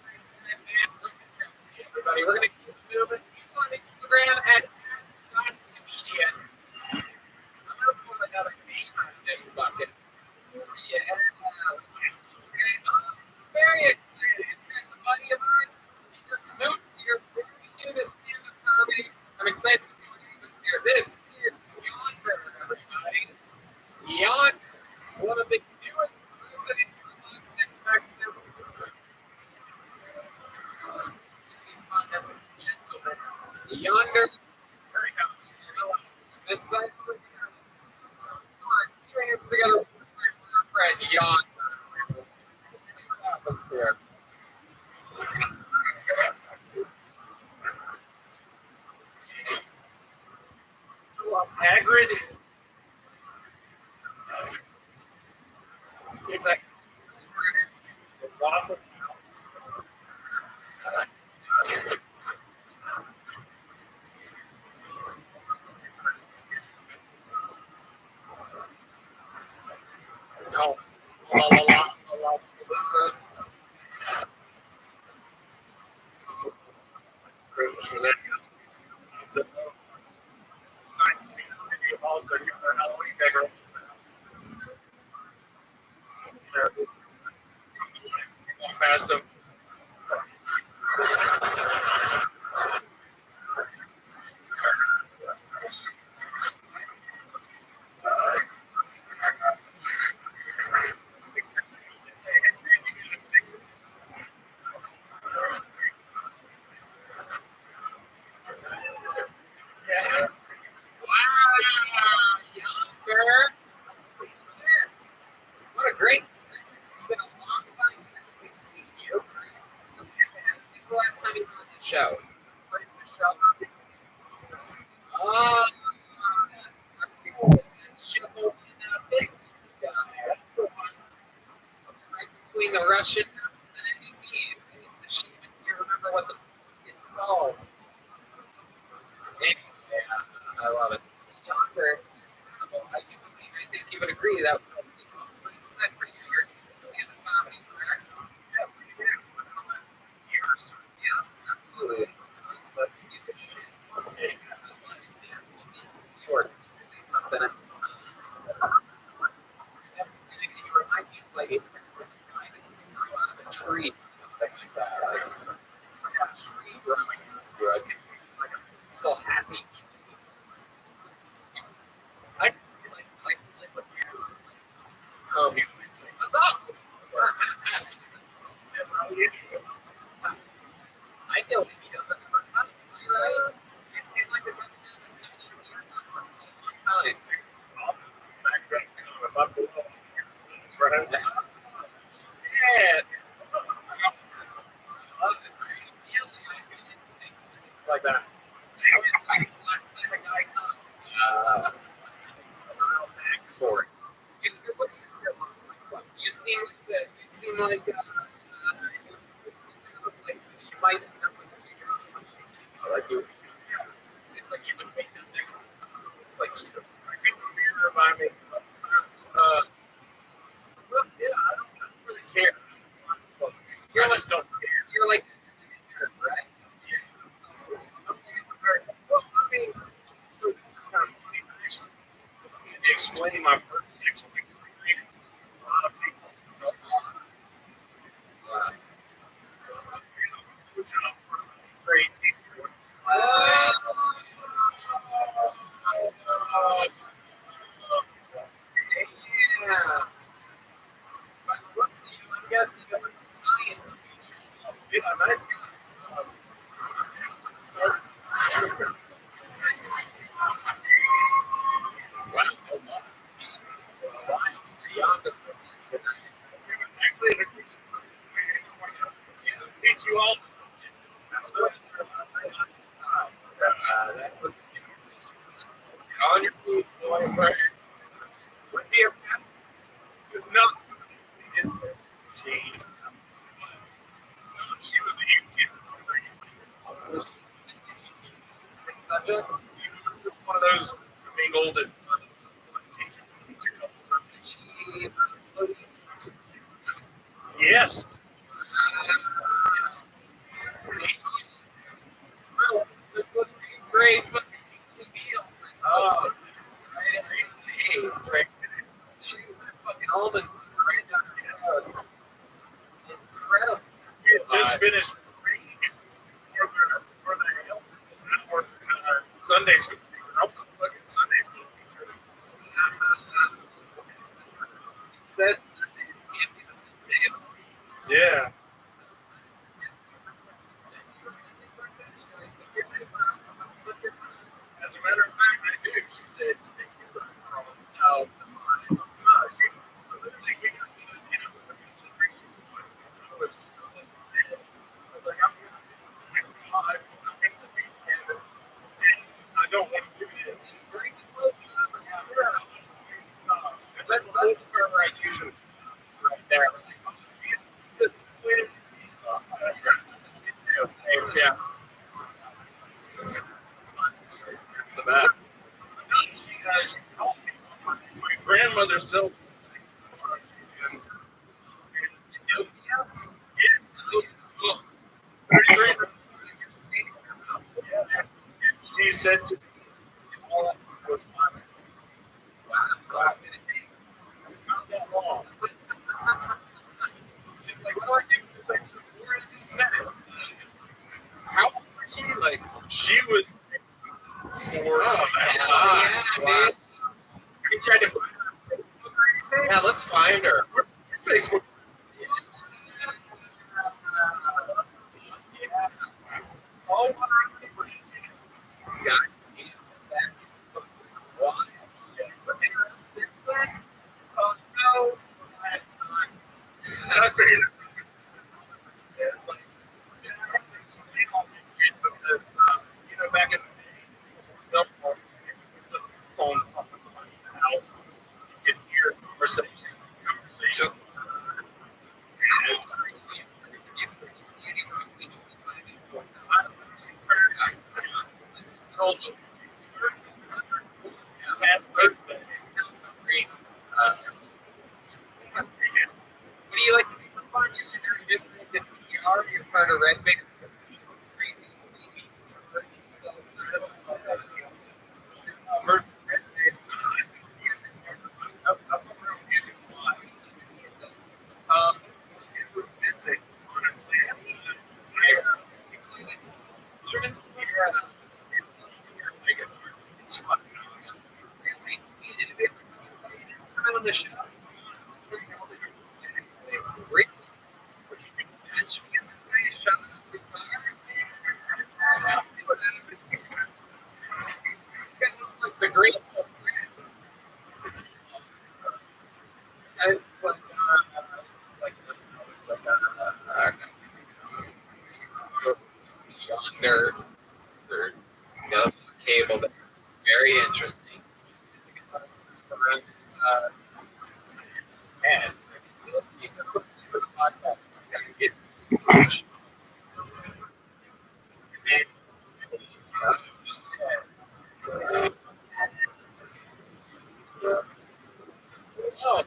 everybody. We're gonna keep moving. He's on Instagram at @comedian. I'm gonna pull another name out of this bucket. Yeah. Very excited. This guy's a buddy of mine. He just moved here. We do this stand-up comedy. I'm excited to see what he does here. This is Yonder, everybody. Yonder. One of the newest residents of Austin, Texas. Gentlemen. Yonder. Here he comes. This side over here. Come on, put your hands together. My friend Yonder. Let's see what happens here. So Hagrid. It's like the Waffle House. No. La. Christmas for them. It's nice to see the city of Austin get their Halloween decorations. Past them. Wow, Yonder. What a great thing. It's been a long time since we've seen you. When's the last time you were on the show? Place to shop. Oh, Shuffle in this guy. Right between the Russian and NDP. It's a shame if you remember what the it's called. Yeah, I love it. Yonder. I think you would agree that was pretty set for you. You're in the comedy, correct? Years. Yeah, absolutely. Let's keep it shit. New York is really something. You remind me of like a out of a tree, something like that. Like a tree growing through it. Like a still happy tree. I can see like with you. Oh, what's up? I feel like he doesn't ever come to you, right? You seem like a good man. Time. explain my first sexual experience. A lot of people don't want good job for a great teacher. Yeah. But look, I'm guessing it was science. Yeah, nice. Wow. Beyond the Actually, in a Christian teach you all the that's what on your feet, boy, right? What's your best? No, she was a youth kid. One of those being old and teacher couples. Yes. Great, but she fucking all the incredible. Just finished for Sunday school. I was a fucking Sunday school teacher. Said Yeah. As a matter of fact, I do. She said, "Thank you for calling." No, she literally gave me, I was like, I'm going to do something. I don't want to do this. Is that where I usually right there? Yeah. That's the best. She told me my grandmother sold he said to me, all that was fine. Wow. Not that long. She's like, what do I do? Like, where is he at? How old was she? Like, She was 4. yeah, dude. We tried to find her. Yeah, let's find her. Facebook. All what I remember. Yeah. Why? But since then, No, I figured it. Yeah, it's like, you know, back in the day, the phone off of the house, you could hear conversation. what do you like to do for fun? You're PR, you're part of Red Big. On the show. Great. Match me in this guy shut up the car. See what happens. This guy looks like the great. This guy looks like so yonder. He's got a cable there. Very interesting. And you can look for the podcast. You can get oh.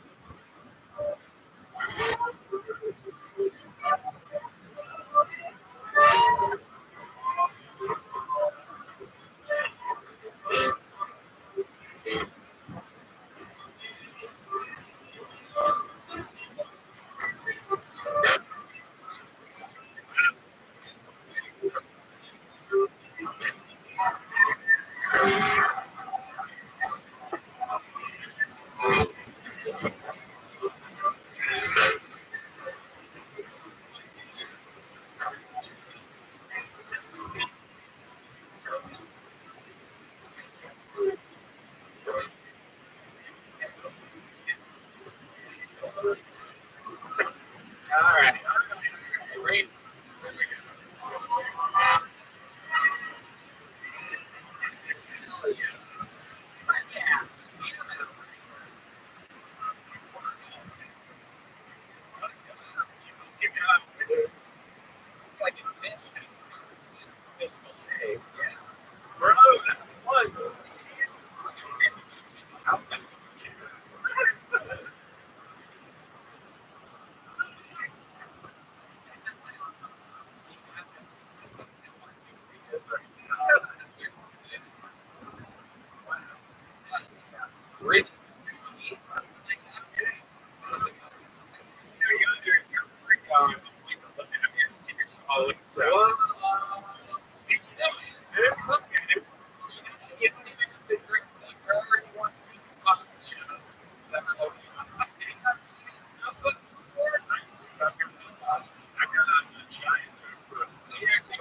Really?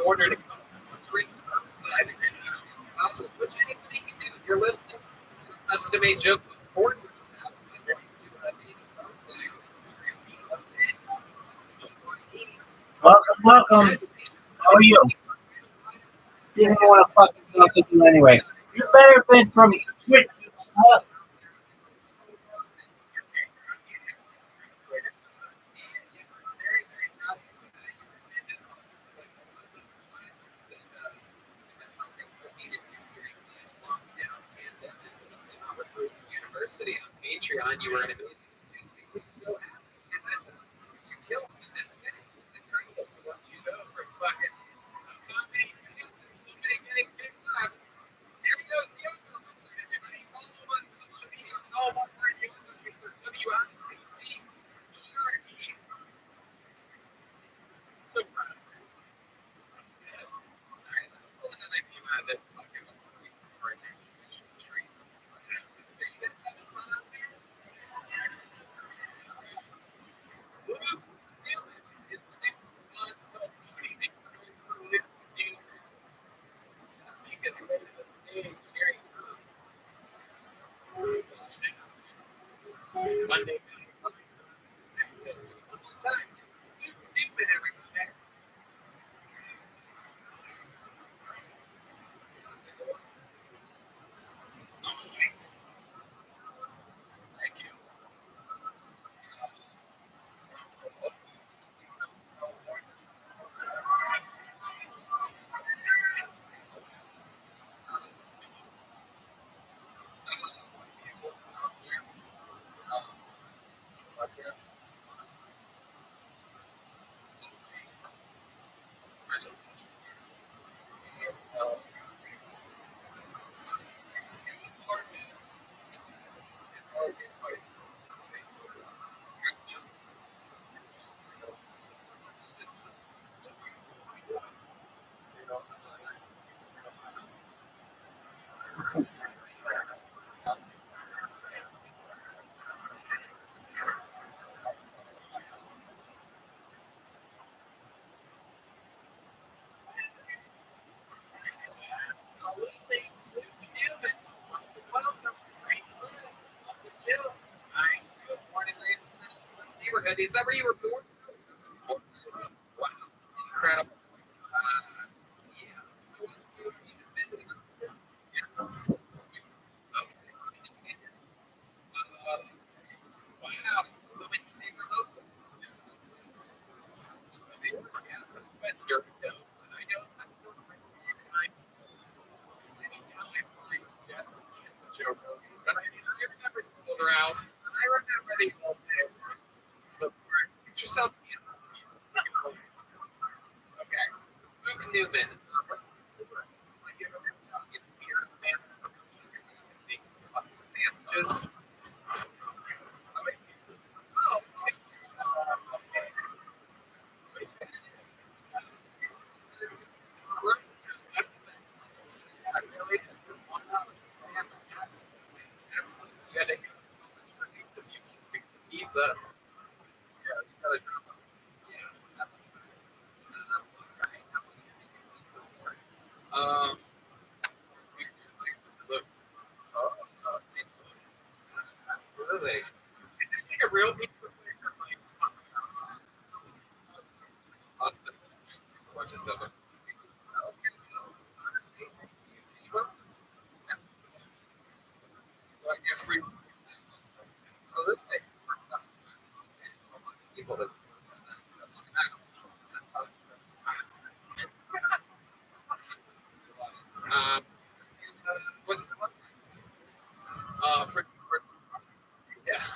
Ordered a drink outside of each houses, which anybody can do. If you're listening, estimate joke important. Welcome. How are you? Didn't want to fucking talk to you anyway. You better been from Twitch. Huh? University on Patreon, you were an amazing student. You killed me this minute. It's incredible to watch you go from fucking somebody getting kicked off. There we go, Diego. Everybody follow on social media. All one word, you can look at WICP. So proud of you. All right, let's pull another view out of this fucking for our next treat. So you guys having fun out there? Monday. Thank you. Neighborhood. Is that where you were born? Wow, incredible. Yeah. Wow. Women's neighborhood. West Jericho. I don't. But I remember the older outs. I remember the old days. So, get yourself. Okay. Moving Newman. Sandwiches. You had to pizza. Um, what are they? Is this like a real pizza? Bunch of stuff. So this thing, people that what's pretty, yeah.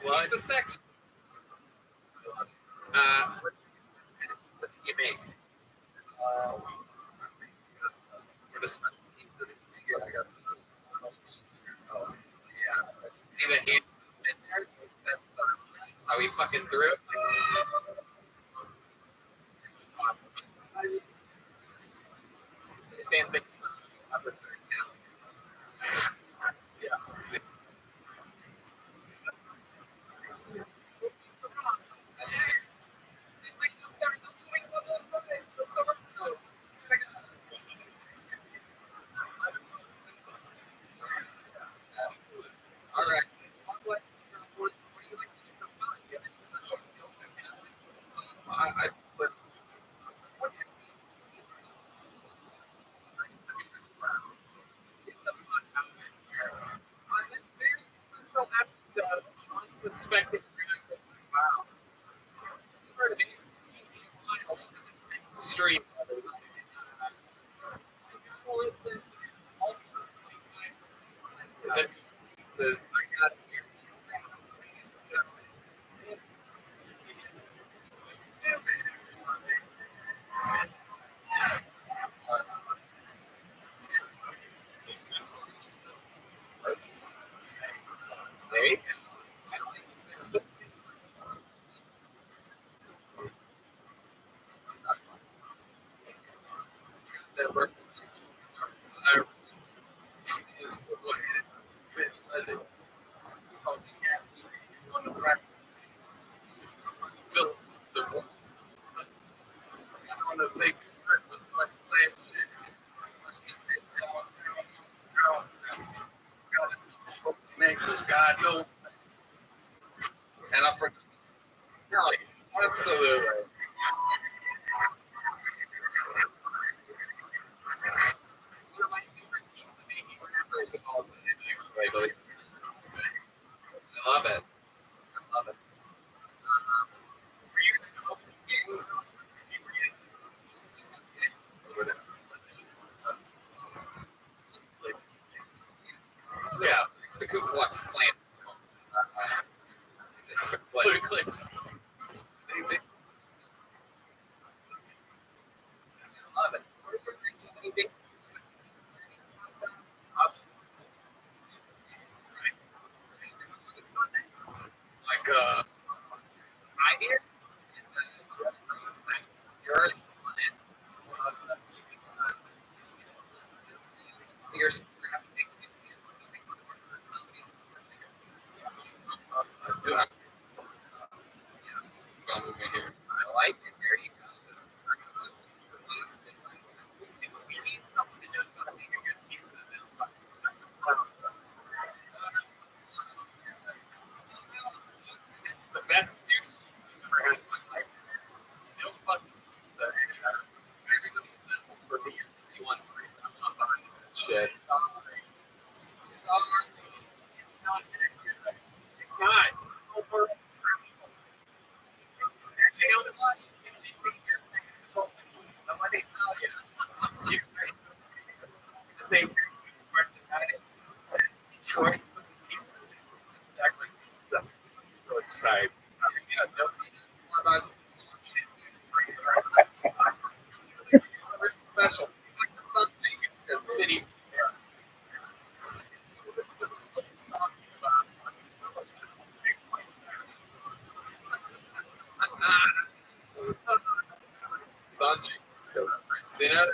It's a sex. What do you make? Give us a pizza. Yeah, I got. Oh, yeah. See the hand in there? That's how he fucking threw it. Fan thing. Yeah. All right. What do you like to do for fun? I put the fun out there. On this very special episode of Unsuspecting Criticism. Wow. You heard of it? Stream. Listen, then says, I got here. There you go. That worked. God knows. And I forgot. No, absolutely. One of my favorite pizza making rappers of all time, actually. I love it. I love it. Were you going to open the game? Yeah, the Ku Klux Klan. It's the Ku Klux. I love it. Like, I hear you're so you're I like it. There you go. We need someone to just make a good pizza this fucking the best sushi I've ever had in my life. No fucking pizza. Everybody settles for me. You want to bring them up on shit. Sorry. It's not that good. It's not. Over triple. You know what? Let me tell you. The same thing. Detroit. Exactly. So excited. Special. It's like the something. It's a mini. Bungie. You know,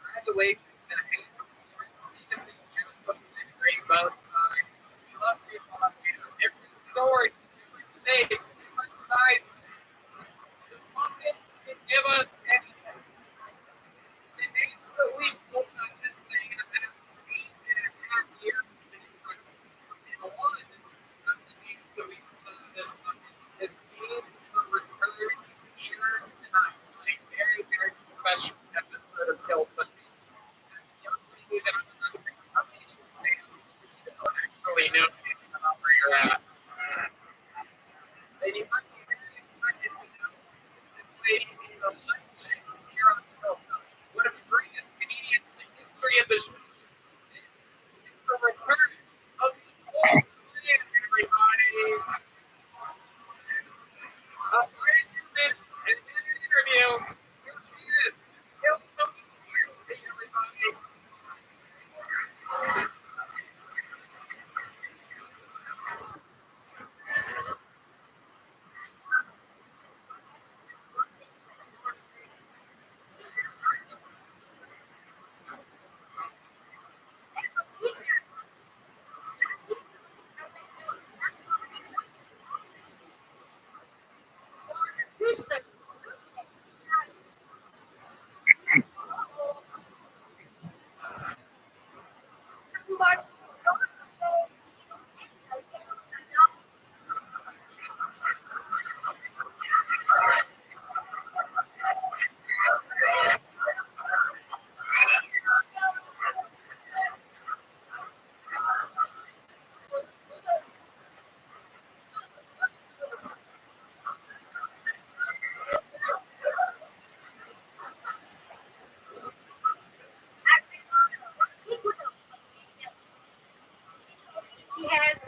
congratulations. Great boat. We love you. Different story. Hey, different side. Give us anything. The names that we've pulled on this thing in the past 8.5 years. And a lot of the names that we pulled on this one is made for return here tonight. A very, very special episode of Kill Bundy. Actually, no, where you're at. And you might be excited to know this lady is a legend here on Kill Bundy. One of the greatest comedians in the history of the show. It's the return of the has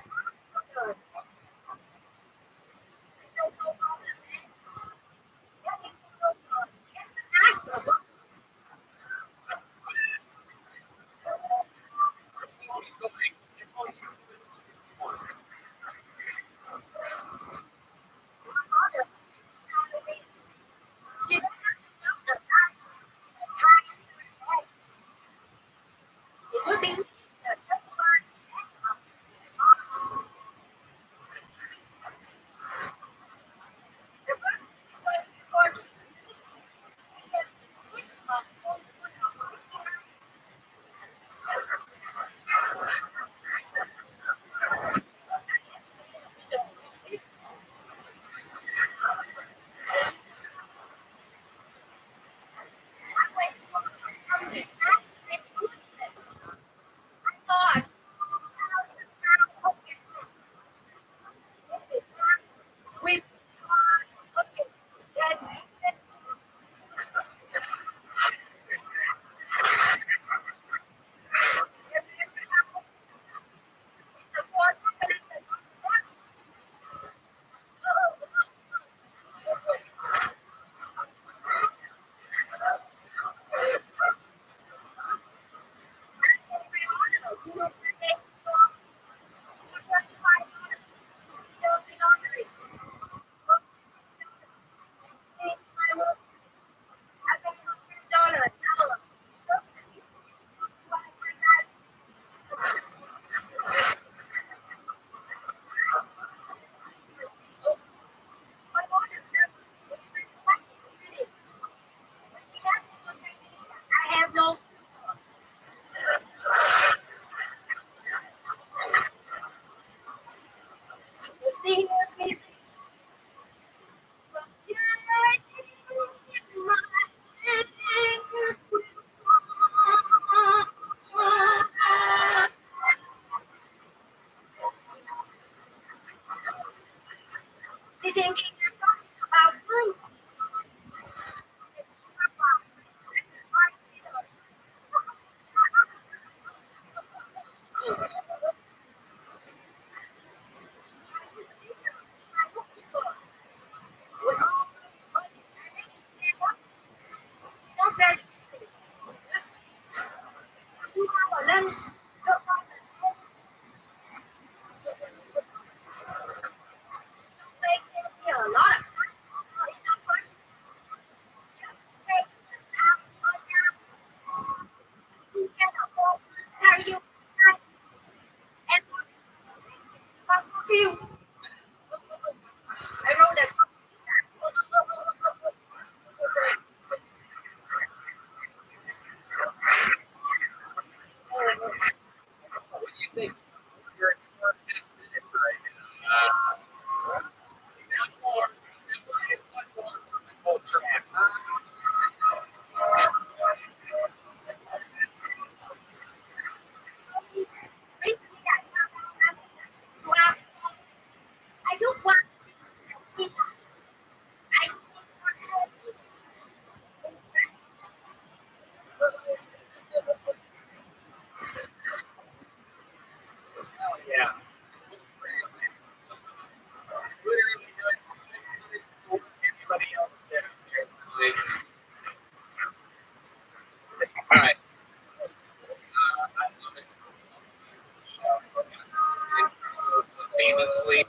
famously,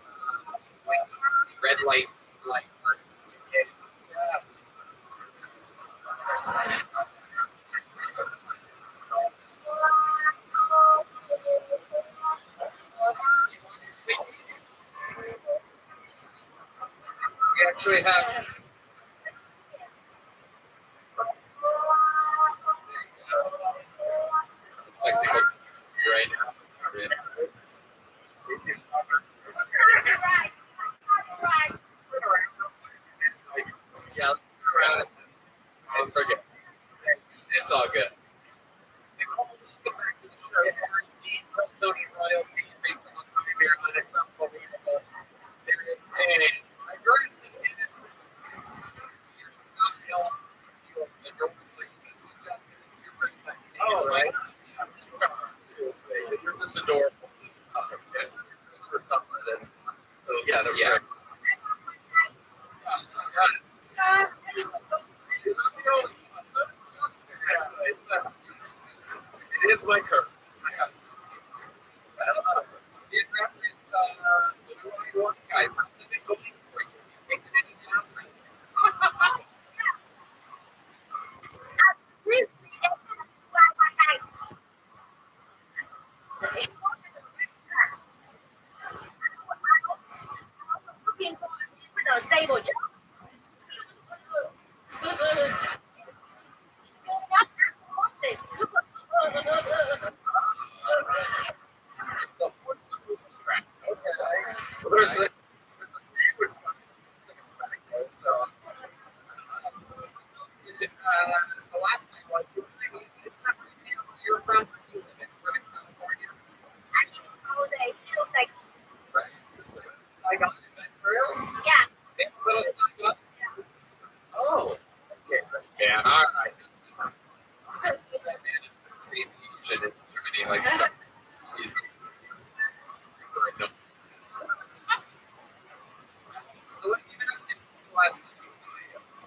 red light, we actually have technical right now. Yeah, let's go around. Don't forget. It's all good. Nicole, welcome back to the show. Sony royalty based on time here on It's Unbelievable. There is a aggressive industry Yeah, they're Yeah. It is my curse. Stable job. There's the Oh. Yeah, all right. In Germany, like stuff.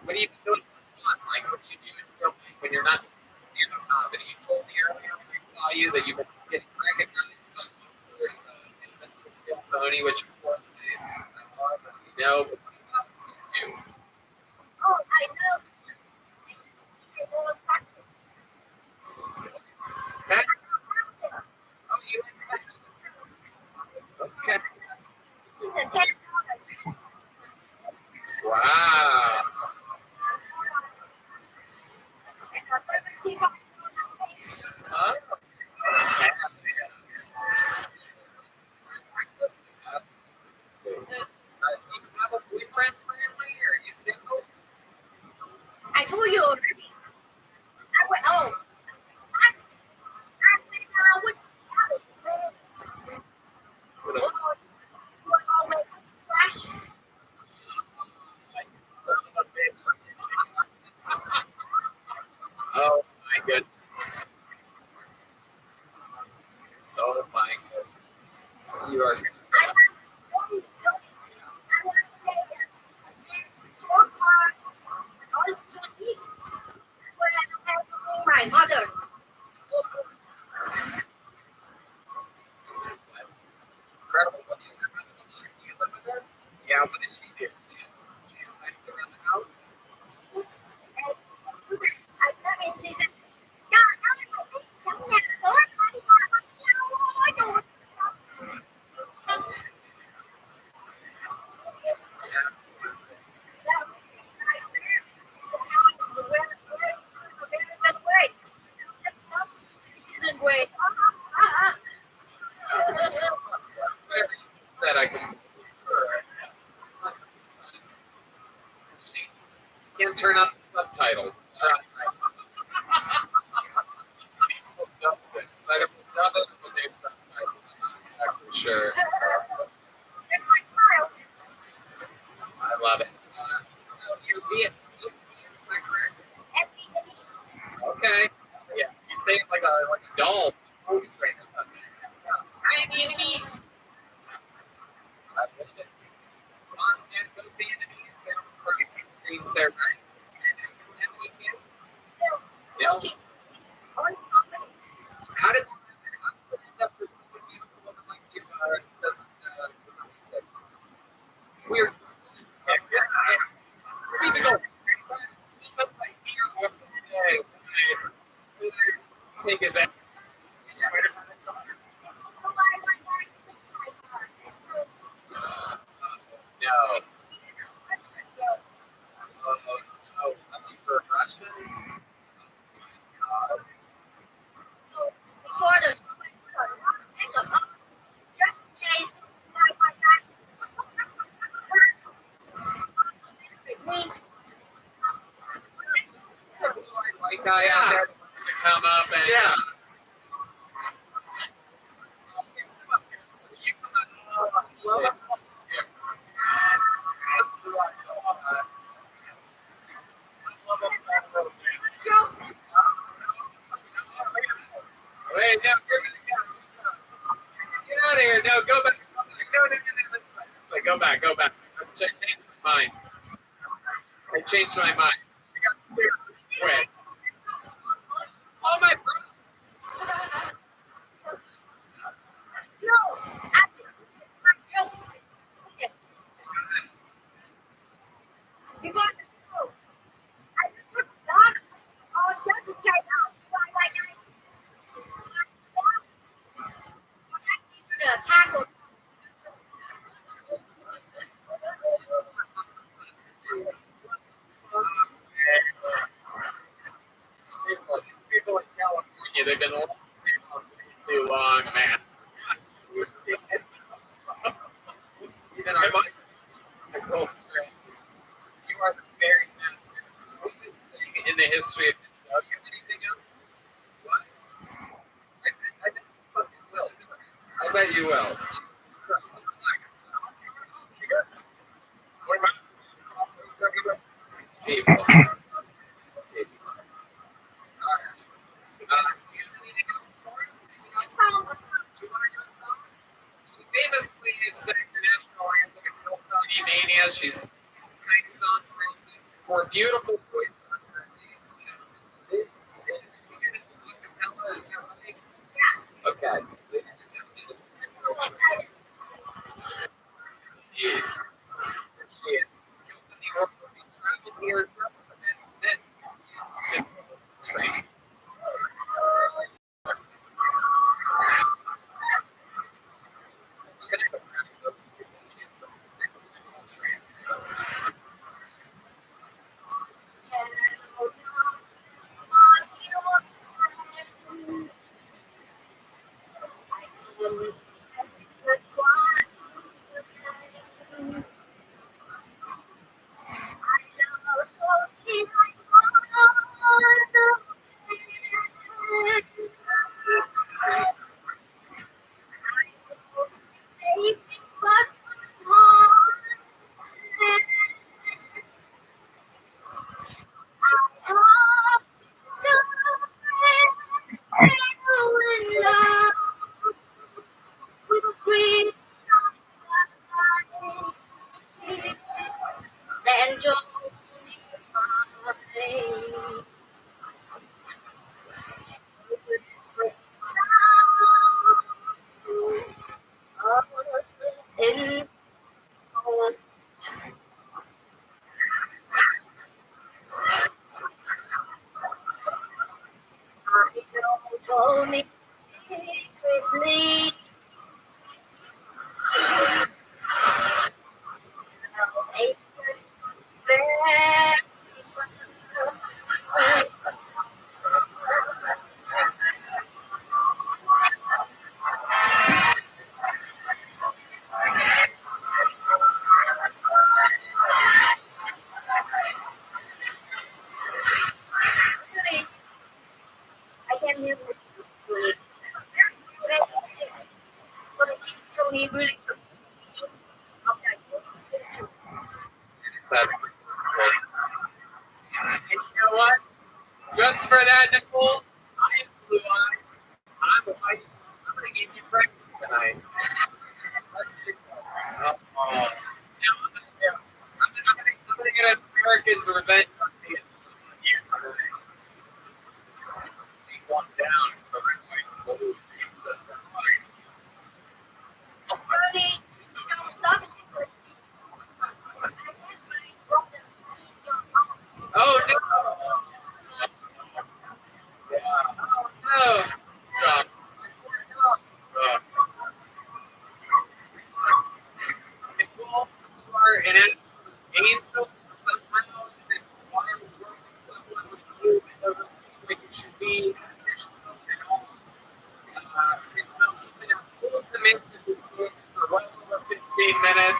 What do you do like what do you do when you're not stand-up comedy? You told me earlier when I saw you that you've been getting recognized for Tony, which of course you know, but what do you do? Oh, you okay. Wow. Huh? Do you have a boyfriend currently, or are you single? I told you already. I went, oh. Oh my goodness. Oh my goodness. You are so My mother. incredible. What do you live with her? Yeah, what does she do? She lives around the house? Whatever you said, I could. She can't turn on the subtitle. For sure. I love it. You're Vietnamese, is that correct? Okay. Yeah. You say it like a doll. Voice train or something. I'm Vietnamese. I believe it. Mom and go Vietnamese. They're crazy things there, right? And we kids. Yeah. How did you end up with such a beautiful woman like you? Weird. We can go. Take it back. No. Oh, that's for Russian. White guy out there that wants to come up and Yeah. You come up. Wait, no, we're gonna go. Get out of here. No, go back. No. Go back. go back. I changed my mind. I changed my mind. I got scared quick. Oh my God. No, I think it's my joke. You want to know? I just put that on just right now. The tackle. These people in California, they've been locked down too long, man. Even our girlfriend, you are the very fastest, smoothest thing in the history of the show. You have anything else? What? I bet you fucking will. I bet you will. People. She famously sang the national anthem at Hilltony Mania. She sang the song for a beautiful voice on her. Ladies and gentlemen, this acapella is now running. Okay. Ladies and gentlemen, this is Indeed. She is. Hilltony Orthodox traveled here just for this. This is train. Told me secretly. I can't hear you. Really. That's and you know what? Just for that, Nicole, I am blue eyes. I'm white. I'm gonna give you breakfast tonight. Let's do that. Now, I'm gonna get America's revenge on me. You tonight. Take one down for red, white, blue. Bernie, don't stop. Oh no! Yeah. Oh no! Stop. Nicole, you are an angel somehow. This water is working someone with you. It doesn't seem like it should be at all. It's not even a full commitment to this game for well over 15 minutes.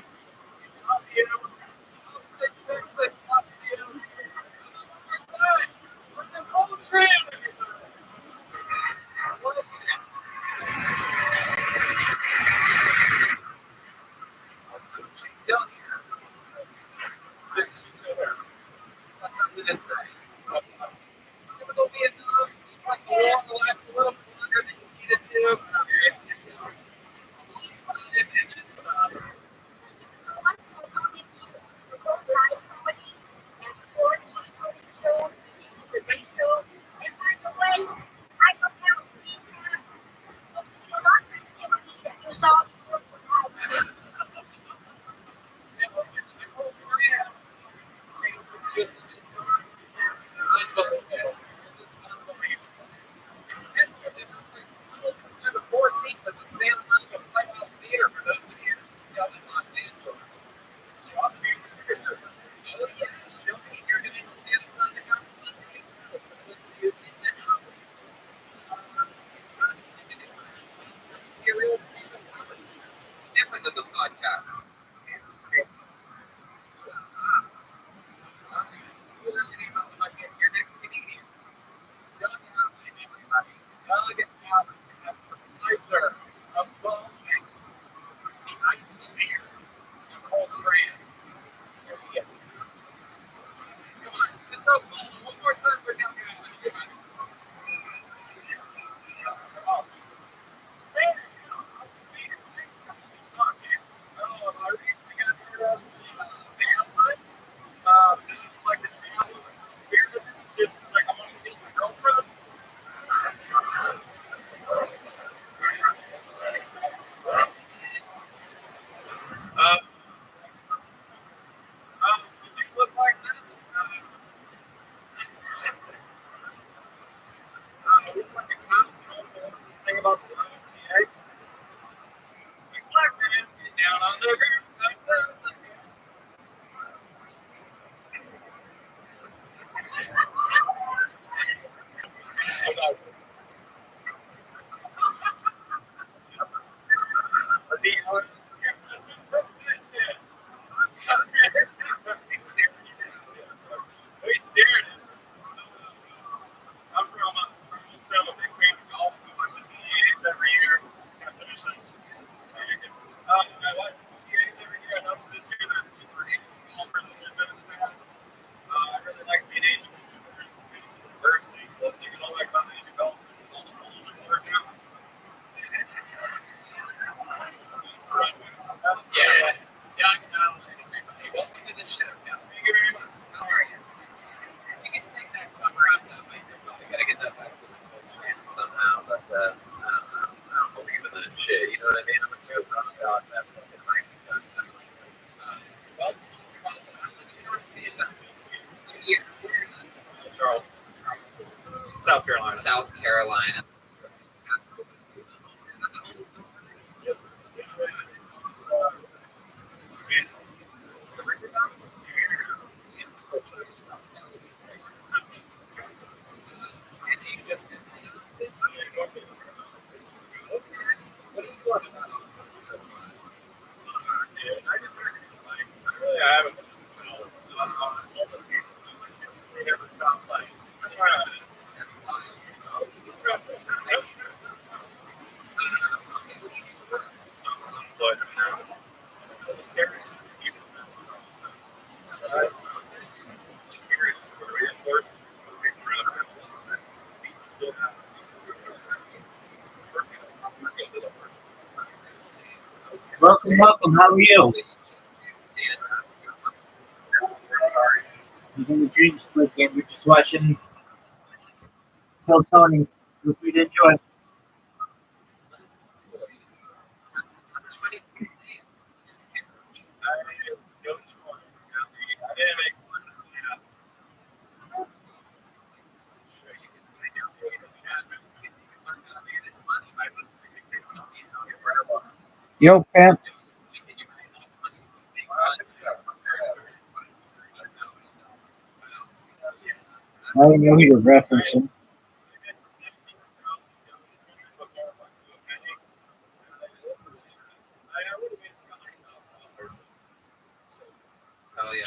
Love you. Love you. With the whole train. What is it? She's still here. Just here. That's something to say. Typical Vietnam. It's like the war will last a little longer than you need it to. Yes. Your next Canadian. Doug out, everybody. Doug out. Have some pleasure of following the ice beer and cold strand. Here he is. Come on, just throw one more time for Doug out. Come on. There you go. About the YMCA. Black man down on the ground. I'm from a big fan of golf. We watch the PGAs every year. I watch the PGAs every year. I noticed this year there's more Asian golfers than there's been in the past. I really like seeing Asian golfers. It's the diversity. One thing I don't like about Asian golfers is all the holes are working out. Yeah. Yeah, I know. Welcome to the show, Cal. Thank you very much. How are you? You can take that cover off that microphone. I gotta get that back to the trend somehow, but I don't believe in that shit. You know what I mean? I'm a joke on God. That fucking microphone. Well, you don't see it that 2 years. Charleston, South Carolina. South Carolina. I haven't. Never stopped playing. Welcome, welcome. How are you? You're in the Dream Split game. We're just watching Phil Tony. Feel free to enjoy. Yo, Pep. I don't know who you're referencing. Oh, yeah.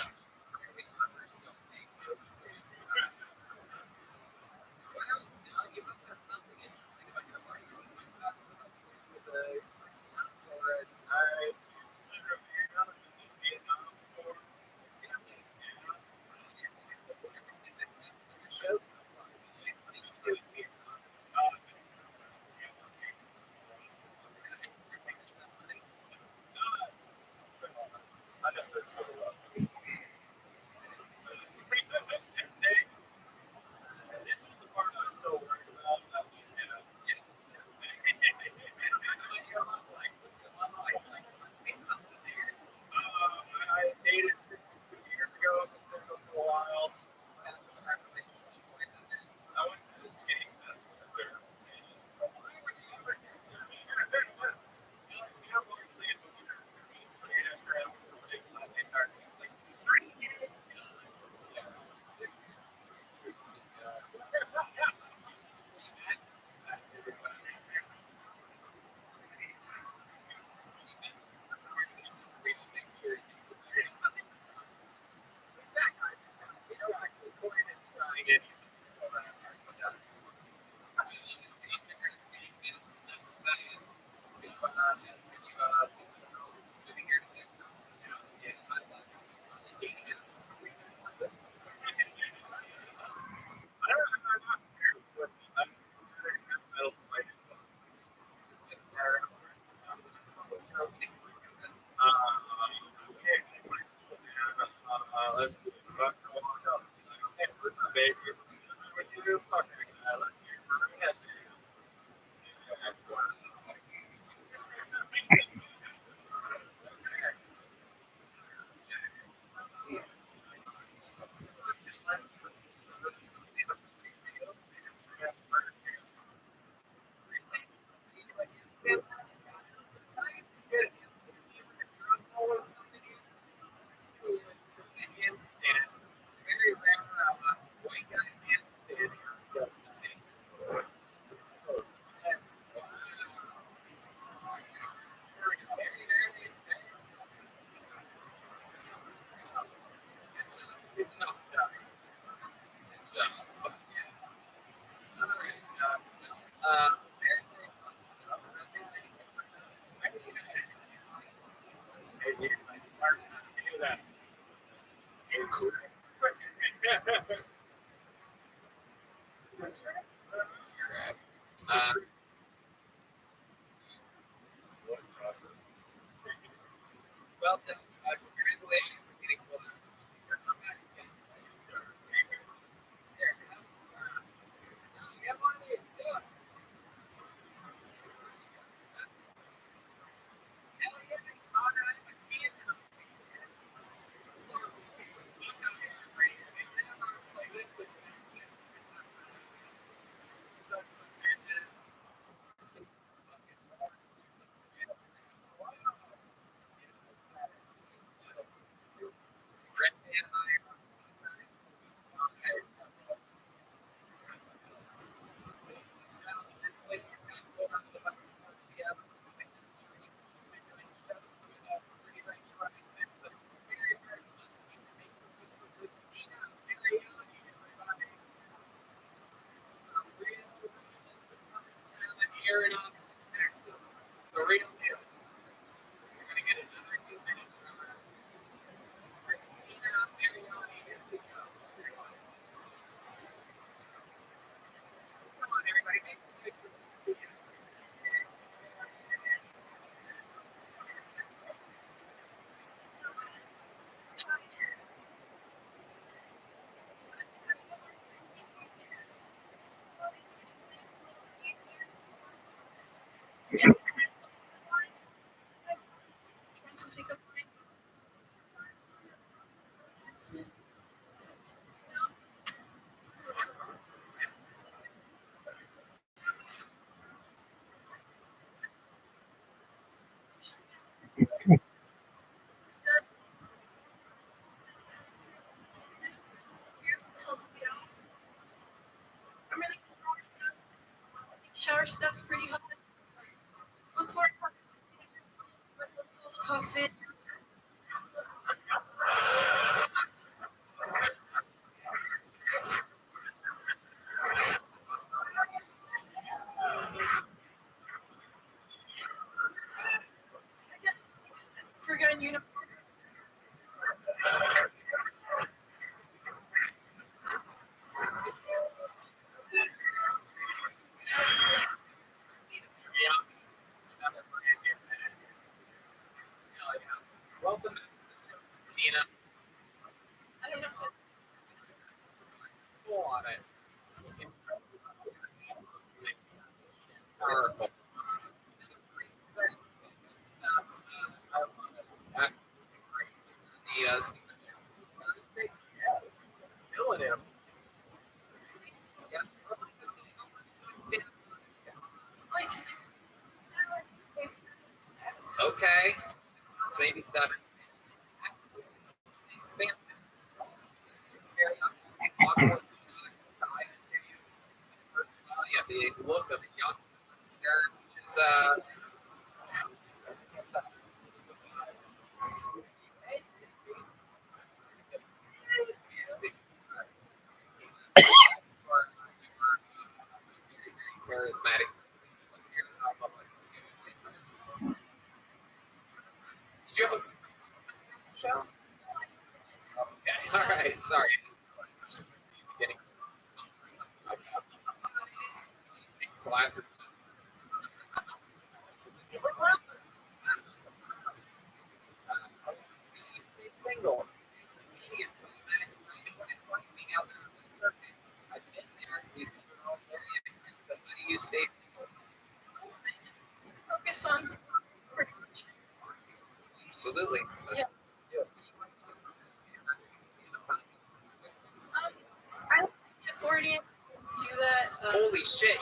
do that. Well, then, congratulations for getting close. Come back again. There. Get money. Do it. Hell yeah. All right. I can't. Here in Austin, Texas, the real deal. We're gonna get another 2 minutes from Christina Mariani. Here we go. Come on, everybody, make some pictures. Shower stuff's pretty hot. Before CrossFit. Forgot uniform. Welcome to Christina. I don't know. Go on it. Powerful. Yes. Killing him. Okay. It's maybe 7. Yeah, the look of a young star is charismatic. Did you have a show? Okay, all right, sorry. Beginning. Glasses. Single. I've been there. These people are all very so how do you stay single? Focus on pretty much. Absolutely. Yeah. I don't think accordion do that. Holy shit.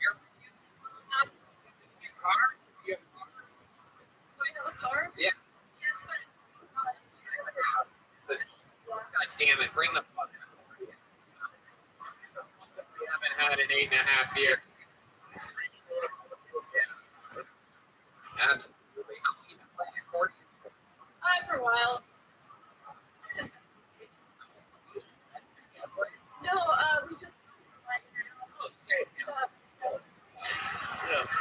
Your car? You have a car? Do I have a car? Yeah. Yes, but So, God damn it, bring the fuck out. We haven't had an 8.5 year. Yeah. Absolutely. How long have you been playing accordion? for a while. No, we just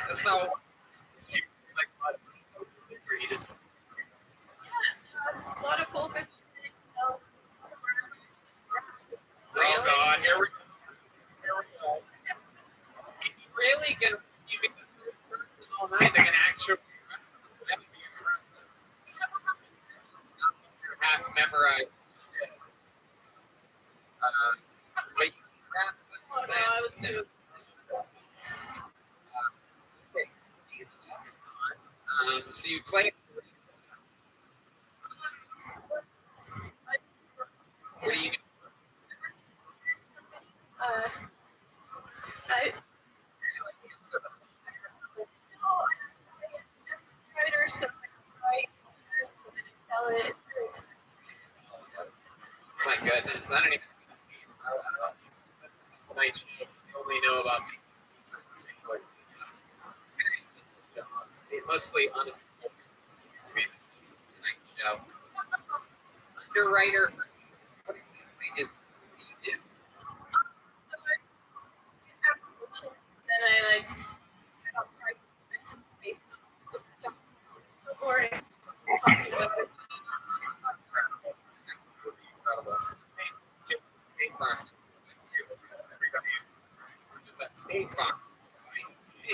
That's how. Like, you just memorize shit. But you rap, Oh no, I was too. Okay, Steve, that's fun. So you play. What do you do? I writer, so I write and then I sell it. My goodness, I don't even. Night shift. You only know about me. Mostly unemployed. Tonight show. Underwriter. What exactly is what do you do? So I get applications, then I like set up prices based on the job. It's so boring. Talking about it. Incredible. State Farm. Is that State Farm? Is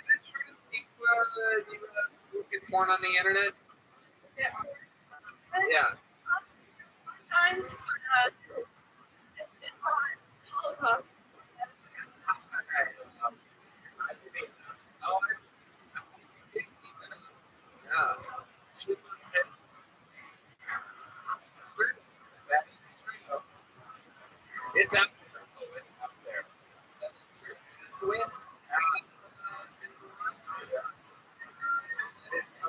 it true you look at porn on the internet? Yeah. Yeah. Sometimes it's not Holocaust. Yeah. It's out there. It's with.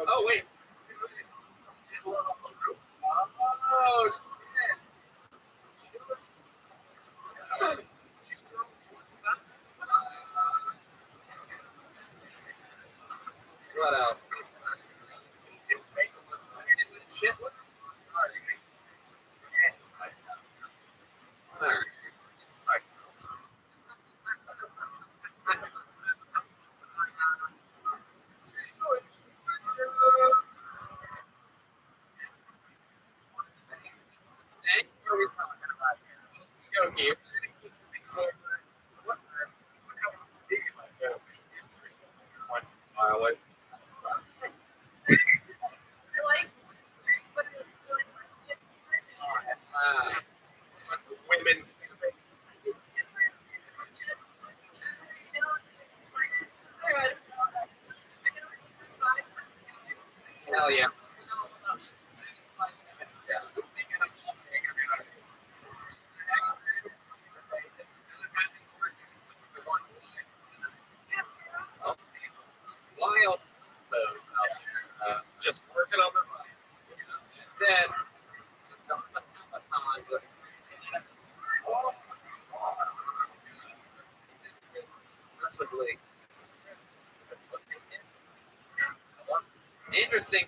Oh wait. Oh. Shit. What else? Shit. All right. What are we talking about here? Okay. What? I like what it's doing. Women. Hell yeah. Wild. Just working on the mind. Then, just on the peloton, just aggressively. Interesting.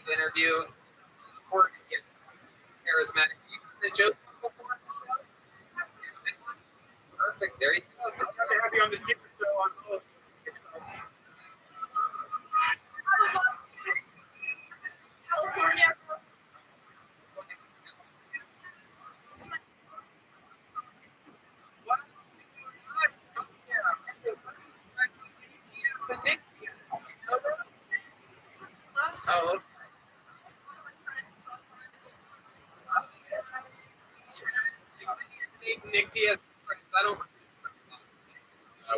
Interview. Charismatic. The joke before. Perfect. There you go. So glad to have you on the Secret Show on both. California. Oh, Nick Diaz. I don't.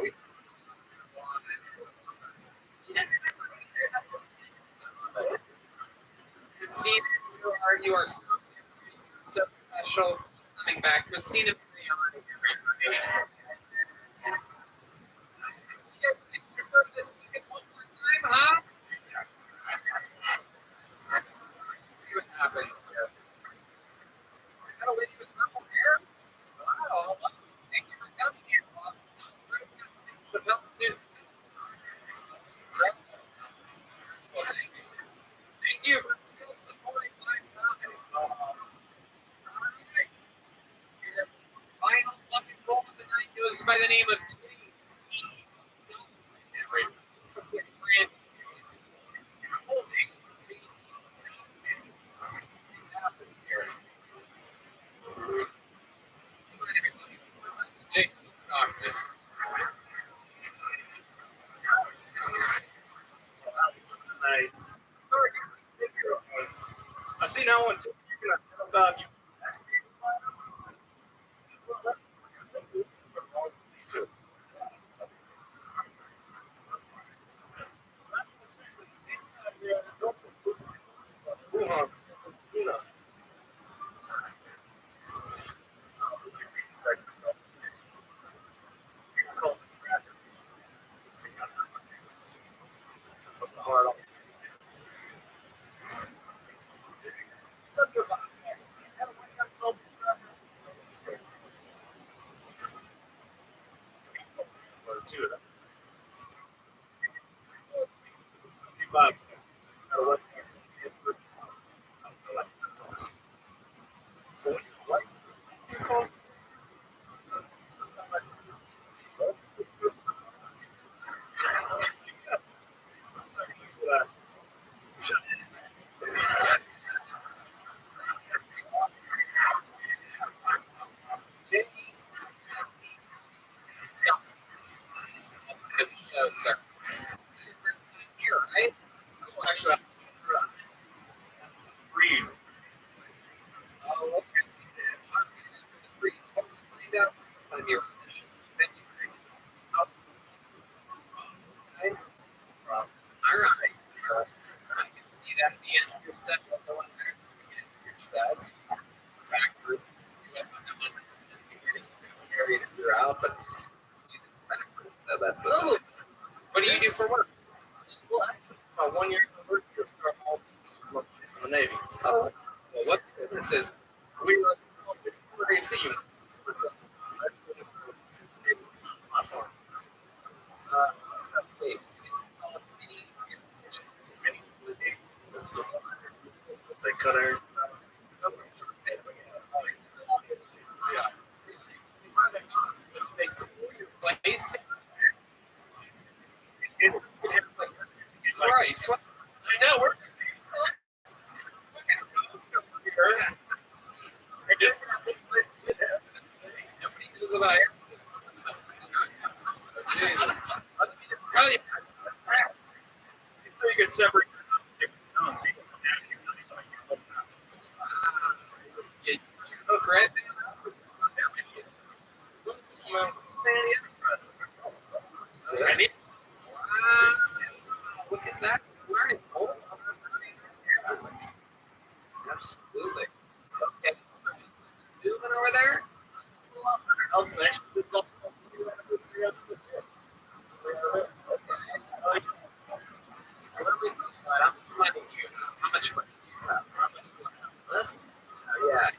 We Christina, you are so special coming back. Christina, huh? See what happens here. Got a lady with purple hair? Wow. Thank you for coming here. The Phelps News. Well, thank you. Thank you for still supporting my comedy. All right. Your final fucking goal of the night goes by the name of see now one too. You're gonna about you. Two of them. Sir. So your first time here, right? Oh, actually, breeze. Oh, okay. What do you find out from your all right. I can see that at the end of your session. Go in there, your steps, backwards. You have one area to clear out, but you do backwards. So that's what do you do for work? Well, actually, my 1 year university start all the Navy. Oh, well, what this is, We were going to see you. My farm. wait, install They cut our. place. Christ, What? I know. We're. Nobody knows about it. Jesus. Tell you, you get separate. You hook right look at that. Learning. Absolutely. Okay. So is this moving over there? I'm letting you know. How much money do you have? Yeah.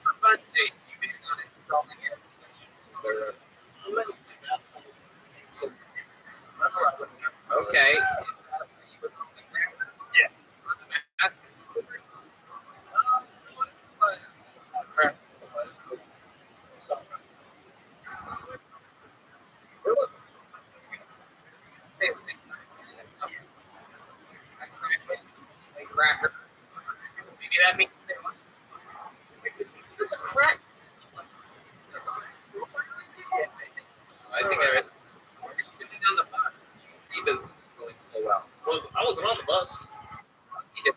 For fun sake, you been on installing air conditioning. So, okay. Is that where you would only grab it? Yes. Cracker. Maybe that means they want the crack. I think I read. Depending on the bus, see business is going so well. I wasn't on the bus. He did.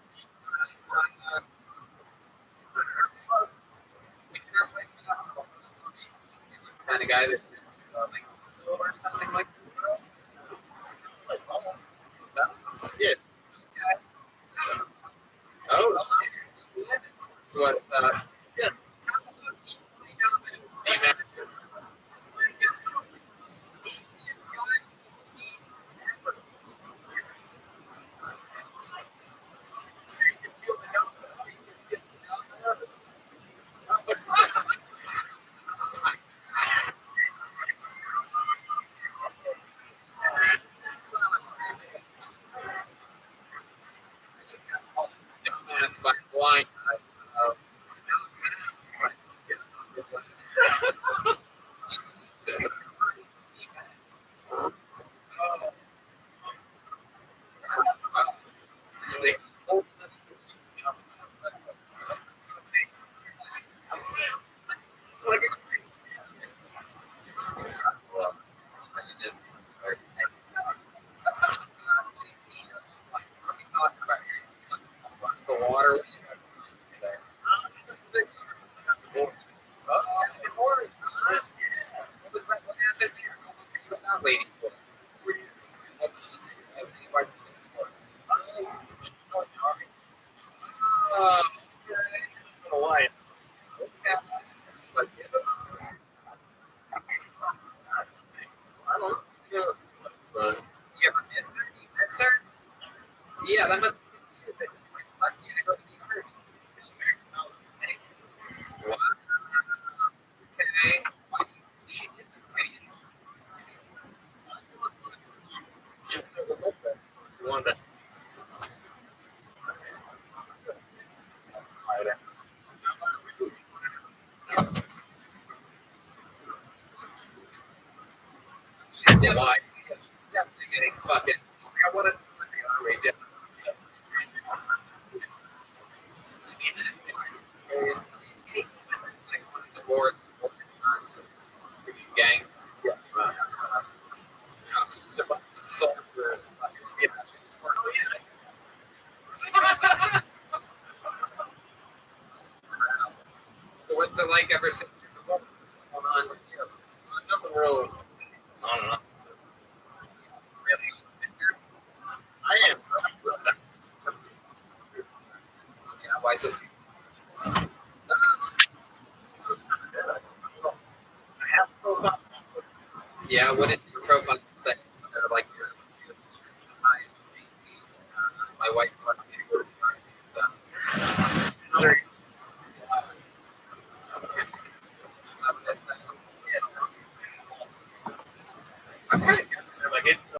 Kind of guy that's like or something like that. Yeah. Oh. So what? Yeah. Dumbass by blind. Jesus. Yeah, that must be confusing. Like, fuck you to go to the army. Wow. Okay. Why do you think she did that? Why do you You want that? think why? She's definitely getting fucking. I want to put the army down. It's like one divorce, gang. Yeah. She's a bunch of soldiers. Yeah, she's So what's it like ever since you've been going on with you? Nothing real. I don't know. Really? I am. Yeah, why so? Yeah, what did